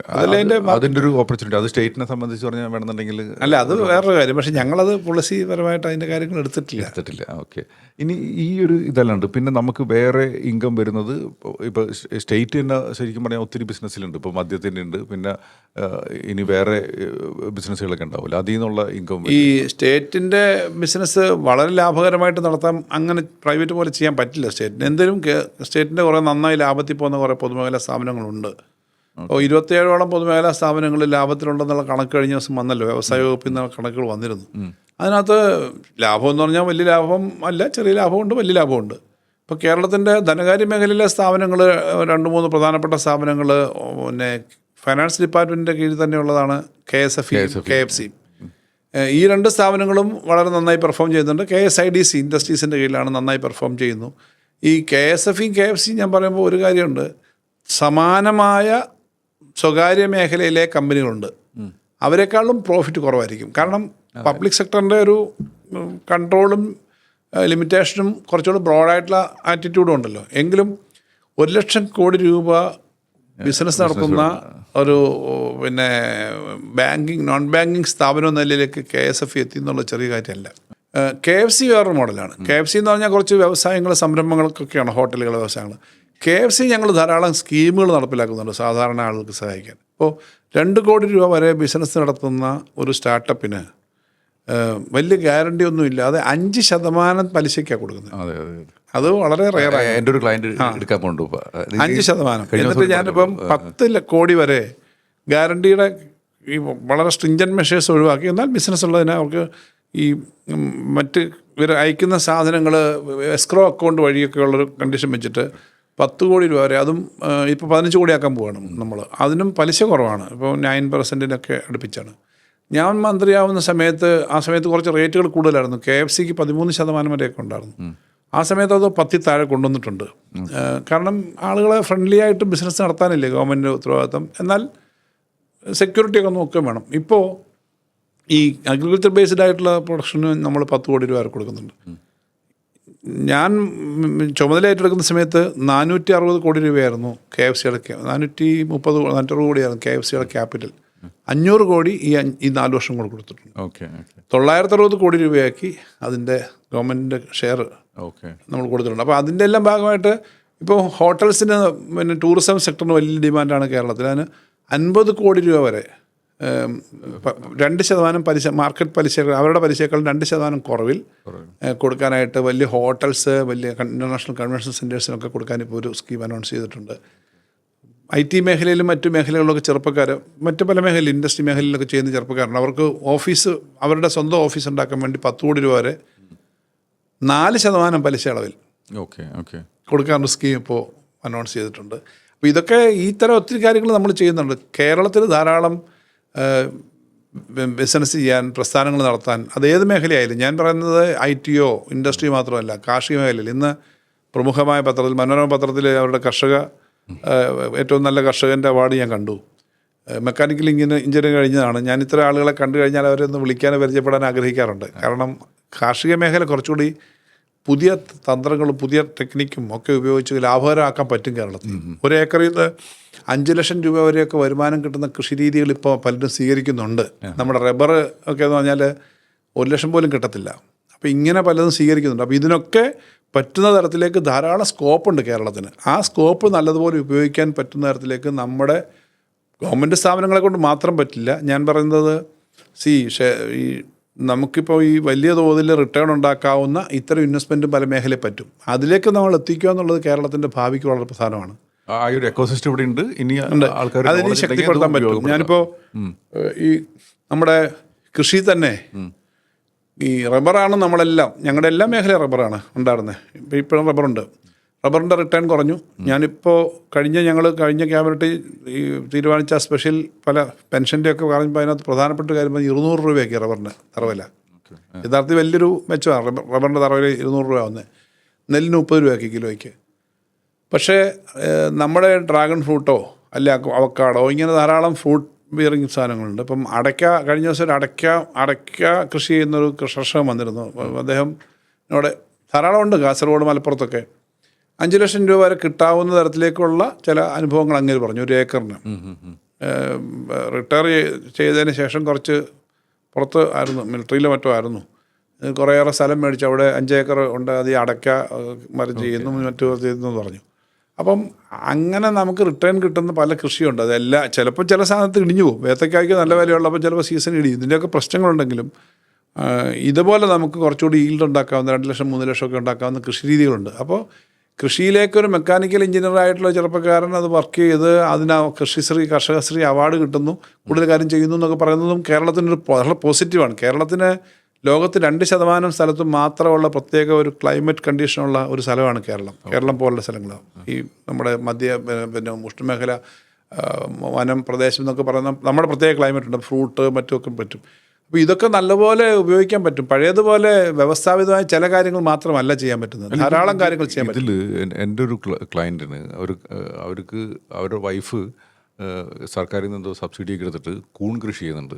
B: അതിൻ്റെ ഒരു ഓപ്പർച്യൂണിറ്റി അത് സ്റ്റേറ്റിനെ സംബന്ധിച്ച് പറഞ്ഞാൽ വേണമെന്നുണ്ടെങ്കിൽ.
A: അല്ല, അത് വേറൊരു കാര്യം. പക്ഷേ ഞങ്ങളത് പോളിസിപരമായിട്ട് അതിൻ്റെ കാര്യങ്ങൾ എടുത്തിട്ടില്ല.
B: ഓക്കെ. ഇനി ഈ ഒരു ഇതല്ലാണ്ട് പിന്നെ നമുക്ക് വേറെ ഇൻകം വരുന്നത്, ഇപ്പോൾ സ്റ്റേറ്റ് തന്നെ ശരിക്കും പറഞ്ഞാൽ ഒത്തിരി ബിസിനസ്സിലുണ്ട്. ഇപ്പോൾ മദ്യത്തിൻ്റെ ഉണ്ട്, പിന്നെ ഇനി വേറെ ബിസിനസ്സുകളൊക്കെ ഉണ്ടാവില്ല, അതിൽ നിന്നുള്ള ഇൻകം.
A: ഈ സ്റ്റേറ്റിൻ്റെ ബിസിനസ് വളരെ ലാഭകരമായിട്ട് നടത്താൻ അങ്ങനെ പ്രൈവറ്റ് പോലെ ചെയ്യാൻ പറ്റില്ല സ്റ്റേറ്റിന്. എന്തെങ്കിലും സ്റ്റേറ്റിൻ്റെ കുറേ നന്നായി ലാഭത്തിൽ പോകുന്ന കുറേ പൊതുമേഖലാ സ്ഥാപനങ്ങളുണ്ട്. അപ്പോൾ 27ഓളം പൊതുമേഖലാ സ്ഥാപനങ്ങൾ ലാഭത്തിലുണ്ടെന്നുള്ള കണക്ക് കഴിഞ്ഞ ദിവസം വന്നല്ലോ, വ്യവസായ വകുപ്പിൽ നിന്ന് കണക്കുകൾ വന്നിരുന്നു. അതിനകത്ത് ലാഭം എന്ന് പറഞ്ഞാൽ വലിയ ലാഭം അല്ല, ചെറിയ ലാഭമുണ്ട്, വലിയ ലാഭമുണ്ട്. ഇപ്പോൾ കേരളത്തിൻ്റെ ധനകാര്യ മേഖലയിലെ സ്ഥാപനങ്ങൾ 2-3 പ്രധാനപ്പെട്ട സ്ഥാപനങ്ങൾ പിന്നെ ഫൈനാൻസ് ഡിപ്പാർട്ട്മെൻറ്റിൻ്റെ കീഴിൽ തന്നെയുള്ളതാണ് KSFE, KFC. ഈ 2 സ്ഥാപനങ്ങളും വളരെ നന്നായി പെർഫോം ചെയ്യുന്നുണ്ട്. KSIDC ഇൻഡസ്ട്രീസിൻ്റെ കീഴിലാണ്, നന്നായി പെർഫോം ചെയ്യുന്നു. ഈ KSFE, KFC ഞാൻ പറയുമ്പോൾ ഒരു കാര്യമുണ്ട്, സമാനമായ സ്വകാര്യ മേഖലയിലെ കമ്പനികളുണ്ട്, അവരെക്കാളും പ്രോഫിറ്റ് കുറവായിരിക്കും. കാരണം പബ്ലിക് സെക്ടറിൻ്റെ ഒരു കൺട്രോളും ലിമിറ്റേഷനും കുറച്ചുകൂടി ബ്രോഡായിട്ടുള്ള ആറ്റിറ്റ്യൂഡും ഉണ്ടല്ലോ. എങ്കിലും 1,00,000 കോടി രൂപ ബിസിനസ് നടത്തുന്ന ഒരു പിന്നെ നോൺ ബാങ്കിങ് സ്ഥാപനം എന്ന നിലയിലേക്ക് KSF എത്തി എന്നുള്ള ചെറിയ കാര്യമല്ല. KFC വേറൊരു മോഡലാണ്. KFC എന്ന് പറഞ്ഞാൽ കുറച്ച് വ്യവസായങ്ങൾ സംരംഭങ്ങൾക്കൊക്കെയാണ്, ഹോട്ടലുകൾ, വ്യവസായങ്ങൾ. KFC ഞങ്ങൾ ധാരാളം സ്കീമുകൾ നടപ്പിലാക്കുന്നുണ്ട് സാധാരണ ആളുകൾക്ക് സഹായിക്കാൻ. ഇപ്പോൾ 2 കോടി രൂപ വരെ ബിസിനസ് നടത്തുന്ന ഒരു സ്റ്റാർട്ടപ്പിന് വലിയ ഗ്യാരണ്ടി ഒന്നും ഇല്ലാതെ 5% പലിശയ്ക്കാണ് കൊടുക്കുന്നത്. അത് വളരെ റെയറാണ്.
B: എൻ്റെ ഒരു ക്ലയൻറ്റ് എടുക്കാൻ കൊണ്ടു
A: 5%. എന്നിട്ട് ഞാനിപ്പം 10 കോടി വരെ ഗ്യാരണ്ടിയുടെ ഈ വളരെ സ്ട്രിഞ്ചൻറ്റ് മെഷേഴ്സ് ഒഴിവാക്കി. എന്നാൽ ബിസിനസ് ഉള്ളതിന് അവർക്ക് ഈ മറ്റ് ഇവർ അയക്കുന്ന സാധനങ്ങൾ എസ്ക്രോ അക്കൗണ്ട് വഴിയൊക്കെ ഉള്ളൊരു കണ്ടീഷൻ വെച്ചിട്ട് 10 കോടി രൂപ വരെ, അതും ഇപ്പോൾ 15 കോടിയാക്കാൻ പോവാണ് നമ്മൾ. അതിനും പലിശ കുറവാണ്. ഇപ്പോൾ 9% അടുപ്പിച്ചാണ്. ഞാൻ മന്ത്രിയാവുന്ന സമയത്ത് ആ സമയത്ത് കുറച്ച് റേറ്റുകൾ കൂടുതലായിരുന്നു. KFCക്ക് 13% വരെയൊക്കെ ഉണ്ടായിരുന്നു. ആ സമയത്ത് അത് 10 താഴെ കൊണ്ടുവന്നിട്ടുണ്ട്. കാരണം ആളുകളെ ഫ്രണ്ട്ലി ആയിട്ട് ബിസിനസ് നടത്താനില്ലേ ഗവൺമെൻറ് ഉത്തരവാദിത്തം. എന്നാൽ സെക്യൂരിറ്റിയൊക്കെ നോക്കുകയും വേണം. ഇപ്പോൾ ഈ അഗ്രികൾച്ചർ ബേസ്ഡ് ആയിട്ടുള്ള പ്രൊഡക്ഷന് നമ്മൾ 10 കോടി രൂപ വരെ കൊടുക്കുന്നുണ്ട്. ഞാൻ ചുമതല ഏറ്റെടുക്കുന്ന സമയത്ത് 460 കോടി രൂപയായിരുന്നു KFCയുടെ, 460 കോടിയായിരുന്നു KFCയുടെ ക്യാപിറ്റൽ. 500 കോടി ഈ 4 വർഷം കൂടെ കൊടുത്തിട്ടുണ്ട്. 960 കോടി രൂപയാക്കി അതിൻ്റെ ഗവൺമെൻറ്റിൻ്റെ ഷെയർ നമ്മൾ കൊടുത്തിട്ടുണ്ട്. അപ്പോൾ അതിൻ്റെ എല്ലാം ഭാഗമായിട്ട് ഇപ്പോൾ ഹോട്ടൽസിന് പിന്നെ ടൂറിസം സെക്ടറിന് വലിയ ഡിമാൻഡാണ് കേരളത്തിൽ. അതിന് 50 കോടി രൂപ വരെ 2% പലിശ, മാർക്കറ്റ് പലിശ, അവരുടെ പലിശയേക്കാൾ 2% കുറവിൽ കൊടുക്കാനായിട്ട് വലിയ ഹോട്ടൽസ്, വലിയ ഇൻ്റർനാഷണൽ കൺവെൻഷൻ സെൻറ്റേഴ്സിനൊക്കെ കൊടുക്കാൻ ഇപ്പോൾ ഒരു സ്കീം അനൗൺസ് ചെയ്തിട്ടുണ്ട്. IT മേഖലയിലും മറ്റു മേഖലകളിലൊക്കെ ചെറുപ്പക്കാർ, മറ്റ് പല മേഖലയിൽ ഇൻഡസ്ട്രി മേഖലയിലൊക്കെ ചെയ്യുന്ന ചെറുപ്പക്കാരുണ്ട്. അവർക്ക് അവരുടെ സ്വന്തം ഓഫീസ് ഉണ്ടാക്കാൻ വേണ്ടി 10 കോടി രൂപ വരെ 4% പലിശ അളവിൽ കൊടുക്കാനുള്ള സ്കീം ഇപ്പോൾ അനൗൺസ് ചെയ്തിട്ടുണ്ട്. അപ്പോൾ ഇതൊക്കെ ഈ തരം ഒത്തിരി കാര്യങ്ങൾ നമ്മൾ ചെയ്യുന്നുണ്ട്. കേരളത്തിൽ ധാരാളം ബിസിനസ് ചെയ്യാൻ, പ്രസ്ഥാനങ്ങൾ നടത്താൻ, അതേത് മേഖലയായാലും. ഞാൻ പറയുന്നത് ITയോ ഇൻഡസ്ട്രി മാത്രമല്ല, കാർഷിക മേഖലയിൽ ഇന്ന് പ്രമുഖമായ പത്രത്തിൽ, മനോരമ പത്രത്തിൽ അവരുടെ ഏറ്റവും നല്ല കർഷകൻ്റെ അവാർഡ് ഞാൻ കണ്ടു. മെക്കാനിക്കൽ എഞ്ചിനീയറിംഗ് കഴിഞ്ഞതാണ്. ഞാൻ ഇത്ര ആളുകളെ കണ്ടു കഴിഞ്ഞാൽ അവരൊന്ന് വിളിക്കാനോ പരിചയപ്പെടാൻ ആഗ്രഹിക്കാറുണ്ട്. കാരണം കാർഷിക മേഖല കുറച്ചുകൂടി പുതിയ തന്ത്രങ്ങളും പുതിയ ടെക്നിക്കും ഒക്കെ ഉപയോഗിച്ച് ലാഭകരമാക്കാൻ പറ്റും കേരളത്തിൽ. ഒരു ഏക്കറിൽ നിന്ന് 5 ലക്ഷം രൂപ വരെയൊക്കെ വരുമാനം കിട്ടുന്ന കൃഷി രീതികൾ ഇപ്പോൾ പലരും സ്വീകരിക്കുന്നുണ്ട്. നമ്മുടെ റബ്ബർ ഒക്കെ എന്ന് പറഞ്ഞാൽ 1 ലക്ഷം പോലും കിട്ടത്തില്ല. അപ്പോൾ ഇങ്ങനെ പലതും സ്വീകരിക്കുന്നുണ്ട്. അപ്പോൾ ഇതിനൊക്കെ പറ്റുന്ന തരത്തിലേക്ക് ധാരാളം സ്കോപ്പുണ്ട് കേരളത്തിന്. ആ സ്കോപ്പ് നല്ലതുപോലെ ഉപയോഗിക്കാൻ പറ്റുന്ന തരത്തിലേക്ക് നമ്മുടെ ഗവൺമെൻറ് സ്ഥാപനങ്ങളെ കൊണ്ട് മാത്രം പറ്റില്ല. ഞാൻ പറയുന്നത് ഈ നമുക്കിപ്പോൾ ഈ വലിയ തോതിൽ റിട്ടേൺ ഉണ്ടാക്കാവുന്ന ഇത്തരം ഇൻവെസ്റ്റ്മെൻറ്റും പല മേഖലയിൽ പറ്റും. അതിലേക്ക് നമ്മൾ എത്തിക്കുക എന്നുള്ളത് കേരളത്തിൻ്റെ ഭാവിക്ക് വളരെ പ്രധാനമാണ്.
B: ആ ഒരു എക്കോസിസ്റ്റം ഇവിടെ ഉണ്ട്. ഇനി ആൾക്കാർ
A: അതിന് ശക്തിപ്പെടുത്താൻ പറ്റും. ഞാനിപ്പോൾ ഈ നമ്മുടെ കൃഷി തന്നെ ഈ റബ്ബറാണ് നമ്മളെല്ലാം, ഞങ്ങളുടെ എല്ലാ മേഖലയും റബ്ബറാണ് ഉണ്ടായിരുന്നത്. ഇപ്പോൾ ഇപ്പോഴും റബ്ബറുണ്ട്. റബ്ബറിൻ്റെ റിട്ടേൺ കുറഞ്ഞു. ഞാനിപ്പോൾ കഴിഞ്ഞ ക്യാബിനറ്റ് ഈ തീരുമാനിച്ച സ്പെഷ്യൽ പല പെൻഷൻ്റെയൊക്കെ പറഞ്ഞപ്പോൾ അതിനകത്ത് പ്രധാനപ്പെട്ട കാര്യം 200 രൂപയൊക്കെ റബ്ബറിന് തറവില. യഥാർത്ഥത്തിൽ വലിയൊരു മെച്ചമാണ് റബ്ബറിൻ്റെ തറവില 200 രൂപ വന്നത്. നെല്ലിന് 30 രൂപയാക്കി കിലോയ്ക്ക്. പക്ഷേ നമ്മുടെ ഡ്രാഗൺ ഫ്രൂട്ടോ അല്ല അവക്കാടോ ഇങ്ങനെ ധാരാളം ഫ്രൂട്ട് ബിയറിങ് സാധനങ്ങളുണ്ട്. ഇപ്പം കഴിഞ്ഞ ദിവസം ഒരു അടയ്ക്ക കൃഷി ചെയ്യുന്നൊരു കർഷകൻ വന്നിരുന്നു. അദ്ദേഹം ഇവിടെ ധാരാളം ഉണ്ട്, കാസർഗോഡ്, മലപ്പുറത്തൊക്കെ. 5 ലക്ഷം രൂപ വരെ കിട്ടാവുന്ന തരത്തിലേക്കുള്ള ചില അനുഭവങ്ങൾ അങ്ങനെ പറഞ്ഞു. ഒരു ഏക്കറിന് റിട്ടയർ ചെയ്തതിന് ശേഷം കുറച്ച് പുറത്ത് ആയിരുന്നു, മിലിറ്ററിയിലോ മറ്റോ ആയിരുന്നു. കുറേയേറെ സ്ഥലം മേടിച്ച് അവിടെ 5 ഏക്കർ ഉണ്ട്, അത് ഈ അടയ്ക്ക മരം ചെയ്യുന്നു മറ്റു ചെയ്യുന്നു എന്ന് പറഞ്ഞു. അപ്പം അങ്ങനെ നമുക്ക് റിട്ടേൺ കിട്ടുന്ന പല കൃഷിയുണ്ട്. അതെല്ലാം ചിലപ്പോൾ ചില സാധനത്ത് ഇടിഞ്ഞു പോകും. ഏത്തക്കായ്ക്ക് നല്ല വിലയുള്ളപ്പോൾ ചിലപ്പോൾ സീസൺ ഇടിയും. ഇതിൻ്റെയൊക്കെ പ്രശ്നങ്ങളുണ്ടെങ്കിലും ഇതുപോലെ നമുക്ക് കുറച്ചുകൂടി ഈൽഡ് ഉണ്ടാക്കാവുന്ന 2 ലക്ഷം 3 ലക്ഷം ഒക്കെ ഉണ്ടാക്കാവുന്ന കൃഷി രീതികളുണ്ട്. അപ്പോൾ കൃഷിയിലേക്കൊരു മെക്കാനിക്കൽ എഞ്ചിനീയർ ആയിട്ടുള്ള ചെറുപ്പക്കാരൻ അത് വർക്ക് ചെയ്ത് അതിന് കർഷകശ്രീ അവാർഡ് കിട്ടുന്നു, കൂടുതൽ കാര്യം ചെയ്യുന്നു എന്നൊക്കെ പറയുന്നതും കേരളത്തിനൊരു വളരെ പോസിറ്റീവാണ്. കേരളത്തിന് ലോകത്ത് 2% സ്ഥലത്ത് മാത്രമുള്ള പ്രത്യേക ഒരു ക്ലൈമറ്റ് കണ്ടീഷനുള്ള ഒരു സ്ഥലമാണ് കേരളം പോലുള്ള സ്ഥലങ്ങൾ. ഈ നമ്മുടെ പിന്നെ ഉഷ്ണമേഖല വനം പ്രദേശം എന്നൊക്കെ പറയുന്ന നമ്മുടെ പ്രത്യേക ക്ലൈമറ്റ് ഉണ്ട്, ഫ്രൂട്ട് മറ്റുമൊക്കെ പറ്റും. അപ്പോൾ ഇതൊക്കെ നല്ലപോലെ ഉപയോഗിക്കാൻ പറ്റും. പഴയതുപോലെ വ്യവസ്ഥാപിതമായ ചില കാര്യങ്ങൾ മാത്രമല്ല ചെയ്യാൻ പറ്റുന്നത്, ധാരാളം കാര്യങ്ങൾ ചെയ്യാൻ പറ്റും.
B: എൻ്റെ ഒരു ക്ലയൻറ്റിന് അവർക്ക് അവരുടെ വൈഫ് സർക്കാരിൽ നിന്ന് എന്തോ സബ്സിഡിയൊക്കെ എടുത്തിട്ട് കൂൺ കൃഷി ചെയ്യുന്നുണ്ട്.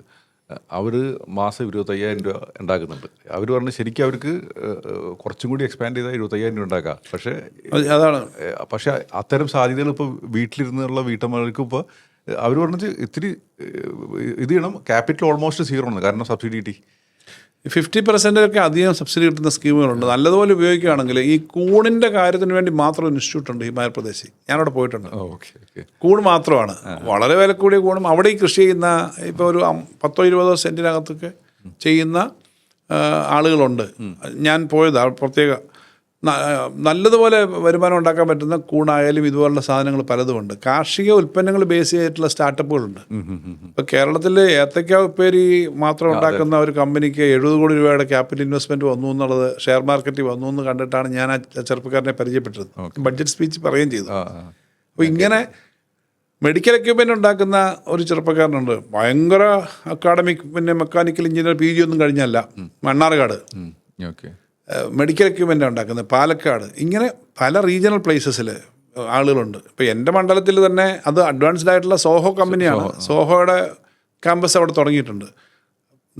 B: അവർ മാസം 25,000 രൂപ ഉണ്ടാക്കുന്നുണ്ട്. അവർ പറഞ്ഞ് ശരിക്കും അവർക്ക് കുറച്ചും കൂടി എക്സ്പാൻഡ് ചെയ്താൽ 25,000 രൂപ ഉണ്ടാക്കാം.
A: അതാണ്
B: പക്ഷേ അത്തരം സാധ്യതകൾ ഇപ്പോൾ വീട്ടിലിരുന്നുള്ള വീട്ടമ്മകൾക്ക് ഇപ്പോൾ അവർ പറഞ്ഞത് ഇത്തിരി ഇത് ചെയ്യണം, ക്യാപിറ്റൽ ഓൾമോസ്റ്റ് 0 ആണ്, കാരണം സബ്സിഡി കിട്ടി.
A: 50% അധികം സബ്സിഡി കിട്ടുന്ന സ്കീമുകളുണ്ട്. നല്ലതുപോലെ ഉപയോഗിക്കുകയാണെങ്കിൽ ഈ കൂണിൻ്റെ കാര്യത്തിന് വേണ്ടി മാത്രം ഒരു ഇൻസ്റ്റിറ്റ്യൂട്ട് ഉണ്ട് ഹിമാചൽ പ്രദേശിൽ. ഞാനവിടെ പോയിട്ടുണ്ട്. കൂൺ മാത്രമാണ്, വളരെ വില കൂടിയ കൂണും അവിടെ ഈ കൃഷി ചെയ്യുന്ന ഇപ്പോൾ ഒരു 10-20 സെൻറ്റിനകത്തൊക്കെ ചെയ്യുന്ന ആളുകളുണ്ട്. ഞാൻ പോയത് പ്രത്യേക നല്ലതുപോലെ വരുമാനം ഉണ്ടാക്കാൻ പറ്റുന്ന കൂണായാലും ഇതുപോലുള്ള സാധനങ്ങൾ പലതുമുണ്ട്. കാർഷിക ഉൽപ്പന്നങ്ങൾ ബേസ് ചെയ്തിട്ടുള്ള സ്റ്റാർട്ടപ്പുകളുണ്ട്. ഇപ്പോൾ കേരളത്തിൽ ഏത്തയ്ക്ക ഉപ്പേരി മാത്രം ഉണ്ടാക്കുന്ന ഒരു കമ്പനിക്ക് 70 കോടി രൂപയുടെ ക്യാപിറ്റൽ ഇൻവെസ്റ്റ്മെൻറ്റ് വന്നു എന്നുള്ളത് ഷെയർ മാർക്കറ്റിൽ വന്നു എന്ന് കണ്ടിട്ടാണ് ഞാൻ ആ ചെറുപ്പക്കാരനെ പരിചയപ്പെട്ടത്. ബഡ്ജറ്റ് സ്പീച്ച് പറയുകയും ചെയ്തു. അപ്പോൾ ഇങ്ങനെ മെഡിക്കൽ എക്യുപ്മെൻ്റ് ഉണ്ടാക്കുന്ന ഒരു ചെറുപ്പക്കാരനുണ്ട്. ഭയങ്കര അക്കാഡമിക്, പിന്നെ മെക്കാനിക്കൽ എഞ്ചിനീയർ PG ഒന്നും കഴിഞ്ഞല്ല, മണ്ണാർക്കാട് മെഡിക്കൽ എക്യുപ്മെൻ്റ് ഉണ്ടാക്കുന്നത്, പാലക്കാട്. ഇങ്ങനെ പല റീജിയണൽ പ്ലേസസിൽ ആളുകളുണ്ട്. ഇപ്പോൾ എൻ്റെ മണ്ഡലത്തിൽ തന്നെ അത് അഡ്വാൻസ്ഡ് ആയിട്ടുള്ള സോഹോ കമ്പനിയാണ്. സോഹോയുടെ ക്യാമ്പസ് അവിടെ തുടങ്ങിയിട്ടുണ്ട്.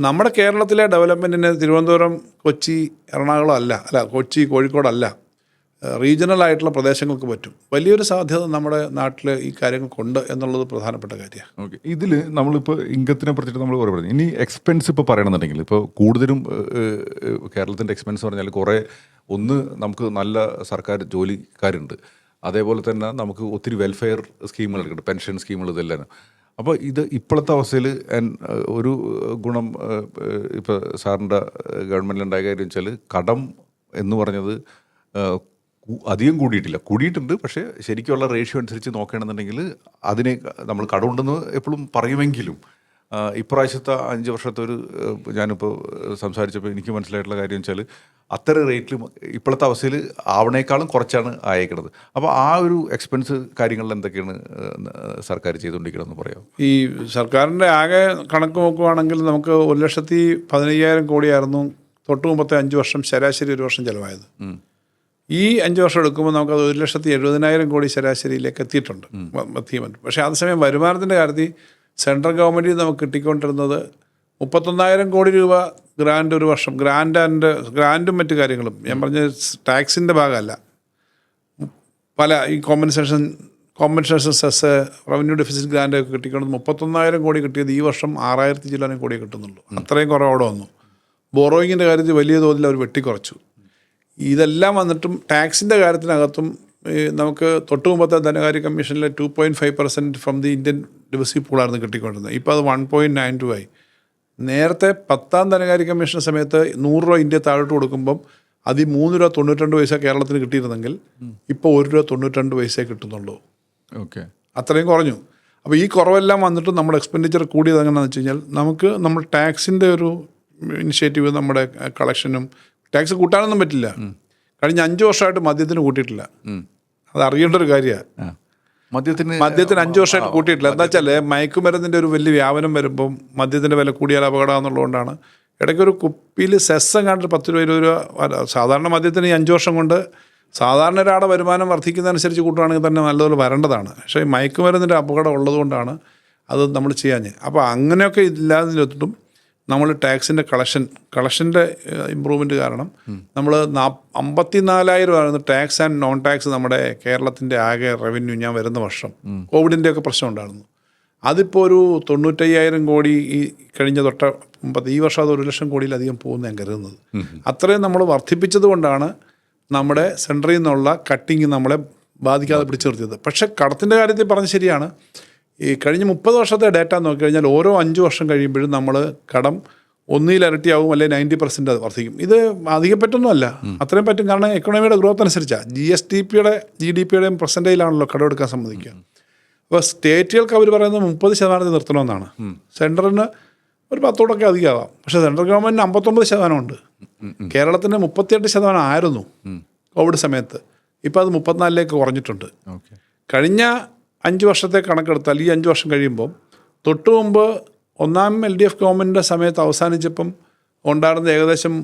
A: നമ്മുടെ കേരളത്തിലെ ഡെവലപ്മെൻറ്റിന് തിരുവനന്തപുരം, കൊച്ചി, എറണാകുളം അല്ല കൊച്ചി, കോഴിക്കോടല്ല, റീജിയണൽ ആയിട്ടുള്ള പ്രദേശങ്ങൾക്ക് പറ്റും. വലിയൊരു സാധ്യത നമ്മുടെ നാട്ടിൽ ഈ കാര്യങ്ങൾക്കുണ്ട് എന്നുള്ളത് പ്രധാനപ്പെട്ട കാര്യമാണ്.
C: ഓക്കെ, ഇതിൽ നമ്മളിപ്പോൾ ഇൻകത്തിനെ പറ്റിയിട്ട് നമ്മൾ കുറേ പറഞ്ഞു. ഇനി എക്സ്പെൻസ് ഇപ്പോൾ പറയണമെന്നുണ്ടെങ്കിൽ ഇപ്പോൾ കൂടുതലും കേരളത്തിൻ്റെ എക്സ്പെൻസ് പറഞ്ഞാൽ കുറേ നമുക്ക് നല്ല സർക്കാർ ജോലിക്കാരുണ്ട്, അതേപോലെ തന്നെ നമുക്ക് ഒത്തിരി വെൽഫെയർ സ്കീമുകളുണ്ട്, പെൻഷൻ സ്കീമുകൾ, ഇതെല്ലാം. അപ്പോൾ ഇത് ഇപ്പോഴത്തെ അവസ്ഥയിൽ ഒരു ഗുണം ഇപ്പോൾ സാറിൻ്റെ ഗവൺമെൻറ്റിലുണ്ടായ കാര്യം വെച്ചാൽ കടം എന്ന് പറഞ്ഞത് അധികം കൂടിയിട്ടുണ്ട്. പക്ഷേ ശരിക്കുള്ള റേഷ്യോ അനുസരിച്ച് നോക്കുകയാണെന്നുണ്ടെങ്കിൽ അതിനെ നമ്മൾ കടമുണ്ടെന്ന് എപ്പോഴും പറയുമെങ്കിലും ഇപ്രാവശ്യത്തെ 5 വർഷത്തെ ഞാനിപ്പോൾ സംസാരിച്ചപ്പോൾ എനിക്ക് മനസ്സിലായിട്ടുള്ള കാര്യം വെച്ചാൽ അത്ര റേറ്റിൽ ഇപ്പോഴത്തെ അവസ്ഥയിൽ ആവണേക്കാളും കുറച്ചാണ് ആയേക്കുന്നത്. അപ്പോൾ ആ ഒരു എക്സ്പെൻസ് കാര്യങ്ങളിൽ എന്തൊക്കെയാണ് സർക്കാർ ചെയ്തുകൊണ്ടിരിക്കണമെന്ന് പറയാം?
A: ഈ സർക്കാരിൻ്റെ ആകെ കണക്ക് നോക്കുകയാണെങ്കിൽ നമുക്ക് 1,15,000 കോടിയായിരുന്നു തൊട്ട് മുമ്പത്തെ 5 വർഷം ശരാശരി ഒരു വർഷം ചിലവായത്. ഈ 5 വർഷം എടുക്കുമ്പോൾ നമുക്കത് 1,70,000 കോടി ശരാശരിയിലേക്ക് എത്തിയിട്ടുണ്ട് മധ്യമം. പക്ഷേ അതേസമയം വരുമാനത്തിൻ്റെ കാര്യത്തിൽ സെൻട്രൽ ഗവൺമെൻറ്റിൽ നമുക്ക് കിട്ടിക്കൊണ്ടിരുന്നത് 31,000 കോടി രൂപ ഗ്രാൻഡ് ഒരു വർഷം. ഗ്രാൻഡും മറ്റു കാര്യങ്ങളും ഞാൻ പറഞ്ഞ ടാക്സിൻ്റെ ഭാഗമല്ല, പല ഈ compensation cess, revenue deficit grand ഒക്കെ കിട്ടിക്കൊണ്ട് 31,000 കോടി കിട്ടിയത് ഈ വർഷം 6,000 ചില്ലാനും കോടി കിട്ടുന്നുള്ളൂ. അത്രയും കുറവ് അവിടെ വന്നു. ബോറോയിങ്ങിൻ്റെ കാര്യത്തിൽ വലിയ തോതിൽ അവർ വെട്ടിക്കുറച്ചു. ഇതെല്ലാം വന്നിട്ടും ടാക്സിൻ്റെ കാര്യത്തിനകത്തും നമുക്ക് തൊട്ട് മുമ്പത്തെ ധനകാര്യ കമ്മീഷനിൽ 2.5% ഫ്രം ദി ഇന്ത്യൻ ഡിവിസി പൂളായിരുന്നു കിട്ടിക്കൊണ്ടിരുന്നത്. ഇപ്പോൾ അത് 1.92 ആയി. നേരത്തെ 10ാം ധനകാര്യ കമ്മീഷൻ സമയത്ത് 100 രൂപ ഇന്ത്യ താഴോട്ട് കൊടുക്കുമ്പം അതിൽ 3 രൂപ 92 പൈസ കേരളത്തിന് കിട്ടിയിരുന്നെങ്കിൽ ഇപ്പോൾ 1 രൂപ 92 പൈസ കിട്ടുന്നുള്ളൂ.
C: ഓക്കെ,
A: അത്രയും കുറഞ്ഞു. അപ്പോൾ ഈ കുറവെല്ലാം വന്നിട്ട് നമ്മുടെ എക്സ്പെൻഡിച്ചർ കൂടിയത് എങ്ങനെയാണെന്ന് വെച്ച് കഴിഞ്ഞാൽ നമ്മൾ ടാക്സിൻ്റെ ഒരു ഇനിഷ്യേറ്റീവ്, നമ്മുടെ കളക്ഷനും ടാക്സ് കൂട്ടാനൊന്നും പറ്റില്ല. കഴിഞ്ഞ 5 വർഷമായിട്ട് മദ്യത്തിന് കൂട്ടിയിട്ടില്ല. അത് അറിയേണ്ട ഒരു കാര്യമാണ്. മദ്യത്തിന് 5 വർഷമായിട്ട് കൂട്ടിയിട്ടില്ല. എന്താ വെച്ചാൽ മയക്കുമരുന്നിൻ്റെ ഒരു വലിയ വ്യാപനം വരുമ്പം മദ്യത്തിൻ്റെ വില കൂടിയാൽ അപകടം എന്നുള്ളതുകൊണ്ടാണ്. ഇടയ്ക്കൊരു കുപ്പിയിൽ സെസ് കണ്ടിട്ട് 10 രൂപ 20 രൂപ. സാധാരണ മദ്യത്തിന് ഈ 5 വർഷം കൊണ്ട് സാധാരണ ഒരാളുടെ വരുമാനം വർദ്ധിക്കുന്നതനുസരിച്ച് കൂട്ടുകയാണെങ്കിൽ തന്നെ നല്ലതുപോലെ വരേണ്ടതാണ്. പക്ഷേ ഈ മയക്കുമരുന്നിൻ്റെ അപകടം ഉള്ളതുകൊണ്ടാണ് അത് നമ്മൾ ചെയ്യാഞ്ഞ്. അപ്പോൾ അങ്ങനെയൊക്കെ ഇല്ലാതിട്ടും നമ്മൾ ടാക്സിൻ്റെ കളക്ഷൻ്റെ ഇമ്പ്രൂവ്മെൻറ്റ് കാരണം നമ്മൾ 54,000 ടാക്സ് ആൻഡ് നോൺ ടാക്സ് നമ്മുടെ കേരളത്തിൻ്റെ ആകെ റവന്യൂ ഞാൻ വരുന്ന വർഷം. കോവിഡിൻ്റെ ഒക്കെ പ്രശ്നം ഉണ്ടായിരുന്നു. അതിപ്പോൾ ഒരു 95,000 കോടി ഈ കഴിഞ്ഞ ഈ വർഷം അത് 1,00,000 കോടിയിലധികം പോകുന്ന ഞാൻ കരുതുന്നത്. അത്രയും നമ്മൾ വർദ്ധിപ്പിച്ചത് കൊണ്ടാണ് നമ്മുടെ സെൻട്രൽ നിന്നുള്ള കട്ടിങ് നമ്മളെ ബാധിക്കാതെ പിടിച്ചു നിർത്തിയത്. പക്ഷേ കടത്തിൻ്റെ കാര്യത്തിൽ പറഞ്ഞ് ശരിയാണ്. ഈ കഴിഞ്ഞ 30 വർഷത്തെ ഡേറ്റ നോക്കിക്കഴിഞ്ഞാൽ ഓരോ 5 വർഷം കഴിയുമ്പോഴും നമ്മൾ കടം 1 ഇരട്ടിയാവും, അല്ലെങ്കിൽ 90% അത് വർദ്ധിക്കും. ഇത് അധികപ്പറ്റൊന്നുമല്ല, അത്രയും പറ്റും. കാരണം എക്കണോമിയുടെ ഗ്രോത്ത് അനുസരിച്ചാണ്. GDP-യുടെയും പെർസെൻറ്റേജിലാണല്ലോ കടമെടുക്കാൻ സമ്മതിക്കുക. അപ്പോൾ സ്റ്റേറ്റുകൾക്ക് അവർ പറയുന്നത് 30% നിർത്തണമെന്നാണ്. സെൻട്രലിന് ഒരു 10% അധികമാവാം. പക്ഷേ സെൻട്രൽ ഗവൺമെൻറ്റിന് 59% ഉണ്ട്. കേരളത്തിന് 38% ആയിരുന്നു കോവിഡ് സമയത്ത്. ഇപ്പോൾ അത് 34% കുറഞ്ഞിട്ടുണ്ട്. കഴിഞ്ഞ 5 വർഷത്തെ കണക്കെടുത്താൽ ഈ 5 വർഷം കഴിയുമ്പോൾ തൊട്ട് മുമ്പ് 1ാം LDF ഗവൺമെൻറ്റിൻ്റെ സമയത്ത് അവസാനിച്ചപ്പം ഉണ്ടായിരുന്ന ഏകദേശം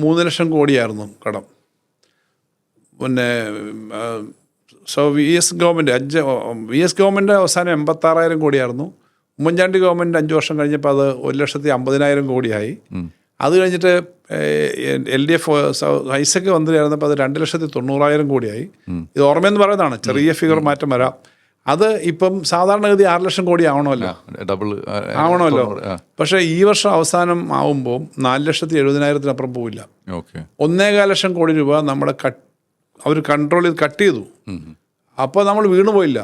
A: 3,00,000 കോടിയായിരുന്നു കടം. പിന്നെ VS ഗവൺമെൻറ് അവസാനം 86,000 കോടിയായിരുന്നു. ഉമ്മൻചാണ്ടി ഗവൺമെൻറ് 5 വർഷം കഴിഞ്ഞപ്പോൾ അത് 1,50,000 കോടിയായി. അത് കഴിഞ്ഞിട്ട് LDF ഐസക് മന്ത്രിയായിരുന്നപ്പോൾ അത് 2,90,000 കോടിയായി. ഇത് ഓർമ്മയെന്ന് പറയുന്നതാണ്, ചെറിയ ഫിഗർ മാറ്റം വരാം. അത് ഇപ്പം സാധാരണഗതി 6 ലക്ഷം കോടി ആവണമല്ലോ, ആവണമല്ലോ. പക്ഷേ ഈ വർഷം അവസാനം ആവുമ്പോൾ 4,70,000-അപ്പുറം പോവില്ല. 1,4 ലക്ഷം കോടി രൂപ നമ്മുടെ അവർ കൺട്രോൾ ചെയ്ത് കട്ട് ചെയ്തു. അപ്പോൾ നമ്മൾ വീണുപോയില്ല,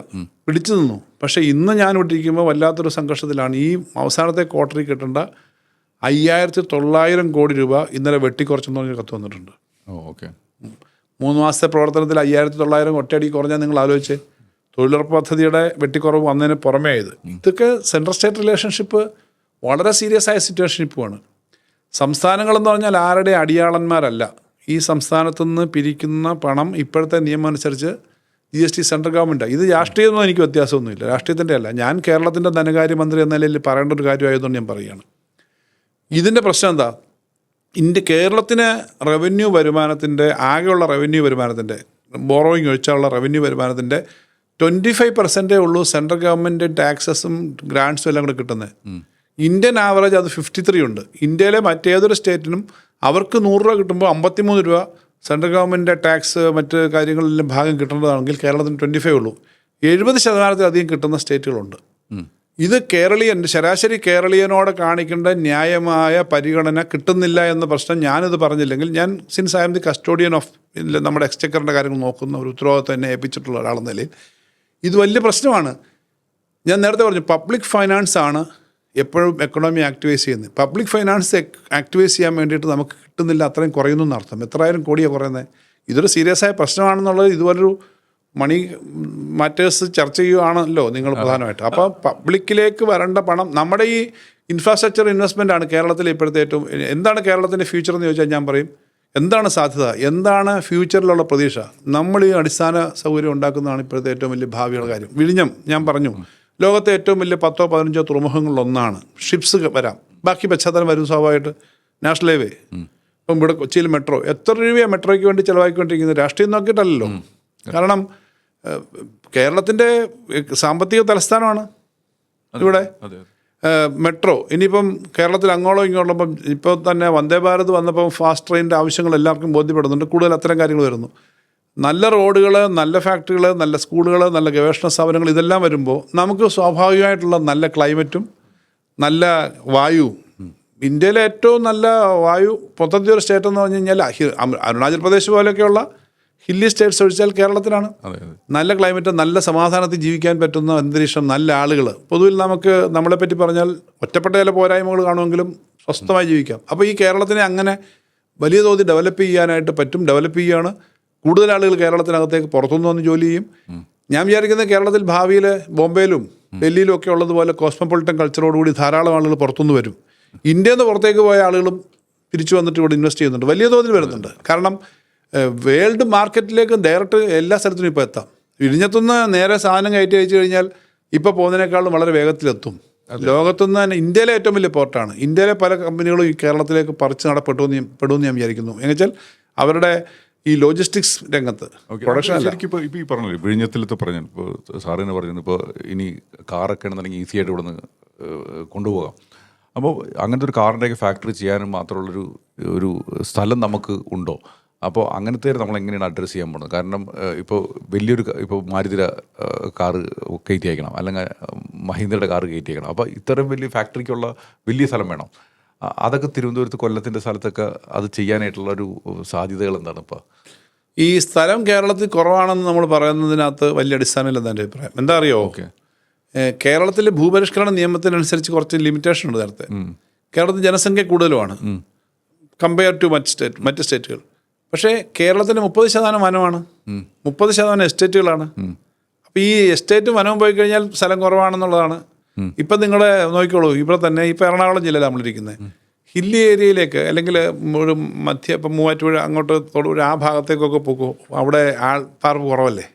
A: പിടിച്ചു നിന്നു. പക്ഷേ ഇന്ന് ഞാൻ വിട്ടിരിക്കുമ്പോൾ വല്ലാത്തൊരു സംഘർഷത്തിലാണ്. ഈ അവസാനത്തെ ക്വാർട്ടറിൽ കിട്ടേണ്ട 5,900 കോടി രൂപ ഇന്നലെ വെട്ടിക്കുറച്ചെന്ന് പറഞ്ഞ് കത്ത് വന്നിട്ടുണ്ട്. 3 മാസത്തെ പ്രവർത്തനത്തിൽ 5,900 ഒറ്റയടി കുറഞ്ഞാൽ നിങ്ങൾ ആലോചിച്ച്. തൊഴിലുറപ്പ് പദ്ധതിയുടെ വെട്ടിക്കുറവ് വന്നതിന് പുറമേ ഇതൊക്കെ സെൻട്രൽ സ്റ്റേറ്റ് റിലേഷൻഷിപ്പ് വളരെ സീരിയസ് ആയ സിറ്റുവേഷനിപ്പുമാണ്. സംസ്ഥാനങ്ങളെന്ന് പറഞ്ഞാൽ ആരുടെ അടിയാളന്മാരല്ല. ഈ സംസ്ഥാനത്തു നിന്ന് പിരിക്കുന്ന പണം ഇപ്പോഴത്തെ നിയമം അനുസരിച്ച് GST സെൻട്രൽ ഗവൺമെൻറ്റാണ്. ഇത് രാഷ്ട്രീയമൊന്നും എനിക്ക് വ്യത്യാസമൊന്നുമില്ല, രാഷ്ട്രീയത്തിൻ്റെ അല്ല. ഞാൻ കേരളത്തിൻ്റെ ധനകാര്യമന്ത്രി എന്ന നിലയിൽ പറയേണ്ട ഒരു കാര്യമായതുകൊണ്ട് ഞാൻ പറയുകയാണ്. ഇതിൻ്റെ പ്രശ്നം എന്താ? കേരളത്തിന് റവന്യൂ വരുമാനത്തിൻ്റെ ആകെയുള്ള റവന്യൂ വരുമാനത്തിൻ്റെ ബോറോയിങ് ഒഴിച്ചുള്ള റവന്യൂ വരുമാനത്തിൻ്റെ 25% ഉള്ളൂ സെൻട്രൽ ഗവൺമെൻറ് ടാക്സസും ഗ്രാൻഡ്സും എല്ലാം കൂടെ കിട്ടുന്നത്. ഇന്ത്യൻ ആവറേജ് അത് 53 ഉണ്ട്. ഇന്ത്യയിലെ മറ്റേതൊരു സ്റ്റേറ്റിനും അവർക്ക് 100 രൂപ കിട്ടുമ്പോൾ 53 രൂപ സെൻട്രൽ ഗവൺമെൻറ് ടാക്സ് മറ്റ് കാര്യങ്ങളിലും ഭാഗം കിട്ടേണ്ടതാണെങ്കിൽ കേരളത്തിന് 25 ഉള്ളൂ. 70% കിട്ടുന്ന സ്റ്റേറ്റുകളുണ്ട്. ഇത് ശരാശരി കേരളീയനോട് കാണിക്കേണ്ട ന്യായമായ പരിഗണന കിട്ടുന്നില്ല എന്ന പ്രശ്നം ഞാനിത് പറഞ്ഞില്ലെങ്കിൽ, ഞാൻ since I M the custodian of നമ്മുടെ എക്സ്ചക്കറിൻ്റെ കാര്യങ്ങൾ നോക്കുന്ന ഒരു ഉത്തരവാദിത്വം എന്നെ ഏൽപ്പിച്ചിട്ടുള്ള ഒരാളെന്ന നിലയിൽ ഇത് വലിയ പ്രശ്നമാണ്. ഞാൻ നേരത്തെ പറഞ്ഞു, പബ്ലിക് ഫൈനാൻസ് ആണ് എപ്പോഴും എക്കണോമി ആക്ടിവൈസ് ചെയ്യുന്നത്. പബ്ലിക് ഫൈനാൻസ് ആക്ടിവൈസ് ചെയ്യാൻ വേണ്ടിയിട്ട് നമുക്ക് കിട്ടുന്നില്ല, അത്രയും കുറയുന്നു എന്നർത്ഥം. എത്രായിരം കോടിയാണ് കുറയുന്നത്? ഇതൊരു സീരിയസ് ആയ പ്രശ്നമാണെന്നുള്ളത് ഇതുപോലൊരു മണി മാറ്റേഴ്സ് ചർച്ച ചെയ്യുകയാണല്ലോ നിങ്ങൾ പ്രധാനമായിട്ട്. അപ്പോൾ പബ്ലിക്കിലേക്ക് വരേണ്ട പണം, നമ്മുടെ ഈ ഇൻഫ്രാസ്ട്രക്ചർ ഇൻവെസ്റ്റ്മെൻ്റ് ആണ് കേരളത്തിലെ ഇപ്പോഴത്തെ ഏറ്റവും. എന്താണ് കേരളത്തിൻ്റെ ഫ്യൂച്ചർ എന്ന് ചോദിച്ചാൽ ഞാൻ പറയും, എന്താണ് സാധ്യത, എന്താണ് ഫ്യൂച്ചറിലുള്ള പ്രതീക്ഷ? നമ്മൾ ഈ അടിസ്ഥാന സൗകര്യം ഉണ്ടാക്കുന്നതാണ് ഇപ്പോഴത്തെ ഏറ്റവും വലിയ ഭാവിയുള്ള കാര്യം. വിഴിഞ്ഞം ഞാൻ പറഞ്ഞു, ലോകത്തെ ഏറ്റവും വലിയ 10-15 തുറമുഖങ്ങളിലൊന്നാണ്. ഷിപ്സ് വരാം, ബാക്കി പശ്ചാത്തലം വരും സ്വാഭാവികമായിട്ട്. നാഷണൽ ഹൈവേ, ഇപ്പം ഇവിടെ കൊച്ചിയിൽ മെട്രോ, എത്ര രൂപയാണ് മെട്രോയ്ക്ക് വേണ്ടി ചിലവാക്കിക്കൊണ്ടിരിക്കുന്നത്? രാഷ്ട്രീയം നോക്കിയിട്ടല്ലല്ലോ. കാരണം കേരളത്തിൻ്റെ സാമ്പത്തിക തലസ്ഥാനമാണ് ഇവിടെ മെട്രോ. ഇനിയിപ്പം കേരളത്തിൽ അങ്ങോളം ഇങ്ങോളം ഇപ്പോൾ തന്നെ വന്ദേ ഭാരത് വന്നപ്പോൾ ഫാസ്റ്റ് ട്രെയിനിൻ്റെ ആവശ്യങ്ങൾ എല്ലാവർക്കും ബോധ്യപ്പെടുന്നുണ്ട്. കൂടുതൽ അത്തരം കാര്യങ്ങൾ വരുന്നു. നല്ല റോഡുകൾ, നല്ല ഫാക്ടറികൾ, നല്ല സ്കൂളുകൾ, നല്ല ഗവേഷണ സ്ഥാപനങ്ങൾ, ഇതെല്ലാം വരുമ്പോൾ നമുക്ക് സ്വാഭാവികമായിട്ടുള്ള നല്ല ക്ലൈമറ്റും നല്ല വായുവും. ഇന്ത്യയിലെ ഏറ്റവും നല്ല വായു മൊത്തത്തിൽ ഒരു സ്റ്റേറ്റ് എന്ന് പറഞ്ഞു കഴിഞ്ഞാൽ അരുണാചൽ പ്രദേശ് പോലെയൊക്കെയുള്ള ഹില്ലി സ്റ്റേറ്റ്സ് ഒഴിച്ചാൽ കേരളത്തിലാണ്. നല്ല ക്ലൈമറ്റ്, നല്ല സമാധാനത്തിൽ ജീവിക്കാൻ പറ്റുന്ന അന്തരീക്ഷം, നല്ല ആളുകൾ. പൊതുവിൽ നമ്മളെപ്പറ്റി പറഞ്ഞാൽ ഒറ്റപ്പെട്ട ചില പോരായ്മകൾ കാണുമെങ്കിലും സ്വസ്ഥമായി ജീവിക്കാം. അപ്പോൾ ഈ കേരളത്തിനെ അങ്ങനെ വലിയ തോതിൽ ഡെവലപ്പ് ചെയ്യാനായിട്ട് പറ്റും. ഡെവലപ്പ് ചെയ്യുകയാണ്. കൂടുതൽ ആളുകൾ കേരളത്തിനകത്തേക്ക് പുറത്തുനിന്ന് വന്ന് ജോലി ചെയ്യും. ഞാൻ വിചാരിക്കുന്നത് കേരളത്തിൽ ഭാവിയിൽ ബോംബെയിലും ഡൽഹിയിലും ഒക്കെ ഉള്ളതുപോലെ കോസ്മോപൊളിറ്റൻ കൾച്ചറോടുകൂടി ധാരാളം ആളുകൾ പുറത്തുനിന്ന് വരും. ഇന്ത്യയിൽ നിന്ന് പുറത്തേക്ക് പോയ ആളുകളും തിരിച്ചു വന്നിട്ട് ഇവിടെ ഇൻവെസ്റ്റ് ചെയ്യുന്നുണ്ട്, വലിയ തോതിൽ വരുന്നുണ്ട്. കാരണം വേൾഡ് മാർക്കറ്റിലേക്ക് ഡയറക്റ്റ് എല്ലാ സ്ഥലത്തിനും ഇപ്പോൾ എത്താം. വിഴിഞ്ഞത്തുനിന്ന് നേരെ സാധനം കയറ്റി അയച്ചു കഴിഞ്ഞാൽ ഇപ്പോൾ പോകുന്നതിനേക്കാളും വളരെ വേഗത്തിലെത്തും. ലോകത്തുനിന്ന് തന്നെ ഇന്ത്യയിലെ ഏറ്റവും വലിയ പോർട്ടാണ്. ഇന്ത്യയിലെ പല കമ്പനികളും ഈ കേരളത്തിലേക്ക് പറിച്ച് നടപ്പെടുമെന്ന് ഞാൻ വിചാരിക്കുന്നു. എന്നുവെച്ചാൽ അവരുടെ ഈ ലോജിസ്റ്റിക്സ് രംഗത്ത് പ്രൊഡക്ഷൻ
C: ശരിക്കും ഇപ്പോൾ ഈ പറഞ്ഞില്ലേ വിഴിഞ്ഞത്തിലത്തെ പറഞ്ഞു, ഇപ്പോൾ സാറിന് പറഞ്ഞു, ഇപ്പോൾ ഇനി കാറൊക്കെ ആണെന്നുണ്ടെങ്കിൽ ഈസി ആയിട്ട് ഇവിടെ നിന്ന് കൊണ്ടുപോകാം. അപ്പോൾ അങ്ങനത്തെ ഒരു കാറിൻ്റെയൊക്കെ ഫാക്ടറി ചെയ്യാനും മാത്രമുള്ളൊരു സ്ഥലം നമുക്ക് ഉണ്ടോ? അപ്പോൾ അങ്ങനത്തെ നമ്മൾ എങ്ങനെയാണ് അഡ്രസ്സ് ചെയ്യാൻ പോകുന്നത്? കാരണം ഇപ്പോൾ മാരുതിയുടെ കാറ് കയറ്റി അയക്കണം, അല്ലെങ്കിൽ മഹീന്ദ്രയുടെ കാറ് കയറ്റി അയക്കണം. അപ്പോൾ ഇത്തരം വലിയ ഫാക്ടറിക്കുള്ള വലിയ സ്ഥലം വേണം. അതൊക്കെ തിരുവനന്തപുരത്ത്, കൊല്ലത്തിൻ്റെ സ്ഥലത്തൊക്കെ അത് ചെയ്യാനായിട്ടുള്ളൊരു സാധ്യതകൾ എന്താണ് ഇപ്പോൾ?
A: ഈ സ്ഥലം കേരളത്തിൽ കുറവാണെന്ന് നമ്മൾ പറയുന്നതിനകത്ത് വലിയ അടിസ്ഥാനമില്ലെന്ന് എൻ്റെ അഭിപ്രായം. എന്താ അറിയോ? കേരളത്തിൽ ഭൂപരിഷ്കരണ നിയമത്തിനനുസരിച്ച് കുറച്ച് ലിമിറ്റേഷൻ ഉണ്ട്. നേരത്തെ കേരളത്തിൽ ജനസംഖ്യ കൂടുതലുമാണ് കമ്പയർ ടു മറ്റ് സ്റ്റേറ്റുകൾ. പക്ഷേ കേരളത്തിന് 30% വനമാണ്, 30% എസ്റ്റേറ്റുകളാണ്. അപ്പോൾ ഈ എസ്റ്റേറ്റ് വനവും പോയി കഴിഞ്ഞാൽ സ്ഥലം കുറവാണെന്നുള്ളതാണ്. ഇപ്പം നിങ്ങളെ നോക്കിക്കോളൂ, ഇവിടെ തന്നെ ഇപ്പോൾ എറണാകുളം ജില്ലയിലാണ് നമ്മളിരിക്കുന്നത്. ഹില്ലി ഏരിയയിലേക്ക് അല്ലെങ്കിൽ ഒരു ഇപ്പം മൂവാറ്റുപുഴ അങ്ങോട്ട് തൊടുപുഴ ആ ഭാഗത്തേക്കൊക്കെ പോകും. അവിടെ ആൾപ്പാർപ്പ് കുറവല്ലേ,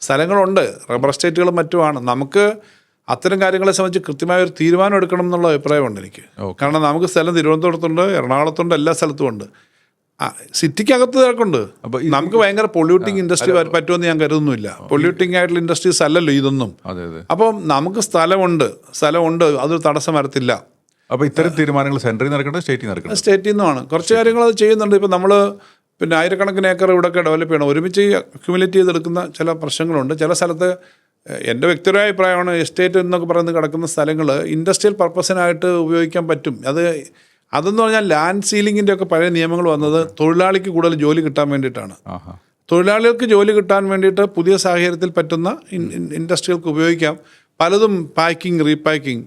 A: സ്ഥലങ്ങളുണ്ട്, റബ്ബർ എസ്റ്റേറ്റുകളും മറ്റുമാണ്. നമുക്ക് അത്തരം കാര്യങ്ങളെ സംബന്ധിച്ച് കൃത്യമായൊരു തീരുമാനം എടുക്കണം എന്നുള്ള അഭിപ്രായമുണ്ട് എനിക്ക്. കാരണം നമുക്ക് സ്ഥലം തിരുവനന്തപുരത്തുണ്ട്, എറണാകുളത്തുണ്ട്, എല്ലാ സ്ഥലത്തും ഉണ്ട്. സിറ്റിക്കകത്ത് തിരക്കുണ്ട്. നമുക്ക് ഭയങ്കര പൊല്യൂട്ടിങ് ഇൻഡസ്ട്രി പറ്റുമെന്ന് ഞാൻ കരുതുന്നില്ല. പൊല്യൂട്ടിങ് ആയിട്ടുള്ള ഇൻഡസ്ട്രീസ് അല്ലല്ലോ ഇതൊന്നും. അപ്പം നമുക്ക് സ്ഥലമുണ്ട്, അതൊരു തടസ്സം വരത്തില്ല.
C: അപ്പോൾ ഇത്തരം തീരുമാനങ്ങൾ സെൻട്രൽ നടക്കേണ്ടത്
A: സ്റ്റേറ്റിൽ നിന്നുമാണ്. കുറച്ച് കാര്യങ്ങൾ അത് ചെയ്യുന്നുണ്ട്. ഇപ്പം നമ്മൾ പിന്നെ ആയിരക്കണക്കിന് ഏക്കർ ഇവിടെയൊക്കെ ഡെവലപ്പ് ചെയ്യണം. ഒരുമിച്ച് അക്യുമുലേറ്റ് ചെയ്തെടുക്കുന്ന ചില പ്രശ്നങ്ങളുണ്ട്. ചില സ്ഥലത്ത് എൻ്റെ വ്യക്തിപരമായ അഭിപ്രായമാണ്, എസ്റ്റേറ്റ് എന്നൊക്കെ പറയുന്നത് കിടക്കുന്ന സ്ഥലങ്ങൾ ഇൻഡസ്ട്രിയൽ പർപ്പസിനായിട്ട് ഉപയോഗിക്കാൻ പറ്റും. അതെന്ന് പറഞ്ഞാൽ ലാൻഡ് സീലിങ്ങിൻ്റെ ഒക്കെ പഴയ നിയമങ്ങൾ വന്നത് തൊഴിലാളിക്ക് കൂടുതൽ ജോലി കിട്ടാൻ വേണ്ടിയിട്ടാണ്. തൊഴിലാളികൾക്ക് ജോലി കിട്ടാൻ വേണ്ടിയിട്ട് പുതിയ സാഹചര്യത്തിൽ പറ്റുന്ന ഇൻഡസ്ട്രികൾക്ക് ഉപയോഗിക്കാം. പലതും പാക്കിംഗ്, റീപാക്കിംഗ്,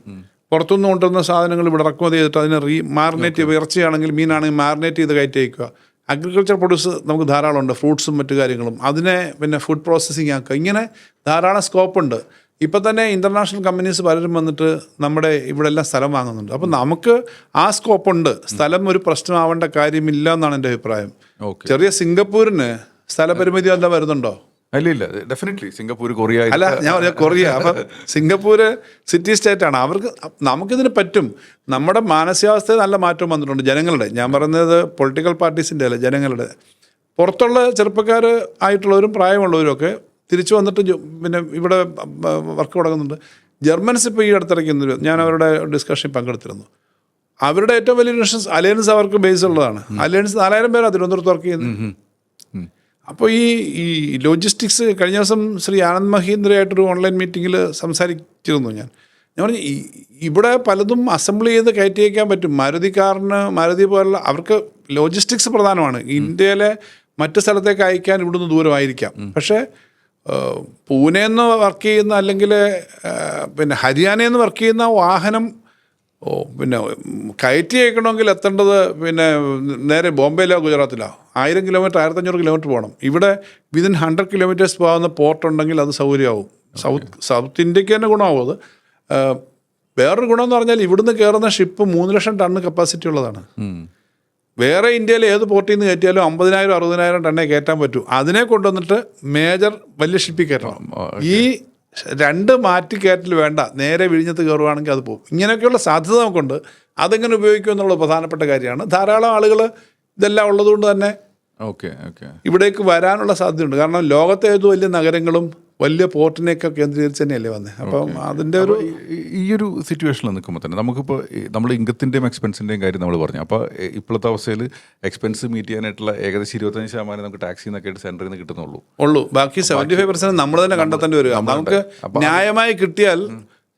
A: പുറത്തുനിന്ന് കൊണ്ടുവരുന്ന സാധനങ്ങൾ ഇവിടെ ഇറക്കുമതി ചെയ്തിട്ട് അതിനെ മാറിനേറ്റ്, ഇറച്ചിയാണെങ്കിൽ മീനാണെങ്കിൽ മാറിനേറ്റ് ചെയ്ത് കയറ്റി അയക്കുക. അഗ്രികൾച്ചർ പ്രൊഡ്യൂസ് നമുക്ക് ധാരാളമുണ്ട്, ഫ്രൂട്ട്സും മറ്റു കാര്യങ്ങളും. അതിനെ പിന്നെ ഫുഡ് പ്രോസസ്സിങ് ആക്കുക. ഇങ്ങനെ ധാരാളം സ്കോപ്പുണ്ട്. ഇപ്പം തന്നെ ഇൻ്റർനാഷണൽ കമ്പനീസ് പലരും വന്നിട്ട് നമ്മുടെ ഇവിടെ എല്ലാം സ്ഥലം വാങ്ങുന്നുണ്ട്. അപ്പം നമുക്ക് ആ സ്കോപ്പുണ്ട്. സ്ഥലം ഒരു പ്രശ്നമാവേണ്ട കാര്യമില്ല എന്നാണ് എൻ്റെ അഭിപ്രായം. ചെറിയ സിംഗപ്പൂരിന് സ്ഥലപരിമിതി വല്ല വരുന്നുണ്ടോ?
C: ഇല്ല, ഡെഫിനറ്റ്ലി സിംഗപ്പൂർ, കൊറിയ.
A: അല്ല, ഞാൻ പറഞ്ഞ കൊറിയ. അപ്പം സിംഗപ്പൂര് സിറ്റി സ്റ്റേറ്റാണ്. നമുക്കിതിന് പറ്റും. നമ്മുടെ മാനസികാവസ്ഥയിൽ നല്ല മാറ്റം വന്നിട്ടുണ്ട് ജനങ്ങളുടെ. ഞാൻ പറയുന്നത് പൊളിറ്റിക്കൽ പാർട്ടീസിൻ്റെ അല്ല, ജനങ്ങളുടെ. പുറത്തുള്ള ചെറുപ്പക്കാർ ആയിട്ടുള്ളവരും പ്രായമുള്ളവരും ഒക്കെ തിരിച്ചു വന്നിട്ട് പിന്നെ ഇവിടെ വർക്ക് തുടങ്ങുന്നുണ്ട്. ജർമ്മൻസ് ഇപ്പോൾ ഈ അടുത്തിറക്കുന്നത്, ഞാൻ അവരുടെ ഡിസ്കഷനിൽ പങ്കെടുത്തിരുന്നു. അവരുടെ ഏറ്റവും വലിയ ഇൻഷുറൻസ് അലയൻസ് അവർക്ക് ബേസ് ഉള്ളതാണ്. അലയൻസ് 4000 പേരാണ് തിരുവനന്തപുരത്ത് വർക്ക് ചെയ്യുന്നത്. അപ്പോൾ ഈ ലോജിസ്റ്റിക്സ് കഴിഞ്ഞ ദിവസം ശ്രീ ആനന്ദ് മഹീന്ദ്രയായിട്ടൊരു ഓൺലൈൻ മീറ്റിങ്ങിൽ സംസാരിച്ചിരുന്നു. ഞാൻ പറഞ്ഞു ഇവിടെ പലതും അസംബിൾ ചെയ്ത് കയറ്റി വയ്ക്കാൻ പറ്റും. മാരുതി പോലുള്ള അവർക്ക് ലോജിസ്റ്റിക്സ് പ്രധാനമാണ്. ഇന്ത്യയിലെ മറ്റ് സ്ഥലത്തേക്ക് അയക്കാൻ ഇവിടുന്ന് ദൂരമായിരിക്കാം. പക്ഷേ പൂനെയിൽ നിന്ന് വർക്ക് ചെയ്യുന്ന അല്ലെങ്കിൽ പിന്നെ ഹരിയാനയിൽ നിന്ന് വർക്ക് ചെയ്യുന്ന വാഹനം പിന്നെ കയറ്റി അയക്കണമെങ്കിൽ എത്തേണ്ടത് പിന്നെ നേരെ ബോംബെയിലോ ഗുജറാത്തിലോ 1000 കിലോമീറ്റർ 1500 കിലോമീറ്റർ പോകണം. ഇവിടെ വിതിൻ 100 കിലോമീറ്റേഴ്സ് പോകാവുന്ന പോർട്ട് ഉണ്ടെങ്കിൽ അത് സൗകര്യമാവും. സൗത്ത് ഇന്ത്യക്ക് തന്നെ ഗുണമാവും അത്. വേറൊരു ഗുണമെന്ന് പറഞ്ഞാൽ ഇവിടുന്ന് കയറുന്ന ഷിപ്പ് 3 ലക്ഷം ടണ്ണ് കപ്പാസിറ്റി ഉള്ളതാണ്. വേറെ ഇന്ത്യയിൽ ഏത് പോർട്ടിൽ നിന്ന് കയറ്റിയാലും 50,000-60,000 ടണ്ണേ കയറ്റാൻ പറ്റൂ. അതിനെ കൊണ്ടുവന്നിട്ട് മേജർ വലിയ ഷിപ്പിൽ കയറ്റണം. ഈ 2 മാറ്റി കയറ്റൽ വേണ്ട, നേരെ വിഴിഞ്ഞത്ത് കയറുവാണെങ്കിൽ അത് പോകും. ഇങ്ങനെയൊക്കെയുള്ള സാധ്യത നമുക്കുണ്ട്. അതെങ്ങനെ ഉപയോഗിക്കും എന്നുള്ളത് പ്രധാനപ്പെട്ട കാര്യമാണ്. ധാരാളം ആളുകൾ ഇതെല്ലാം ഉള്ളതുകൊണ്ട് തന്നെ ഇവിടേക്ക് വരാനുള്ള സാധ്യതയുണ്ട്. കാരണം ലോകത്തെ ഏത് വലിയ നഗരങ്ങളും വലിയ പോർട്ടിനെയൊക്കെ കേന്ദ്രീകരിച്ച് തന്നെയല്ലേ വന്നത്. അപ്പം അതിൻ്റെ
C: ഈ ഒരു സിറ്റുവേഷനിൽ നിൽക്കുമ്പോൾ തന്നെ നമുക്കിപ്പോൾ നമ്മൾ ഇൻകത്തിൻ്റെയും എക്സ്പെൻസിൻ്റെയും കാര്യം നമ്മൾ പറഞ്ഞു. അപ്പോൾ ഇപ്പോഴത്തെ അവസ്ഥയിൽ എക്സ്പെൻസ് മീറ്റ് ചെയ്യാനായിട്ടുള്ള ഏകദേശം 25% നമുക്ക് ടാക്സിൽ നിന്നൊക്കെ ആയിട്ട് സെൻറ്ററിൽ നിന്ന് കിട്ടുന്നുള്ളൂ.
A: ബാക്കി 75% നമ്മൾ തന്നെ കണ്ടെത്തേണ്ടി വരിക. നമുക്ക് ന്യായമായി കിട്ടിയാൽ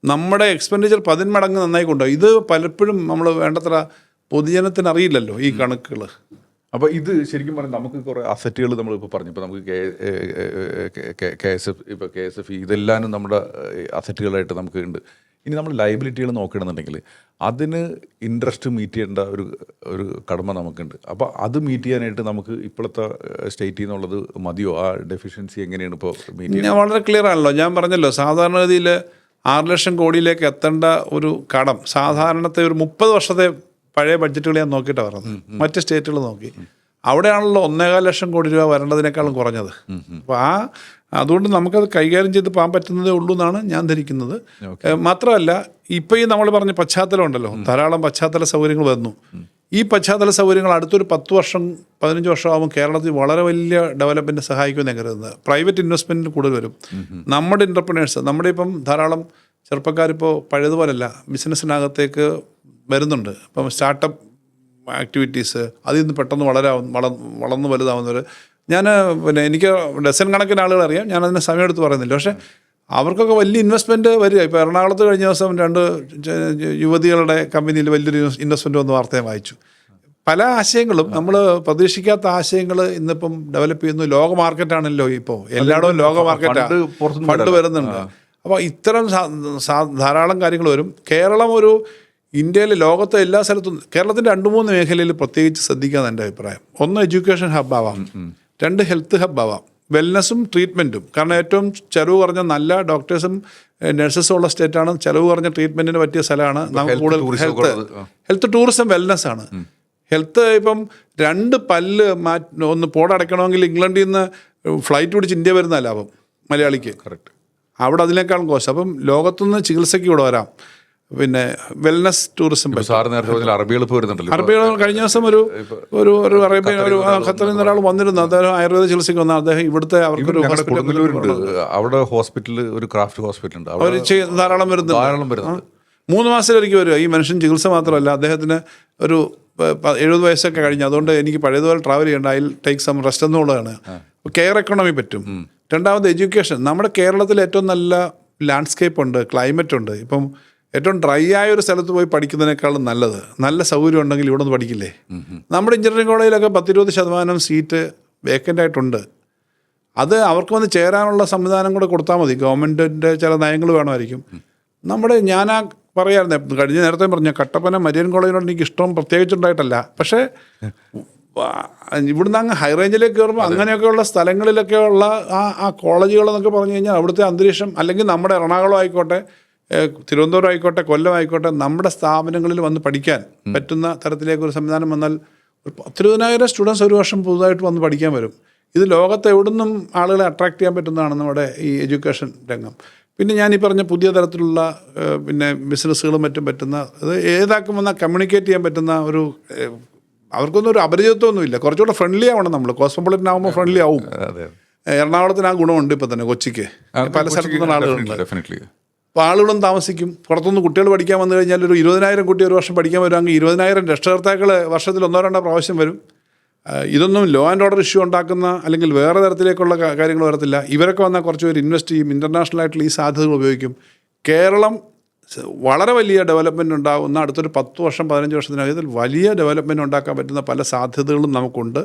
A: നമ്മുടെ എക്സ്പെൻഡിച്ചർ 10 മടങ്ങ് നന്നായി കൊണ്ടുപോകും. ഇത് പലപ്പോഴും നമ്മൾ വേണ്ടത്ര പൊതുജനത്തിന് അറിയില്ലല്ലോ ഈ കണക്കുകൾ.
C: അപ്പോൾ ഇത് ശരിക്കും പറഞ്ഞാൽ നമുക്ക് കുറേ അസറ്റുകൾ നമ്മളിപ്പോൾ പറഞ്ഞു. ഇപ്പോൾ നമുക്ക് KSF ഇതെല്ലാനും നമ്മുടെ അസറ്റുകളായിട്ട് നമുക്ക് ഉണ്ട്. ഇനി നമ്മൾ ലയബിലിറ്റികൾ നോക്കണമെന്നുണ്ടെങ്കിൽ അതിന് ഇൻട്രസ്റ്റ് മീറ്റ് ചെയ്യേണ്ട ഒരു കടമ നമുക്കുണ്ട്. അപ്പോൾ അത് മീറ്റ് ചെയ്യാനായിട്ട് നമുക്ക് ഇപ്പോഴത്തെ സ്റ്റേറ്റിൽ നിന്നുള്ളത് മതിയോ? ആ ഡെഫിഷ്യൻസി എങ്ങനെയാണ് ഇപ്പോൾ മീറ്റ് ചെയ്യുന്നത്?
A: വളരെ ക്ലിയർ ആണല്ലോ. ഞാൻ പറഞ്ഞല്ലോ, സാധാരണഗതിയിൽ 6 ലക്ഷം കോടിയിലേക്ക് എത്തേണ്ട ഒരു കടം സാധാരണത്തെ ഒരു 30 വർഷത്തെ പഴയ ബഡ്ജറ്റുകൾ ഞാൻ നോക്കിയിട്ടാണ് പറഞ്ഞത്. മറ്റ് സ്റ്റേറ്റുകൾ നോക്കി, അവിടെയാണല്ലോ 1.25 ലക്ഷം കോടി രൂപ വരേണ്ടതിനേക്കാളും കുറഞ്ഞത്. അപ്പോൾ അതുകൊണ്ട് നമുക്കത് കൈകാര്യം ചെയ്ത് പോകാൻ പറ്റുന്നതേ ഉള്ളൂ എന്നാണ് ഞാൻ ധരിക്കുന്നത്. മാത്രമല്ല, ഇപ്പോൾ ഈ നമ്മൾ പറഞ്ഞ പശ്ചാത്തലം ഉണ്ടല്ലോ, ധാരാളം പശ്ചാത്തല സൗകര്യങ്ങൾ വന്നു. ഈ പശ്ചാത്തല സൗകര്യങ്ങൾ അടുത്തൊരു 10 വർഷം 15 വർഷം ആകുമ്പോൾ കേരളത്തിൽ വളരെ വലിയ ഡെവലപ്മെൻറ്റ് സഹായിക്കുമെന്ന് ഞാൻ കരുതുന്നത്. പ്രൈവറ്റ് ഇൻവെസ്റ്റ്മെൻറ്റിന് കൂടുതൽ വരും. നമ്മുടെ എൻ്റർപ്രനേഴ്സ്, നമ്മുടെ ഇപ്പം ധാരാളം ചെറുപ്പക്കാരിപ്പോൾ പഴയതുപോലല്ല, ബിസിനസ്സിനകത്തേക്ക് വരുന്നുണ്ട്. ഇപ്പം സ്റ്റാർട്ടപ്പ് ആക്ടിവിറ്റീസ് അതിൽ നിന്ന് പെട്ടെന്ന് വളർന്ന് വലുതാവുന്നവർ. പിന്നെ എനിക്ക് ഡസൻ കണക്കിന് ആളുകൾ അറിയാം, ഞാനതിന് സമയമെടുത്ത് പറയുന്നില്ല. പക്ഷേ അവർക്കൊക്കെ വലിയ ഇൻവെസ്റ്റ്മെൻറ്റ് വരിക. ഇപ്പോൾ എറണാകുളത്ത് കഴിഞ്ഞ ദിവസം 2 യുവതികളുടെ കമ്പനിയിൽ വലിയൊരു ഇൻവെസ്റ്റ്മെൻറ്റ് വന്ന് വാർത്തയെ വായിച്ചു. പല ആശയങ്ങളും നമ്മൾ പ്രതീക്ഷിക്കാത്ത ആശയങ്ങൾ ഇന്നിപ്പം ഡെവലപ്പ് ചെയ്യുന്നു. ലോക മാർക്കറ്റാണല്ലോ ഇപ്പോൾ, എല്ലായിടവും ലോക മാർക്കറ്റാണ്, ഫണ്ട് വരുന്നുണ്ട്. അപ്പോൾ ഇത്തരം ധാരാളം കാര്യങ്ങൾ വരും. കേരളം ഇന്ത്യയിലെ ലോകത്തെ എല്ലാ സ്ഥലത്തും കേരളത്തിൻ്റെ 2-3 മേഖലയിൽ പ്രത്യേകിച്ച് ശ്രദ്ധിക്കാമെന്ന് എൻ്റെ അഭിപ്രായം. 1 എഡ്യൂക്കേഷൻ ഹബ് ആവാം, 2 ഹെൽത്ത് ഹബ് ആവാം, വെൽനസ്സും ട്രീറ്റ്മെൻറ്റും. കാരണം ഏറ്റവും ചിലവ് കുറഞ്ഞ നല്ല ഡോക്ടേഴ്സും നഴ്സസും ഉള്ള സ്റ്റേറ്റാണ്. ചിലവ് കുറഞ്ഞ ട്രീറ്റ്മെൻറ്റിന് പറ്റിയ സ്ഥലമാണ്. നമുക്ക് കൂടുതൽ ഹെൽത്ത് ടൂറിസം വെൽനസ്സാണ്. ഹെൽത്ത് ഇപ്പം 2 പല്ല് ഒന്ന് പോടടയ്ക്കണമെങ്കിൽ ഇംഗ്ലണ്ടിൽ നിന്ന് ഫ്ലൈറ്റ് പിടിച്ച് ഇന്ത്യ വരുന്ന ലാഭം മലയാളിക്ക്. കറക്റ്റ്. അവിടെ അതിനേക്കാളും കോശം. അപ്പം ലോകത്തുനിന്ന് ചികിത്സയ്ക്ക് ഇവിടെ വരാം. പിന്നെ വെൽനസ് ടൂറിസം
C: സാറ് നേരത്തെ പറഞ്ഞ അറബികൾ ഇപ്പോൾ വരുന്നുണ്ടല്ലോ.
A: അറബികൾ കഴിഞ്ഞ ദിവസം ഒരു അറേബ്യൻ ഒരു ഖത്തറിൽ നിന്ന് ഒരാൾ വന്നിരുന്നു. അദ്ദേഹം ആയുർവേദ ചികിത്സയ്ക്ക് വന്ന അദ്ദേഹം ഇവിടുത്തെ അവർക്കൊരു
C: കൊടുങ്ങല്ലൂരുണ്ട്, അവിടെ ഹോസ്പിറ്റൽ, ഒരു ക്രാഫ്റ്റ് ഹോസ്പിറ്റൽ ഉണ്ട്,
A: അവർ ധാരാളം വരുന്നുണ്ട്. 3 മാസത്തിലൊരിക്കൽ വരിക. ഈ മനുഷ്യൻ ചികിത്സ മാത്രമല്ല, അദ്ദേഹത്തിന് ഒരു 70 വയസ്സൊക്കെ കഴിഞ്ഞു. അതുകൊണ്ട് എനിക്ക് പഴയതുപോലെ ട്രാവൽ ചെയ്യേണ്ട, അതിൽ ടേക്ക് സം റെസ്റ്റ് എന്നുള്ളതാണ്. കെയർ എക്കണോമി പറ്റും. രണ്ടാമത് എഡ്യൂക്കേഷൻ. നമ്മുടെ കേരളത്തിൽ ഏറ്റവും നല്ല ലാൻഡ്സ്കേപ്പ് ഉണ്ട്, ക്ലൈമറ്റ് ഉണ്ട്. ഇപ്പം ഏറ്റവും ഡ്രൈ ആയ ഒരു സ്ഥലത്ത് പോയി പഠിക്കുന്നതിനേക്കാളും നല്ലത് നല്ല സൗകര്യം ഉണ്ടെങ്കിൽ ഇവിടെ നിന്ന് പഠിക്കില്ലേ. നമ്മുടെ എഞ്ചിനീയറിംഗ് കോളേജിലൊക്കെ 10-20% സീറ്റ് വേക്കൻ്റ് ആയിട്ടുണ്ട്. അത് അവർക്ക് വന്ന് ചേരാനുള്ള സംവിധാനം കൂടെ കൊടുത്താൽ മതി. ഗവൺമെൻറ്റിൻ്റെ ചില നയങ്ങൾ വേണമായിരിക്കും. ഞാൻ പറയാമായിരുന്നു, കഴിഞ്ഞ നേരത്തെ പറഞ്ഞ കട്ടപ്പന മരിയൻ കോളേജിനോട് എനിക്ക് ഇഷ്ടം പ്രത്യേകിച്ചുണ്ടായിട്ടല്ല. പക്ഷേ ഇവിടുന്ന് അങ്ങ് ഹൈ റേഞ്ചിലേക്ക് കയറുമ്പോൾ അങ്ങനെയൊക്കെയുള്ള സ്ഥലങ്ങളിലൊക്കെയുള്ള ആ കോളേജുകളെന്നൊക്കെ പറഞ്ഞു കഴിഞ്ഞാൽ അവിടുത്തെ അന്തരീക്ഷം, അല്ലെങ്കിൽ നമ്മുടെ എറണാകുളം ആയിക്കോട്ടെ, തിരുവനന്തപുരം ആയിക്കോട്ടെ, കൊല്ലം ആയിക്കോട്ടെ, നമ്മുടെ സ്ഥാപനങ്ങളിൽ വന്ന് പഠിക്കാൻ പറ്റുന്ന തരത്തിലേക്ക് ഒരു സംവിധാനം വന്നാൽ 10,000 സ്റ്റുഡൻസ് ഒരു വർഷം പുതുതായിട്ട് വന്ന് പഠിക്കാൻ വരും. ഇത് ലോകത്ത് എവിടുന്നും ആളുകളെ അട്രാക്ട് ചെയ്യാൻ പറ്റുന്നതാണ് നമ്മുടെ ഈ എഡ്യൂക്കേഷൻ രംഗം. പിന്നെ ഞാൻ ഈ പറഞ്ഞ പുതിയ തരത്തിലുള്ള പിന്നെ ബിസിനസ്സുകളും മറ്റും പറ്റുന്ന, അത് ഏതാക്കും വന്നാൽ കമ്മ്യൂണിക്കേറ്റ് ചെയ്യാൻ പറ്റുന്ന ഒരു, അവർക്കൊന്നും ഒരു അപരിചിതത്വമൊന്നുമില്ല. കുറച്ചുകൂടെ ഫ്രണ്ട്ലി ആവണം നമ്മൾ. കോസ്മോപൊളിറ്റൻ ആകുമ്പോൾ ഫ്രണ്ട്ലി ആവും. എറണാകുളത്തിന് ആ ഗുണമുണ്ട് ഇപ്പം തന്നെ. കൊച്ചിക്ക് പല സ്ഥലത്തുനിന്ന് ആളുകളുണ്ട്. അപ്പോൾ ആളുകളും താമസിക്കും. പുറത്തുനിന്ന് കുട്ടികൾ പഠിക്കാൻ വന്നു കഴിഞ്ഞാൽ ഒരു 20,000 കുട്ടി ഒരു വർഷം പഠിക്കാൻ വരുവാണെങ്കിൽ 20,000 രക്ഷകർത്താക്കൾ വർഷത്തിൽ 1-2 പ്രാവശ്യം വരും. ഇതൊന്നും ലോ ആൻഡ് ഓർഡർ ഇഷ്യൂ ഉണ്ടാക്കുന്ന അല്ലെങ്കിൽ വേറെ തരത്തിലേക്കുള്ള കാര്യങ്ങൾ വരത്തില്ല. ഇവരൊക്കെ വന്നാൽ കുറച്ച് പേര് ഇൻവെസ്റ്റ് ചെയ്യും, ഇൻ്റർനാഷണൽ ആയിട്ടുള്ള ഈ സാധ്യതകൾ ഉപയോഗിക്കും. കേരളം വളരെ വലിയ ഡെവലപ്മെൻറ്റ് ഉണ്ടാകുന്ന അടുത്തൊരു 10 വർഷം 15 വർഷത്തിനകത്തിൽ വലിയ ഡെവലപ്മെൻറ്റ് ഉണ്ടാക്കാൻ പറ്റുന്ന പല സാധ്യതകളും നമുക്കുണ്ട്.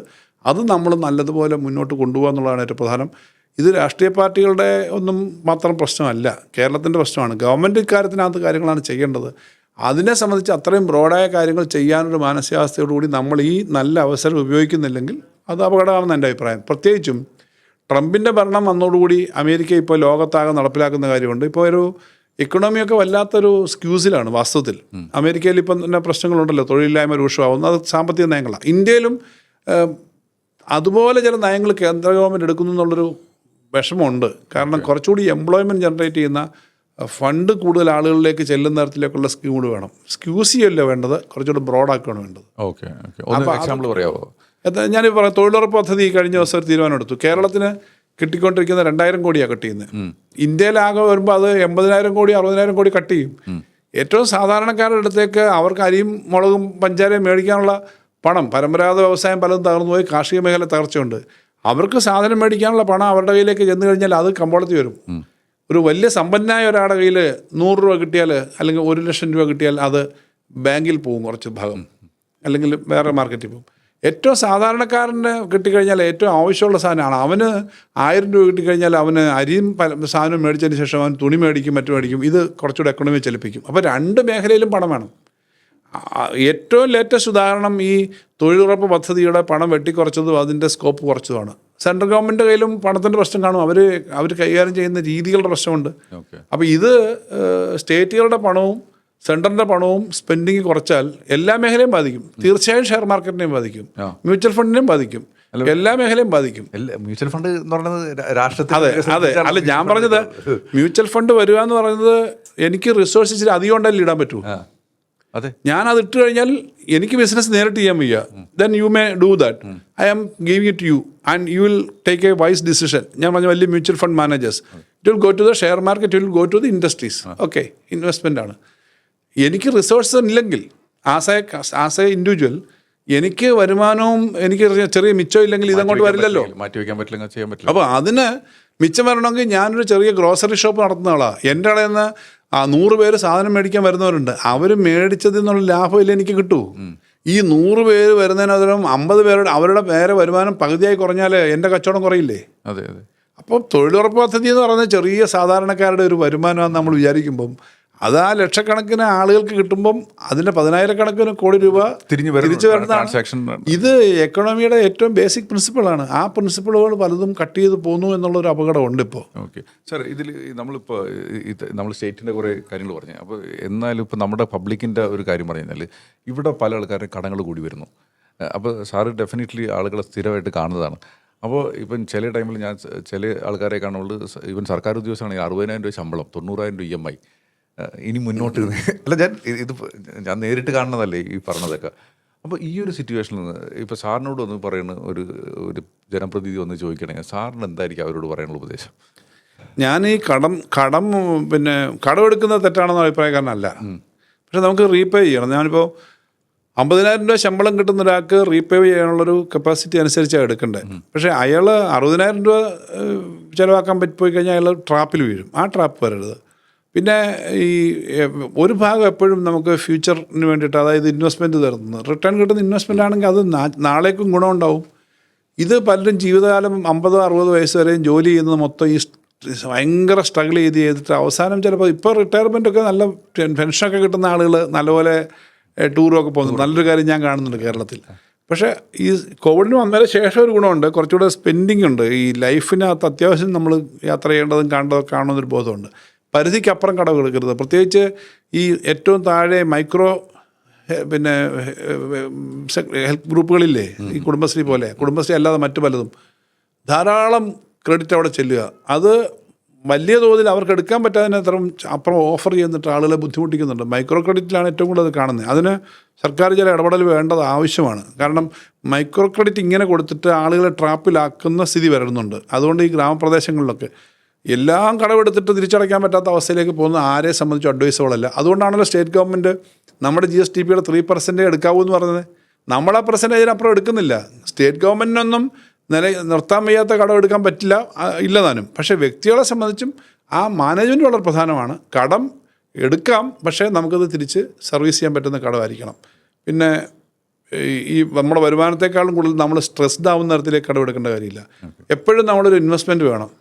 A: അത് നമ്മൾ നല്ലതുപോലെ മുന്നോട്ട് കൊണ്ടുപോകുക എന്നുള്ളതാണ് ഏറ്റവും പ്രധാനം. ഇത് രാഷ്ട്രീയ പാർട്ടികളുടെ ഒന്നും മാത്രം പ്രശ്നമല്ല, കേരളത്തിൻ്റെ പ്രശ്നമാണ്. ഗവൺമെൻറ് ഇക്കാര്യത്തിനകത്ത് കാര്യങ്ങളാണ് ചെയ്യേണ്ടത്. അതിനെ സംബന്ധിച്ച് അത്രയും ബ്രോഡായ കാര്യങ്ങൾ ചെയ്യാനൊരു മാനസികാവസ്ഥയോടുകൂടി നമ്മൾ ഈ നല്ല അവസരം ഉപയോഗിക്കുന്നില്ലെങ്കിൽ അത് അപകടമാണെന്ന് എൻ്റെ അഭിപ്രായം. പ്രത്യേകിച്ചും ട്രംപിൻ്റെ ഭരണം വന്നതോടുകൂടി അമേരിക്ക ഇപ്പോൾ ലോകത്താകെ നടപ്പിലാക്കുന്ന കാര്യമുണ്ട്. ഇപ്പോൾ ഒരു എക്കണോമിയൊക്കെ വല്ലാത്തൊരു സ്ക്യൂസിലാണ് വാസ്തവത്തിൽ. അമേരിക്കയിൽ ഇപ്പം തന്നെ പ്രശ്നങ്ങളുണ്ടല്ലോ, തൊഴിലില്ലായ്മ രൂക്ഷമാകുന്നു, അത് സാമ്പത്തിക നയങ്ങളാണ്. ഇന്ത്യയിലും അതുപോലെ ചില നയങ്ങൾ കേന്ദ്ര ഗവൺമെൻറ് എടുക്കുന്നു എന്നുള്ളൊരു വിഷമമുണ്ട്. കാരണം കുറച്ചുകൂടി എംപ്ലോയ്മെൻറ്റ് ജനറേറ്റ് ചെയ്യുന്ന ഫണ്ട് കൂടുതൽ ആളുകളിലേക്ക് ചെല്ലുന്ന തരത്തിലേക്കുള്ള സ്കീം കൂടി വേണം. സ്ക്യൂസിയല്ല വേണ്ടത്, കുറച്ചുകൂടി ബ്രോഡാക്കുകയാണ് വേണ്ടത്.
C: എക്സാമ്പിൾ പറയാമോ?
A: ഞാനിപ്പോൾ പറയാം, തൊഴിലുറപ്പ് പദ്ധതി കഴിഞ്ഞ ദിവസം ഒരു തീരുമാനം എടുത്തു. കേരളത്തിന് കിട്ടിക്കൊണ്ടിരിക്കുന്ന 2,000 കോടിയാണ് കട്ട് ചെയ്യുന്നത്. ഇന്ത്യയിലാകെ വരുമ്പോൾ അത് 80,000 കോടി 60,000 കോടി കട്ട് ചെയ്യും. ഏറ്റവും സാധാരണക്കാരുടെ അടുത്തേക്ക് അവർക്ക് അരിയും മുളകും പഞ്ചാരയും മേടിക്കാനുള്ള പണം, പരമ്പരാഗത വ്യവസായം പലതും തകർന്നു പോയി, കാർഷിക മേഖല തകർച്ചയുണ്ട്. അവർക്ക് സാധനം മേടിക്കാനുള്ള പണം അവരുടെ കയ്യിലേക്ക് ചെന്ന് കഴിഞ്ഞാൽ അത് കമ്പോളത്തിൽ വരും. ഒരു വലിയ സമ്പന്നനായ ഒരാളുടെ കയ്യിൽ 100 രൂപ കിട്ടിയാൽ അല്ലെങ്കിൽ 1,00,000 രൂപ കിട്ടിയാൽ അത് ബാങ്കിൽ പോകും, കുറച്ച് ഭാഗം, അല്ലെങ്കിൽ വേറെ മാർക്കറ്റിൽ പോകും. ഏറ്റവും സാധാരണക്കാരന് കിട്ടിക്കഴിഞ്ഞാൽ ഏറ്റവും ആവശ്യമുള്ള സാധനമാണ്. അവന് 1000 രൂപ കിട്ടിക്കഴിഞ്ഞാൽ അവന് അരിയും സാധനവും മേടിച്ചതിന് ശേഷം അവൻ തുണി മേടിക്കും, മറ്റും മേടിക്കും. ഇത് കുറച്ചുകൂടെ എക്കണോമി ചലിപ്പിക്കും. അപ്പോൾ 2 മേഖലയിലും പണം വേണം. ഏറ്റവും ലേറ്റസ്റ്റ് ഉദാഹരണം ഈ തൊഴിലുറപ്പ് പദ്ധതിയുടെ പണം വെട്ടിക്കുറച്ചതും അതിൻ്റെ സ്കോപ്പ് കുറച്ചതുമാണ്. സെൻട്രൽ ഗവൺമെൻറ് കയ്യിലും പണത്തിൻ്റെ പ്രശ്നം കാണും, അവർ കൈകാര്യം ചെയ്യുന്ന രീതികളുടെ പ്രശ്നമുണ്ട്. അപ്പോൾ ഇത് സ്റ്റേറ്റുകളുടെ പണവും സെൻട്രലിൻ്റെ പണവും സ്പെൻഡിങ് കുറച്ചാൽ എല്ലാ മേഖലയും ബാധിക്കും. തീർച്ചയായും ഷെയർ മാർക്കറ്റിനെയും ബാധിക്കും, മ്യൂച്വൽ ഫണ്ടിനെയും ബാധിക്കും, എല്ലാ മേഖലയും ബാധിക്കും.
B: മ്യൂച്വൽ ഫണ്ട് എന്ന് പറയുന്നത് രാഷ്ട്രത്തിൽ,
A: അതെ അല്ല ഞാൻ പറഞ്ഞത് മ്യൂച്വൽ ഫണ്ട് വരിക എന്ന് പറയുന്നത് എനിക്ക് റിസോഴ്സ് ഇച്ചിരി അധികം ഉണ്ടെങ്കിൽ ഇടാൻ പറ്റൂ.
B: അതെ,
A: ഞാനത് ഇട്ട് കഴിഞ്ഞാൽ എനിക്ക് ബിസിനസ് നേരിട്ട് ചെയ്യാൻ വയ്യ. Then you may do that. I am giving it you and you will take a wise decision. ഞാൻ പറഞ്ഞ വലിയ mutual fund managers, it will go to the share market, it will go to the industries. Okay, investment ആണ്. എനിക്ക് resource ഇല്ലെങ്കിൽ as A individual എനിക്ക് വരുമാനവും എനിക്ക് ചെറിയ മിച്ചം ഇല്ലെങ്കിൽ ഇതങ്ങോട്ട് വരില്ലല്ലോ,
C: മാറ്റി വയ്ക്കാൻ പറ്റില്ല, ചെയ്യാൻ പറ്റില്ല.
A: അപ്പോൾ അതിന് മിച്ചം വരണമെങ്കിൽ ഞാനൊരു ചെറിയ ഗ്രോസറി ഷോപ്പ് നടത്തുന്ന ആളാണ്. എൻ്റെ ഇടയിൽ നിന്ന് 100 പേര് സാധനം മേടിക്കാൻ വരുന്നവരുണ്ട്. അവർ മേടിച്ചതിൽ നിന്നുള്ള ലാഭമില്ല എനിക്ക് കിട്ടൂ. ഈ 100 പേര് വരുന്നതിനകത്തും 50 പേരുടെ അവരുടെ നേരെ വരുമാനം പകുതിയായി കുറഞ്ഞാൽ എൻ്റെ കച്ചവടം കുറയില്ലേ?
C: അതെ അതെ.
A: അപ്പോൾ തൊഴിലുറപ്പ് പദ്ധതി എന്ന് പറയുന്നത് ചെറിയ സാധാരണക്കാരുടെ ഒരു വരുമാനമാണെന്ന് നമ്മൾ വിചാരിക്കുമ്പം അത് ആ ലക്ഷക്കണക്കിന് ആളുകൾക്ക് കിട്ടുമ്പം അതിൻ്റെ 10,000 കോടി രൂപ തിരിച്ചു വരുന്നതാണ്. ഇത് എക്കണോമിയുടെ ഏറ്റവും ബേസിക് പ്രിൻസിപ്പിളാണ്. ആ പ്രിൻസിപ്പിളുകൾ പലതും കട്ട് ചെയ്ത് പോകുന്നു എന്നുള്ളൊരു അപകടമുണ്ട് ഇപ്പോൾ.
C: ഓക്കെ സാർ, ഇതിൽ നമ്മൾ സ്റ്റേറ്റിൻ്റെ കുറേ കാര്യങ്ങൾ പറഞ്ഞു. അപ്പോൾ എന്നാലും ഇപ്പോൾ നമ്മുടെ പബ്ലിക്കിൻ്റെ ഒരു കാര്യം പറഞ്ഞു കഴിഞ്ഞാൽ ഇവിടെ പല ആൾക്കാരുടെ കടങ്ങൾ കൂടി വരുന്നു. അപ്പോൾ സാറ് ഡെഫിനറ്റ്ലി ആളുകളെ സ്ഥിരമായിട്ട് കാണുന്നതാണ്. അപ്പോൾ ഇപ്പം ചില ടൈമിൽ ഞാൻ ചില ആൾക്കാരെ കാണുമ്പോൾ ഈവൻ സർക്കാർ ഉദ്യോഗസ്ഥനാണെങ്കിൽ 60,000 രൂപ ശമ്പളം, 90,000 രൂപ EMI,
B: ഇനി മുന്നോട്ട് അല്ല ഞാൻ നേരിട്ട് കാണുന്നതല്ലേ ഈ പറഞ്ഞതൊക്കെ. അപ്പോൾ ഈ ഒരു സിറ്റുവേഷനിൽ നിന്ന് ഇപ്പോൾ സാറിനോട് ഒന്ന് പറയുന്ന ഒരു ജനപ്രതിനിധി ഒന്ന് ചോദിക്കണമെങ്കിൽ സാറിന് എന്തായിരിക്കും അവരോട് പറയാനുള്ള ഉപദേശം?
A: ഞാൻ ഈ കടമെടുക്കുന്നത് തെറ്റാണെന്ന അഭിപ്രായക്കാരനല്ല. പക്ഷെ നമുക്ക് റീപേ ചെയ്യണം. ഞാനിപ്പോൾ 50,000 രൂപ ശമ്പളം കിട്ടുന്ന ഒരാൾക്ക് റീപേ ചെയ്യാനുള്ളൊരു കപ്പാസിറ്റി അനുസരിച്ചാണ് എടുക്കേണ്ടത്. പക്ഷേ അയാൾ 60,000 രൂപ ചിലവാക്കാൻ പോയി കഴിഞ്ഞാൽ അയാൾ ട്രാപ്പിൽ വീഴും. ആ ട്രാപ്പ് വരരുത്. പിന്നെ ഈ ഒരു ഭാഗം എപ്പോഴും നമുക്ക് ഫ്യൂച്ചറിന് വേണ്ടിയിട്ട്, അതായത് ഇൻവെസ്റ്റ്മെൻറ്റ് തരുന്നത്, റിട്ടേൺ കിട്ടുന്ന ഇൻവെസ്റ്റ്മെൻ്റ് ആണെങ്കിൽ അത് നാളേക്കും ഗുണമുണ്ടാവും. ഇത് പലരും ജീവിതകാലം 50-60 വയസ്സ് വരെയും ജോലി ചെയ്യുന്നത് മൊത്തം ഈ ഭയങ്കര സ്ട്രഗിൾ ചെയ്തിട്ട് അവസാനം ചിലപ്പോൾ ഇപ്പോൾ റിട്ടയർമെൻറ്റൊക്കെ നല്ല പെൻഷനൊക്കെ കിട്ടുന്ന ആളുകൾ നല്ലപോലെ ടൂറൊക്കെ പോകുന്നു. നല്ലൊരു കാര്യം ഞാൻ കാണുന്നുണ്ട് കേരളത്തിൽ. പക്ഷേ ഈ കോവിഡിന് വന്നതിന് ശേഷം ഒരു ഗുണമുണ്ട്, കുറച്ചുകൂടെ സ്പെൻഡിങ് ഉണ്ട്. ഈ ലൈഫിനകത്ത് അത്യാവശ്യം നമ്മൾ യാത്ര ചെയ്യേണ്ടതും കാണുന്നൊരു ബോധമുണ്ട്. പരിധിക്കപ്പുറം കടവ് എടുക്കരുത്. പ്രത്യേകിച്ച് ഈ ഏറ്റവും താഴെ മൈക്രോ ഹെൽത്ത് ഗ്രൂപ്പുകളില്ലേ, ഈ കുടുംബശ്രീ പോലെ, കുടുംബശ്രീ അല്ലാതെ മറ്റു പലതും, ധാരാളം ക്രെഡിറ്റ് അവിടെ ചെല്ലുക. അത് വലിയ തോതിൽ അവർക്ക് എടുക്കാൻ പറ്റാതിന് അപ്പുറം ഓഫർ ചെയ്യുന്നിട്ട് ആളുകളെ ബുദ്ധിമുട്ടിക്കുന്നുണ്ട്. മൈക്രോ ക്രെഡിറ്റിലാണ് ഏറ്റവും കൂടുതൽ കാണുന്നത്. അതിന് സർക്കാർ ചില ഇടപെടൽ വേണ്ടത് ആവശ്യമാണ്. കാരണം മൈക്രോ ക്രെഡിറ്റ് ഇങ്ങനെ കൊടുത്തിട്ട് ആളുകളെ ട്രാപ്പിലാക്കുന്ന സ്ഥിതി വരുന്നുണ്ട്. അതുകൊണ്ട് ഈ ഗ്രാമപ്രദേശങ്ങളിലൊക്കെ എല്ലാം കടമെടുത്തിട്ട് തിരിച്ചടയ്ക്കാൻ പറ്റാത്ത അവസ്ഥയിലേക്ക് പോകുന്ന ആരെ സംബന്ധിച്ച് അഡ്വൈസബിളല്ല. അതുകൊണ്ടാണല്ലോ സ്റ്റേറ്റ് ഗവൺമെൻറ് നമ്മുടെ GSTPയുടെ 3% എടുക്കാവൂ എന്ന് പറഞ്ഞത്. നമ്മൾ ആ പെർസെൻറ്റേജിനപ്പുറം എടുക്കുന്നില്ല. സ്റ്റേറ്റ് ഗവൺമെൻറ്റിനൊന്നും നിർത്താൻ വയ്യാത്ത കടം എടുക്കാൻ പറ്റില്ല, ഇല്ലതാനും. പക്ഷേ വ്യക്തികളെ സംബന്ധിച്ചും ആ മാനേജ്മെൻറ്റ് വളരെ പ്രധാനമാണ്. കടം എടുക്കാം, പക്ഷേ നമുക്കത് തിരിച്ച് സർവീസ് ചെയ്യാൻ പറ്റുന്ന കടമായിരിക്കണം. പിന്നെ ഈ നമ്മുടെ വരുമാനത്തെക്കാളും കൂടുതൽ നമ്മൾ സ്ട്രെസ്ഡ് ആവുന്ന തരത്തിലേക്ക് കടമെടുക്കേണ്ട കാര്യമില്ല. എപ്പോഴും നമ്മളൊരു ഇൻവെസ്റ്റ്മെൻറ്റ് വേണം.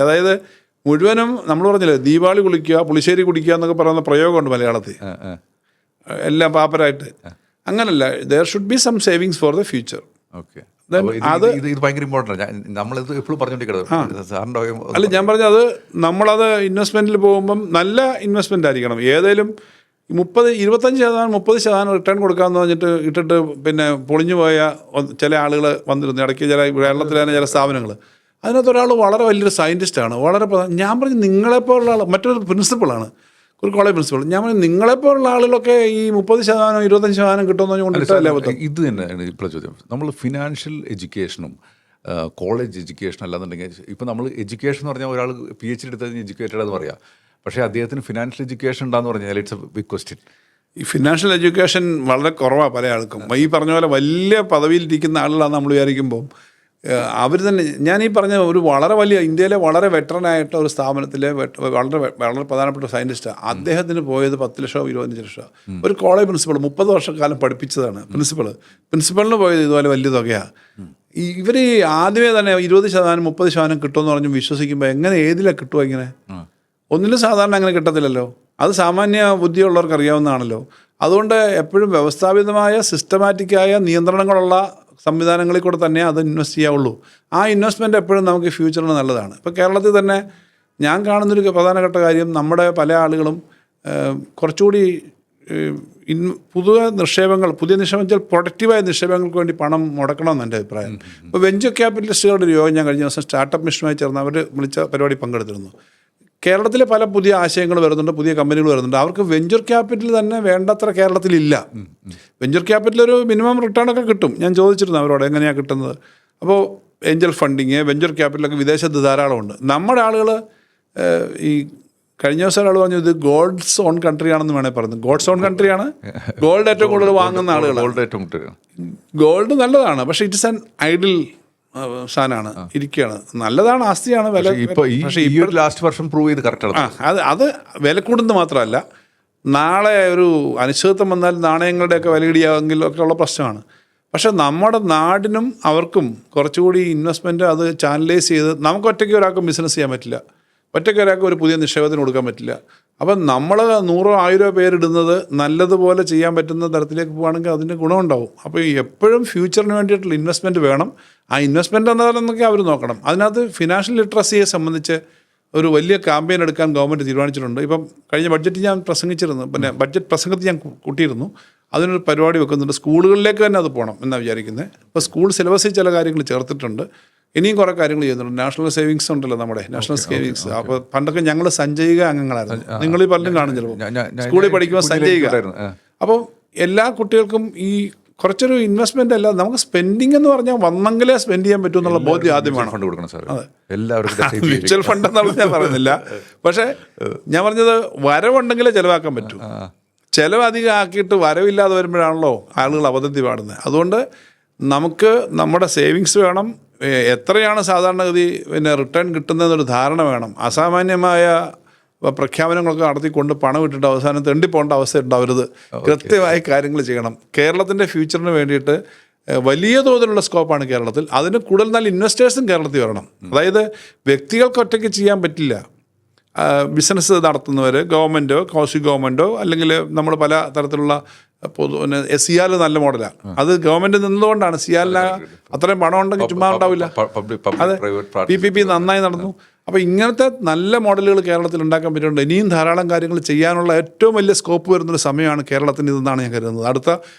A: അതായത് മുഴുവനും നമ്മൾ പറഞ്ഞില്ലേ, ദീപാവലി കുളിക്കുക, പുളിശ്ശേരി കുടിക്കുക എന്നൊക്കെ പറയുന്ന പ്രയോഗമുണ്ട് മലയാളത്തിൽ, എല്ലാം പാപ്പരായിട്ട്. അങ്ങനല്ല, there should be some savings for the future.
B: Okay, ഇത് ഭയങ്കര ഇമ്പോർട്ടൻ്റ്. നമ്മളിത് എപ്പോഴും പറഞ്ഞുകൊണ്ടിരിക്കുന്നത്.
A: അല്ല, ഞാൻ പറഞ്ഞത് നമ്മളത് ഇൻവെസ്റ്റ്മെൻറ്റിൽ പോകുമ്പം നല്ല ഇൻവെസ്റ്റ്മെൻ്റ് ആയിരിക്കണം. ഏതെങ്കിലും 25% റിട്ടേൺ കൊടുക്കാമെന്ന് പറഞ്ഞിട്ട് ഇട്ടിട്ട് പിന്നെ പൊളിഞ്ഞു പോയ ചില ആളുകൾ വന്നിരുന്നു ഇടയ്ക്ക്. ചില കേരളത്തിലെ തന്നെ ചില സ്ഥാപനങ്ങൾ, അതിനകത്ത് ഒരാൾ വളരെ വലിയൊരു സയൻറ്റിസ്റ്റാണ്, വളരെ ഞാൻ പറഞ്ഞു നിങ്ങളെപ്പോലുള്ള ആൾ, മറ്റൊരു പ്രിൻസിപ്പളാണ്, ഒരു കോളേജ് പ്രിൻസിപ്പൾ. ഞാൻ പറഞ്ഞു നിങ്ങളെപ്പോലുള്ള ആളുകളൊക്കെ ഈ 30%, 25% കിട്ടുമെന്ന് കൊണ്ടിട്ടല്ലേ.
B: ഇത് തന്നെയാണ് ഇപ്പോൾ ചോദ്യം. നമ്മൾ ഫിനാൻഷ്യൽ എഡ്യൂക്കേഷനും കോളേജ് എഡ്യൂക്കേഷനും അല്ലാന്നുണ്ടെങ്കിൽ, ഇപ്പോൾ നമ്മൾ എഡ്യൂക്കേഷൻ എന്ന് പറഞ്ഞാൽ ഒരാൾ PhD എടുത്തതിന് എഡ്യൂക്കേറ്റഡ് എന്ന് പറയാം. പക്ഷേ അദ്ദേഹത്തിന് ഫിനാൻഷ്യൽ എഡ്യൂക്കേഷൻ ഉണ്ടാന്ന് പറഞ്ഞാൽ ഇറ്റ്സ് എ ബിഗ് ക്വസ്റ്റ്യൻ.
A: ഈ ഫിനാൻഷ്യൽ എഡ്യൂക്കേഷൻ വളരെ കുറവാണ് പല ആൾക്കും. ഈ പറഞ്ഞ പോലെ വലിയ പദവിയിലിരിക്കുന്ന ആളുകളാണ് നമ്മൾ വിചാരിക്കുമ്പോൾ അവർ തന്നെ, ഞാൻ ഈ പറഞ്ഞ ഒരു വളരെ വലിയ ഇന്ത്യയിലെ വളരെ വെറ്ററനായിട്ട് ഒരു സ്ഥാപനത്തിലെ വളരെ പ്രധാനപ്പെട്ട സയൻറ്റിസ്റ്റാണ്. അദ്ദേഹത്തിന് പോയത് 10 ലക്ഷമോ 25 ലക്ഷമോ. ഒരു കോളേജ് പ്രിൻസിപ്പൾ 30 വർഷക്കാലം പഠിപ്പിച്ചതാണ് പ്രിൻസിപ്പളിന് പോയത് ഇതുപോലെ വലിയ തുകയാണ്. ഇവർ ആദ്യമേ തന്നെ 20%, 30% കിട്ടുമെന്ന് പറഞ്ഞ് വിശ്വസിക്കുമ്പോൾ എങ്ങനെ ഏതിലാണ് കിട്ടുമോ? ഇങ്ങനെ ഒന്നിലും സാധാരണ അങ്ങനെ കിട്ടത്തില്ലല്ലോ. അത് സാമാന്യ ബുദ്ധിയുള്ളവർക്ക് അറിയാവുന്നതാണല്ലോ. അതുകൊണ്ട് എപ്പോഴും വ്യവസ്ഥാപിതമായ സിസ്റ്റമാറ്റിക്കായ നിയന്ത്രണങ്ങളുള്ള സംവിധാനങ്ങളിൽ കൂടെ തന്നെ അത് ഇൻവെസ്റ്റ് ചെയ്യാവുള്ളൂ. ആ ഇൻവെസ്റ്റ്മെൻറ്റ് എപ്പോഴും നമുക്ക് ഫ്യൂച്ചറിന് നല്ലതാണ്. ഇപ്പോൾ കേരളത്തിൽ തന്നെ ഞാൻ കാണുന്നൊരു പ്രധാനപ്പെട്ട കാര്യം, നമ്മുടെ പല ആളുകളും കുറച്ചുകൂടി പുതിയ നിക്ഷേപങ്ങൾ വെച്ചാൽ പ്രൊഡക്റ്റീവായ നിക്ഷേപങ്ങൾക്ക് വേണ്ടി പണം മുടക്കണമെന്ന് എൻ്റെ അഭിപ്രായം. ഇപ്പോൾ വെഞ്ചർ ക്യാപിറ്റലിസ്റ്റുകളുടെ ഒരു യോഗം ഞാൻ കഴിഞ്ഞ ദിവസം സ്റ്റാർട്ടപ്പ് മിഷനുമായി ചേർന്ന് അവർ വിളിച്ച പരിപാടി പങ്കെടുത്തിരുന്നു. കേരളത്തിലെ പല പുതിയ ആശയങ്ങൾ വരുന്നുണ്ട്, പുതിയ കമ്പനികൾ വരുന്നുണ്ട്. അവർക്ക് വെഞ്ചർ ക്യാപിറ്റൽ തന്നെ വേണ്ടത്ര കേരളത്തിലില്ല. വെഞ്ചർ ക്യാപിറ്റൽ ഒരു മിനിമം റിട്ടേണൊക്കെ കിട്ടും. ഞാൻ ചോദിച്ചിരുന്നു അവരോട് എങ്ങനെയാണ് കിട്ടുന്നത്. അപ്പോൾ ഏഞ്ചൽ ഫണ്ടിങ്, വെഞ്ചർ ക്യാപിറ്റലൊക്കെ വിദേശത്ത് ധാരാളമുണ്ട്. നമ്മുടെ ആളുകൾ ഈ കഴിഞ്ഞ ദിവസം ഒരാൾ പറഞ്ഞു ഇത് ഗോൾഡ്സ് ഓൺ കൺട്രി ആണെന്ന് വേണേൽ പറഞ്ഞു. God's own കൺട്രിയാണ്. ഗോൾഡ് ഏറ്റവും കൂടുതൽ വാങ്ങുന്ന ആളുകൾ. ഗോൾഡ് നല്ലതാണ്, പക്ഷേ ഇറ്റ്സ് ആൻ ഐഡിൽ സാധനമാണ്, ഇരിക്കുകയാണ്. നല്ലതാണ്, ആസ്തിയാണ്. വില
B: പക്ഷേ ഈ ഒരു ലാസ്റ്റ് വർഷം പ്രൂവ് ചെയ്ത് കറക്റ്റാണ്.
A: അത് വില കൂടുന്നത് മാത്രമല്ല, നാളെ ഒരു അനിശ്ചിതത്വം വന്നാൽ നാണയങ്ങളുടെയൊക്കെ വില ഇടിയാമെങ്കിലൊക്കെ ഉള്ള പ്രശ്നമാണ്. പക്ഷേ നമ്മുടെ നാടിനും അവർക്കും കുറച്ചുകൂടി ഇൻവെസ്റ്റ്മെൻറ്റ് അത് ചാനലൈസ് ചെയ്ത്, നമുക്ക് ഒറ്റയ്ക്ക് ഒരാൾക്കും ബിസിനസ് ചെയ്യാൻ പറ്റില്ല, ഒറ്റയ്ക്ക് ഒരാൾക്ക് ഒരു പുതിയ നിക്ഷേപത്തിന് കൊടുക്കാൻ പറ്റില്ല. അപ്പം നമ്മൾ 100-1000 പേരിടുന്നത് നല്ലതുപോലെ ചെയ്യാൻ പറ്റുന്ന തരത്തിലേക്ക് പോകുകയാണെങ്കിൽ അതിൻ്റെ ഗുണമുണ്ടാവും. അപ്പോൾ എപ്പോഴും ഫ്യൂച്ചറിന് വേണ്ടിയിട്ടുള്ള ഇൻവെസ്റ്റ്മെൻറ്റ് വേണം. ആ ഇൻവെസ്റ്റ്മെൻറ്റ് എന്നൊക്കെ അവർ നോക്കണം. അതിനകത്ത് ഫിനാൻഷ്യൽ ലിറ്ററസിയെ സംബന്ധിച്ച് ഒരു വലിയ ക്യാമ്പയിൻ എടുക്കാൻ ഗവൺമെൻറ് തീരുമാനിച്ചിട്ടുണ്ട്. ഇപ്പം കഴിഞ്ഞ ബഡ്ജറ്റിൽ ഞാൻ പ്രസംഗിച്ചിരുന്നു, പിന്നെ ബഡ്ജറ്റ് പ്രസംഗത്തിൽ ഞാൻ കൂട്ടിയിരുന്നു. അതിനൊരു പരിപാടി വെക്കുന്നുണ്ട്. സ്കൂളുകളിലേക്ക് തന്നെ അത് പോകണം എന്നാണ് വിചാരിക്കുന്നത്. ഇപ്പോൾ സ്കൂൾ സിലബസിൽ ചില കാര്യങ്ങൾ ചേർത്തിട്ടുണ്ട്. ഇനിയും കുറേ കാര്യങ്ങൾ ചെയ്യുന്നുണ്ട്. നാഷണൽ സേവിങ്സ് ഉണ്ടല്ലോ, നമ്മുടെ നാഷണൽ സേവിങ്സ്. അപ്പോൾ പണ്ടൊക്കെ ഞങ്ങൾ സഞ്ചയിക അംഗങ്ങളായിരുന്നു. നിങ്ങളീ പലരും കാണും ചിലപ്പോൾ സ്കൂളിൽ പഠിക്കുമ്പോൾ സഞ്ചയിക. അപ്പോൾ എല്ലാ കുട്ടികൾക്കും ഈ കുറച്ചൊരു ഇൻവെസ്റ്റ്മെന്റ് അല്ല, നമുക്ക് സ്പെൻഡിങ് എന്ന് പറഞ്ഞാൽ വന്നെങ്കിലേ സ്പെൻഡ് ചെയ്യാൻ പറ്റും എന്നുള്ള ബോധ്യം ആദ്യം വേണം.
C: ഫണ്ട് കൊടുക്കണം സാർ,
A: അതെ,
C: എല്ലാവർക്കും
A: മ്യൂച്വൽ ഫണ്ട് എന്നുള്ള ഞാൻ പറയുന്നില്ല. പക്ഷേ ഞാൻ പറഞ്ഞത് വരവുണ്ടെങ്കിലേ ചിലവാക്കാൻ പറ്റൂ. ചിലവ് അധികം ആക്കിയിട്ട് വരവില്ലാതെ വരുമ്പോഴാണല്ലോ ആളുകൾ അബദ്ധത്തിൽ പാടുന്നത്. അതുകൊണ്ട് നമുക്ക് നമ്മുടെ സേവിങ്സ് വേണം. എത്രയാണ് സാധാരണഗതി റിട്ടേൺ കിട്ടുന്നതെന്നൊരു ധാരണ വേണം. അസാമാന്യമായ പ്രഖ്യാപനങ്ങളൊക്കെ നടത്തിക്കൊണ്ട് പണം ഇട്ടിട്ട് അവസാനം തെണ്ടിപ്പോണ്ട അവസ്ഥ ഉണ്ടാവരുത്. കൃത്യമായി കാര്യങ്ങൾ ചെയ്യണം. കേരളത്തിൻ്റെ ഫ്യൂച്ചറിന് വേണ്ടിയിട്ട് വലിയ തോതിലുള്ള സ്കോപ്പാണ് കേരളത്തിൽ. അതിന് കൂടുതൽ നല്ല ഇൻവെസ്റ്റേഴ്സും കേരളത്തിൽ വരണം. അതായത് വ്യക്തികൾക്ക് ഒറ്റയ്ക്ക് ചെയ്യാൻ പറ്റില്ല. ബിസിനസ് നടത്തുന്നവർ, ഗവൺമെൻറ്റോ ക്വാസി ഗവൺമെൻറ്റോ, അല്ലെങ്കിൽ നമ്മൾ പല തരത്തിലുള്ള പിന്നെ സിയാൽ നല്ല മോഡലാണ്. അത് ഗവൺമെൻറ് നിന്നതുകൊണ്ടാണ്. സിയാലിന് അത്രയും പണം ഉണ്ടെങ്കിൽ ചുമ്മാ ഉണ്ടാവില്ല. അതെ, PPP നന്നായി നടന്നു. അപ്പോൾ ഇങ്ങനത്തെ നല്ല മോഡലുകൾ കേരളത്തിൽ ഉണ്ടാക്കാൻ പറ്റുന്നുണ്ട്. ഇനിയും ധാരാളം കാര്യങ്ങൾ ചെയ്യാനുള്ള ഏറ്റവും വലിയ സ്കോപ്പ് വരുന്നൊരു സമയമാണ് കേരളത്തിന് ഇതെന്നാണ് ഞാൻ കരുതുന്നത്. അടുത്ത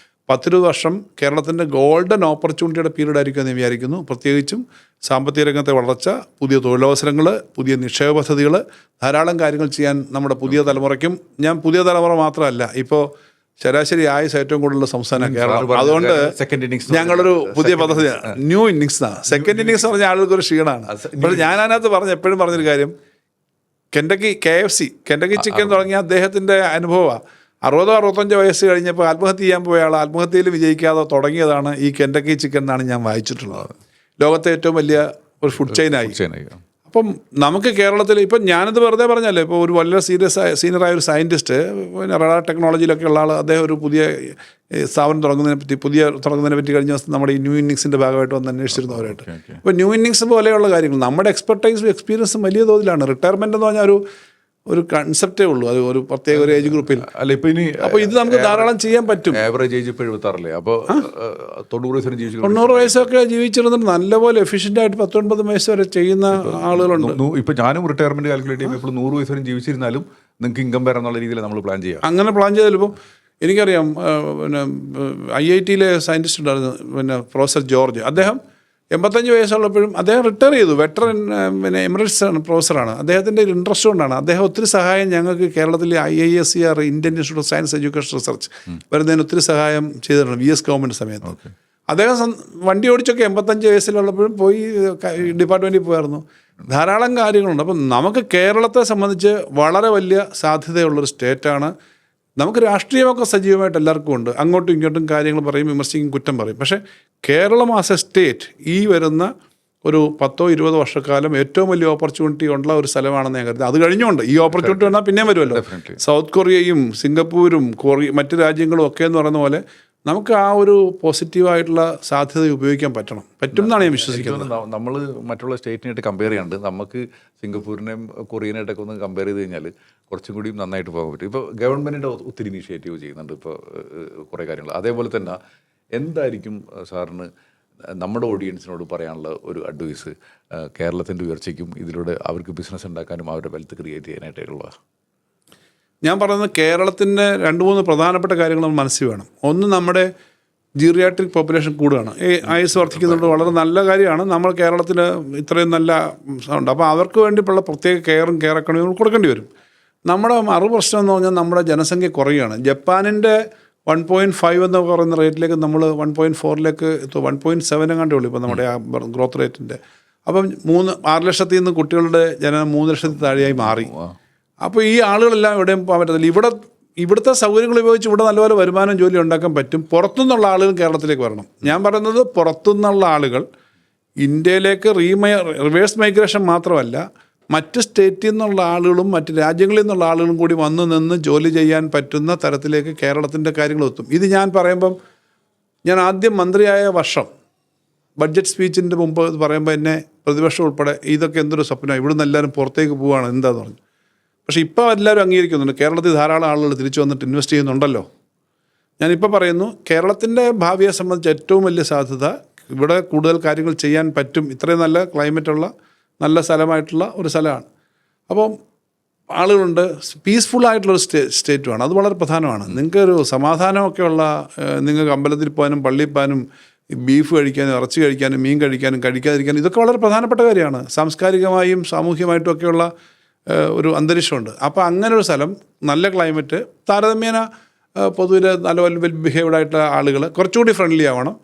A: 10-20 വർഷം കേരളത്തിൻ്റെ ഗോൾഡൻ ഓപ്പർച്യൂണിറ്റിയുടെ പീരീഡ് ആയിരിക്കും എന്ന് വിചാരിക്കുന്നു. പ്രത്യേകിച്ചും സാമ്പത്തിക രംഗത്തെ വളർച്ച, പുതിയ തൊഴിലവസരങ്ങൾ, പുതിയ നിക്ഷേപ പദ്ധതികൾ, ധാരാളം കാര്യങ്ങൾ ചെയ്യാൻ നമ്മുടെ പുതിയ തലമുറയ്ക്കും. ഞാൻ പുതിയ തലമുറ മാത്രമല്ല, ഇപ്പോൾ ശരാശരി ആയുസ് ഏറ്റവും കൂടുതലുള്ള സംസ്ഥാനം കേരളം. അതുകൊണ്ട് ഞങ്ങളൊരു പുതിയ പദ്ധതി ന്യൂ ഇന്നിങ്സ് എന്നാണ്. സെക്കൻഡ് ഇന്നിങ്സ് പറഞ്ഞ ആളുകൾക്ക് ഒരു ക്ഷീണമാണ്. പക്ഷേ ഞാൻ അതിനകത്ത് എപ്പോഴും പറഞ്ഞൊരു കാര്യം, KFC കെൻഡക്കി ചിക്കൻ തുടങ്ങിയ അദ്ദേഹത്തിൻ്റെ അനുഭവമാണ്. 60-65 വയസ്സ് കഴിഞ്ഞപ്പോൾ ആത്മഹത്യ ചെയ്യാൻ പോയ ആൾ ആത്മഹത്യയിൽ വിജയിക്കാതെ തുടങ്ങിയതാണ് ഈ കെൻഡക്കി ചിക്കൻ എന്നാണ് ഞാൻ വായിച്ചിട്ടുള്ളത്. ലോകത്തെ ഏറ്റവും വലിയ ഒരു ഫുഡ് ചെയിനായി. അപ്പം നമുക്ക് കേരളത്തിൽ ഇപ്പം ഞാനിത് വെറുതെ പറഞ്ഞല്ലേ, ഇപ്പോൾ ഒരു വളരെ സീനിയറായ ഒരു സയൻറ്റിസ്റ്റ്, പിന്നെ റഡാർ ടെക്നോളജിയിലൊക്കെ ഉള്ള ആൾ, അദ്ദേഹം ഒരു പുതിയ സ്ഥാപനം തുടങ്ങുന്നതിനെ പറ്റി കഴിഞ്ഞ ദിവസം നമ്മുടെ ഈ ന്യൂ ഇന്നിങ്സിൻ്റെ ഭാഗമായിട്ട് വന്ന് അന്വേഷിച്ചിരുന്നവരായിട്ട്. ഇപ്പോൾ ന്യൂ ഇന്നിങ്സ് പോലെയുള്ള കാര്യങ്ങൾ, നമ്മുടെ എക്സ്പെർട്ടൈസും എക്സ്പീരിയൻസും വലിയ തോതിലാണ്. റിട്ടയർമെൻറ്റ് എന്ന് പറഞ്ഞാൽ ഒരു കൺസെപ്റ്റേ ഉള്ളൂ. അത് ഒരു പ്രത്യേക ഒരു ഏജ് ഗ്രൂപ്പിൽ
C: അല്ല. ഇപ്പം ഇനി
A: അപ്പോൾ ഇത് നമുക്ക് ധാരാളം ചെയ്യാൻ പറ്റും.
C: ആവറേജ് ഏജ് ഇപ്പോൾ 76 അപ്പോൾ
A: 90 വയസ്സൊക്കെ ജീവിച്ചിരുന്നിട്ട് നല്ലപോലെ എഫിഷ്യൻ്റ് ആയിട്ട് 19 വയസ്സ് വരെ ചെയ്യുന്ന ആളുകളുണ്ട്.
C: ഇപ്പോൾ ഞാനും റിട്ടയർമെൻറ്റ് കാൽക്കുലേറ്റ് ചെയ്യുമ്പോൾ ഇപ്പോൾ 100 വയസ്സ് വരെ ജീവിച്ചിരുന്നാലും നിങ്ങൾക്ക് ഇൻകം വരാന്നുള്ള രീതിയിൽ നമ്മൾ പ്ലാൻ ചെയ്യാം.
A: അങ്ങനെ പ്ലാൻ ചെയ്താലിപ്പം എനിക്കറിയാം, പിന്നെ IIT-യിലെ സയൻറ്റിസ്റ്റ് ഉണ്ടായിരുന്നു, പിന്നെ പ്രൊഫസർ ജോർജ്. അദ്ദേഹം 85 വയസ്സുള്ളപ്പോഴും അദ്ദേഹം റിട്ടയർ ചെയ്തു. വെറ്ററൻ പിന്നെ എമിറേറ്റ്സ് പ്രൊഫസറാണ്. അദ്ദേഹത്തിൻ്റെ ഒരു ഇൻട്രസ്റ്റ് കൊണ്ടാണ്. അദ്ദേഹം ഒത്തിരി സഹായം ഞങ്ങൾക്ക് കേരളത്തിലെ IISER, Indian institute of science education research വരുന്നതിന് ഒത്തിരി സഹായം ചെയ്തിട്ടുണ്ട് VS ഗവൺമെൻറ് സമയത്ത്. അദ്ദേഹം വണ്ടി ഓടിച്ചൊക്കെ 85 വയസ്സിലുള്ളപ്പോഴും പോയി ഡിപ്പാർട്ട്മെൻറ്റിൽ പോയായിരുന്നു. ധാരാളം കാര്യങ്ങളുണ്ട്. അപ്പം നമുക്ക് കേരളത്തെ സംബന്ധിച്ച് വളരെ വലിയ സാധ്യതയുള്ളൊരു സ്റ്റേറ്റാണ്. നമുക്ക് രാഷ്ട്രീയമൊക്കെ സജീവമായിട്ട് എല്ലാവർക്കും ഉണ്ട്. അങ്ങോട്ടും ഇങ്ങോട്ടും കാര്യങ്ങൾ പറയും, വിമർശിക്കും, കുറ്റം പറയും. പക്ഷേ കേരളം ആസ് എ സ്റ്റേറ്റ് ഈ വരുന്ന ഒരു 10-20 വർഷക്കാലം ഏറ്റവും വലിയ ഓപ്പർച്യൂണിറ്റി ഉള്ള ഒരു സ്ഥലമാണെന്ന് ഞാൻ കരുതുന്നത്. അത് കഴിഞ്ഞുകൊണ്ട് ഈ ഓപ്പർച്യൂണിറ്റി വന്നാൽ പിന്നെയും വരുമല്ലോ. സൗത്ത് കൊറിയയും സിംഗപ്പൂരും മറ്റ് രാജ്യങ്ങളും ഒക്കെ എന്ന് പറയുന്ന പോലെ നമുക്ക് ആ ഒരു പോസിറ്റീവായിട്ടുള്ള സാധ്യത ഉപയോഗിക്കാൻ പറ്റും എന്നാണ് ഞാൻ വിശ്വസിക്കുന്നത്.
C: നമ്മൾ മറ്റുള്ള സ്റ്റേറ്റിനായിട്ട് കമ്പയർ ചെയ്യാണ്ട് നമുക്ക് സിംഗപ്പൂരിനെയും കൊറിയനായിട്ടൊക്കെ ഒന്ന് കമ്പയർ ചെയ്ത് കഴിഞ്ഞാൽ കുറച്ചും കൂടി നന്നായിട്ട് പോകാൻ പറ്റും. ഇപ്പോൾ ഗവൺമെൻറ്റിൻ്റെ ഒത്തിരി ഇനീഷ്യേറ്റീവ് ചെയ്യുന്നുണ്ട് ഇപ്പോൾ കുറേ കാര്യങ്ങൾ. അതേപോലെ തന്നെ എന്തായിരിക്കും സാറിന് നമ്മുടെ ഓഡിയൻസിനോട് പറയാനുള്ള ഒരു അഡ്വൈസ് കേരളത്തിൻ്റെ ഉയർച്ചയ്ക്കും ഇതിലൂടെ അവർക്ക് ബിസിനസ് ഉണ്ടാക്കാനും അവരുടെ വെൽത്ത് ക്രിയേറ്റ് ചെയ്യാനായിട്ടുള്ള?
A: ഞാൻ പറയുന്നത് കേരളത്തിൻ്റെ 2-3 പ്രധാനപ്പെട്ട കാര്യങ്ങൾ നമ്മൾ മനസ്സിൽ വേണം. ഒന്ന്, നമ്മുടെ ജീറിയാട്രിക് പോപ്പുലേഷൻ കൂടുകയാണ്. ആയുസ് വർദ്ധിക്കുന്നുണ്ട്, വളരെ നല്ല കാര്യമാണ്. നമ്മൾ കേരളത്തിൽ ഇത്രയും നല്ല ഉണ്ട്. അപ്പോൾ അവർക്ക് വേണ്ടിയുള്ള പ്രത്യേക കെയർ എക്കണോമികൾ കൊടുക്കേണ്ടി വരും. നമ്മുടെ പ്രശ്നം എന്ന് പറഞ്ഞാൽ നമ്മുടെ ജനസംഖ്യ കുറയുകയാണ്. ജപ്പാനിൻ്റെ 1.5 എന്ന് പറയുന്ന റേറ്റിലേക്ക് നമ്മൾ 1.4ലേക്ക് 1.7 എങ്ങാണ്ടേ ഉള്ളൂ ഇപ്പോൾ നമ്മുടെ ആ ഗ്രോത്ത് റേറ്റിൻ്റെ. അപ്പം 6 ലക്ഷത്തിൽ നിന്ന് കുട്ടികളുടെ ജനനം 3 ലക്ഷത്തിൽ താഴെയായി മാറി. അപ്പോൾ ഈ ആളുകളെല്ലാം എവിടെയും പോകാൻ പറ്റത്തില്ല. ഇവിടുത്തെ സൗകര്യങ്ങൾ ഉപയോഗിച്ച് ഇവിടെ നല്ലപോലെ വരുമാനം ജോലി ഉണ്ടാക്കാൻ പറ്റും. പുറത്തുനിന്നുള്ള ആളുകൾ കേരളത്തിലേക്ക് വരണം. ഞാൻ പറയുന്നത് പുറത്തുനിന്നുള്ള ആളുകൾ ഇന്ത്യയിലേക്ക് റിവേഴ്സ് മൈഗ്രേഷൻ മാത്രമല്ല, മറ്റ് സ്റ്റേറ്റിൽ നിന്നുള്ള ആളുകളും മറ്റ് രാജ്യങ്ങളിൽ നിന്നുള്ള ആളുകളും കൂടി വന്നു നിന്ന് ജോലി ചെയ്യാൻ പറ്റുന്ന തരത്തിലേക്ക് കേരളത്തിൻ്റെ കാര്യങ്ങൾ എത്തും. ഇത് ഞാൻ പറയുമ്പം, ഞാൻ ആദ്യം മന്ത്രിയായ വർഷം ബഡ്ജറ്റ് സ്പീച്ചിൻ്റെ മുമ്പ് ഇത് പറയുമ്പോൾ എന്നെ പ്രതിപക്ഷം ഉൾപ്പെടെ ഇതൊക്കെ എന്തൊരു സ്വപ്നമാണ്, ഇവിടുന്ന് എല്ലാവരും പുറത്തേക്ക് പോവുകയാണ് എന്താന്ന് പറഞ്ഞു. പക്ഷേ ഇപ്പോൾ എല്ലാവരും അംഗീകരിക്കുന്നുണ്ട്. കേരളത്തിൽ ധാരാളം ആളുകൾ തിരിച്ചു വന്നിട്ട് ഇൻവെസ്റ്റ് ചെയ്യുന്നുണ്ടല്ലോ. ഞാനിപ്പോൾ പറയുന്നു, കേരളത്തിൻ്റെ ഭാവിയെ സംബന്ധിച്ച് ഏറ്റവും വലിയ സാധ്യത ഇവിടെ കൂടുതൽ കാര്യങ്ങൾ ചെയ്യാൻ പറ്റും. ഇത്രയും നല്ല ക്ലൈമറ്റുള്ള നല്ല സ്ഥലമായിട്ടുള്ള ഒരു സ്ഥലമാണ്. അപ്പം ആളുകളുണ്ട്. പീസ്ഫുള്ളായിട്ടുള്ളൊരു സ്റ്റേറ്റുമാണ്. അത് വളരെ പ്രധാനമാണ്. നിങ്ങൾക്കൊരു സമാധാനമൊക്കെ ഉള്ള, നിങ്ങൾക്ക് അമ്പലത്തിൽ പോകാനും പള്ളിയിൽ പോകാനും ബീഫ് കഴിക്കാനും ഇറച്ചി കഴിക്കാനും മീൻ കഴിക്കാനും കഴിക്കാതിരിക്കാനും ഇതൊക്കെ വളരെ പ്രധാനപ്പെട്ട കാര്യമാണ്. സാംസ്കാരികമായും സാമൂഹ്യമായിട്ടും ഒക്കെയുള്ള ഒരു അന്തരീക്ഷമുണ്ട്. അപ്പോൾ അങ്ങനെ ഒരു സ്ഥലം, നല്ല ക്ലൈമറ്റ്, താരതമ്യേന പൊതുവിൽ നല്ല വെൽ ബിഹേവ്ഡ് ആയിട്ടുള്ള ആളുകൾ, കുറച്ചുകൂടി ഫ്രണ്ട്ലി ആവണം.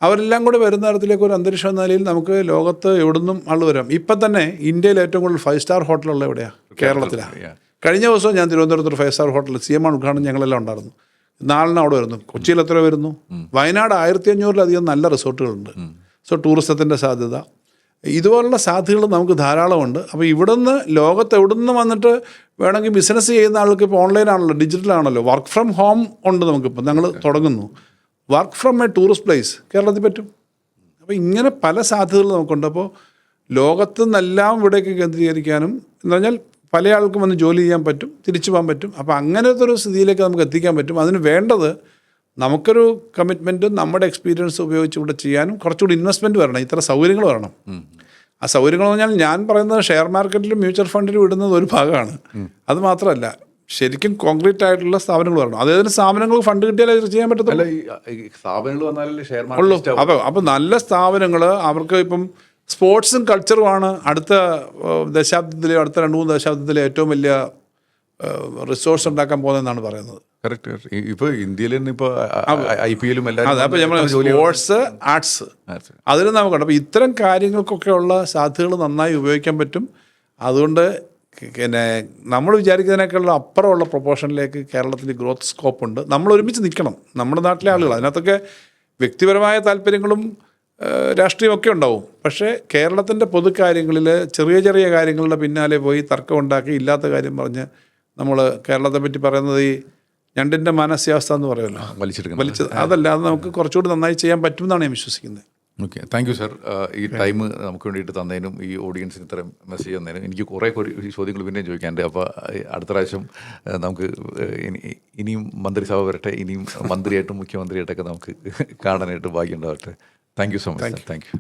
A: അവരെല്ലാം കൂടെ വരുന്ന തരത്തിലേക്ക് ഒരു അന്തരീക്ഷം എന്ന നിലയിൽ നമുക്ക് ലോകത്ത് എവിടുന്നും ആൾ വരാം. ഇപ്പം തന്നെ ഇന്ത്യയിൽ ഏറ്റവും കൂടുതൽ 5 സ്റ്റാർ ഹോട്ടലുള്ള എവിടെയാണ്? കേരളത്തിലാണ്. കഴിഞ്ഞ ദിവസം ഞാൻ തിരുവനന്തപുരത്ത് 5 സ്റ്റാർ ഹോട്ടൽ CM ഉദ്ഘാടനം ഞങ്ങളെല്ലാം ഉണ്ടായിരുന്നു. നാളിന് അവിടെ വരുന്നു. കൊച്ചിയിൽ എത്ര വരുന്നു? വയനാട് 1500-ലധികം നല്ല റിസോർട്ടുകളുണ്ട്. സോ ടൂറിസത്തിൻ്റെ സാധ്യത, ഇതുപോലുള്ള സാധ്യതകൾ നമുക്ക് ധാരാളമുണ്ട്. അപ്പോൾ ഇവിടുന്ന് ലോകത്ത് എവിടുന്ന് വന്നിട്ട് വേണമെങ്കിൽ ബിസിനസ് ചെയ്യുന്ന ആൾക്ക് ഇപ്പോൾ ഓൺലൈനാണല്ലോ, ഡിജിറ്റലാണല്ലോ, വർക്ക് ഫ്രം ഹോം ഉണ്ട്. നമുക്കിപ്പോൾ ഞങ്ങൾ തുടങ്ങുന്നു work from A tourist place കേരളത്തിൽ പറ്റും. അപ്പോൾ ഇങ്ങനെ പല സാധ്യതകൾ നമുക്കുണ്ട്. അപ്പോൾ ലോകത്തു നിന്നെല്ലാം ഇവിടേക്ക് കേന്ദ്രീകരിക്കാനും എന്ന് പറഞ്ഞാൽ പല ആൾക്കും വന്ന് ജോലി ചെയ്യാൻ പറ്റും, തിരിച്ചു പോകാൻ പറ്റും. അപ്പോൾ അങ്ങനത്തെ ഒരു സ്ഥിതിയിലേക്ക് നമുക്ക് എത്തിക്കാൻ പറ്റും. അതിന് വേണ്ടത് നമുക്കൊരു കമ്മിറ്റ്മെൻറ്റും നമ്മുടെ എക്സ്പീരിയൻസ് ഉപയോഗിച്ച് ഇവിടെ ചെയ്യാനും കുറച്ചുകൂടി ഇൻവെസ്റ്റ്മെൻറ്റ് വരണം, ഇത്ര സൗകര്യങ്ങൾ വരണം. ആ സൗകര്യങ്ങൾ എന്ന് പറഞ്ഞാൽ ഞാൻ പറയുന്നത് ഷെയർ മാർക്കറ്റിലും മ്യൂച്വൽ ഫണ്ടിലും ഇടുന്നത് ഒരു ഭാഗമാണ്. അത് മാത്രമല്ല, ശരിക്കും കോൺക്രീറ്റ് ആയിട്ടുള്ള സ്ഥാപനങ്ങൾ വരണം. അതായത് സ്ഥാപനങ്ങൾക്ക് ഫണ്ട് കിട്ടിയാലേ ചെയ്യാൻ പറ്റത്തില്ല.
B: സ്ഥാപനങ്ങൾ വന്നാലല്ലേ ഷെയർ
A: ഉള്ളൂ. അപ്പോൾ നല്ല സ്ഥാപനങ്ങൾ, അവർക്ക് ഇപ്പം സ്പോർട്സും കൾച്ചറുമാണ് അടുത്ത ദശാബ്ദത്തിലെ, അടുത്ത 2-3 ദശാബ്ദത്തിലെ ഏറ്റവും വലിയ റിസോഴ്സ് ഉണ്ടാക്കാൻ പോകുന്നതെന്നാണ് പറയുന്നത്.
C: കറക്റ്റ്. ഇപ്പോൾ ഇന്ത്യയിൽ തന്നെ ഇപ്പോൾ IPL-ഉം എല്ലാം.
A: അപ്പോൾ നമ്മൾ സ്പോർട്സ്, ആർട്സ്, അതിന് നമുക്കുണ്ട്. അപ്പോൾ ഇത്തരം കാര്യങ്ങൾക്കൊക്കെയുള്ള സാധ്യതകൾ നന്നായി ഉപയോഗിക്കാൻ പറ്റും. അതുകൊണ്ട് പിന്നെ നമ്മൾ വിചാരിക്കുന്നതിനേക്കാളുള്ള അപ്പുറമുള്ള പ്രൊപ്പോർഷനിലേക്ക് കേരളത്തിൽ ഗ്രോത്ത് സ്കോപ്പ് ഉണ്ട്. നമ്മൾ ഒരുമിച്ച് നിൽക്കണം, നമ്മുടെ നാട്ടിലെ ആളുകൾ. അതിനകത്തൊക്കെ വ്യക്തിപരമായ താല്പര്യങ്ങളും രാഷ്ട്രീയമൊക്കെ ഉണ്ടാവും. പക്ഷേ കേരളത്തിൻ്റെ പൊതുക്കാര്യങ്ങളിൽ ചെറിയ ചെറിയ കാര്യങ്ങളുടെ പിന്നാലെ പോയി തർക്കം ഉണ്ടാക്കി ഇല്ലാത്ത കാര്യം പറഞ്ഞ് നമ്മൾ കേരളത്തെ പറ്റി പറയുന്നത് ഈ ഞണ്ടിൻ്റെ മാനസികാവസ്ഥ എന്ന് പറയുമല്ലോ, വലിച്ചത്. അതല്ല, അത് നമുക്ക് കുറച്ചുകൂടി നന്നായി ചെയ്യാൻ പറ്റുമെന്നാണ് ഞാൻ വിശ്വസിക്കുന്നത്.
C: Okay, thank you sir. ഈ ടൈം നമുക്ക് വേണ്ടിയിട്ട് തന്നതിനും ഈ ഓഡിയൻസിന് ഇത്രയും മെസ്സേജ് തന്നതിനും. എനിക്ക് കുറേ ചോദ്യങ്ങൾ പിന്നെയും ചോദിക്കാനുണ്ട്. അപ്പോൾ അടുത്ത പ്രാവശ്യം നമുക്ക് ഇനിയും മന്ത്രിസഭ വരട്ടെ, ഇനിയും മന്ത്രിയായിട്ടും മുഖ്യമന്ത്രിയായിട്ടൊക്കെ നമുക്ക് കാണാനായിട്ട് ഭാഗ്യം ഉണ്ടാവട്ടെ. Thank you so much. Thank you.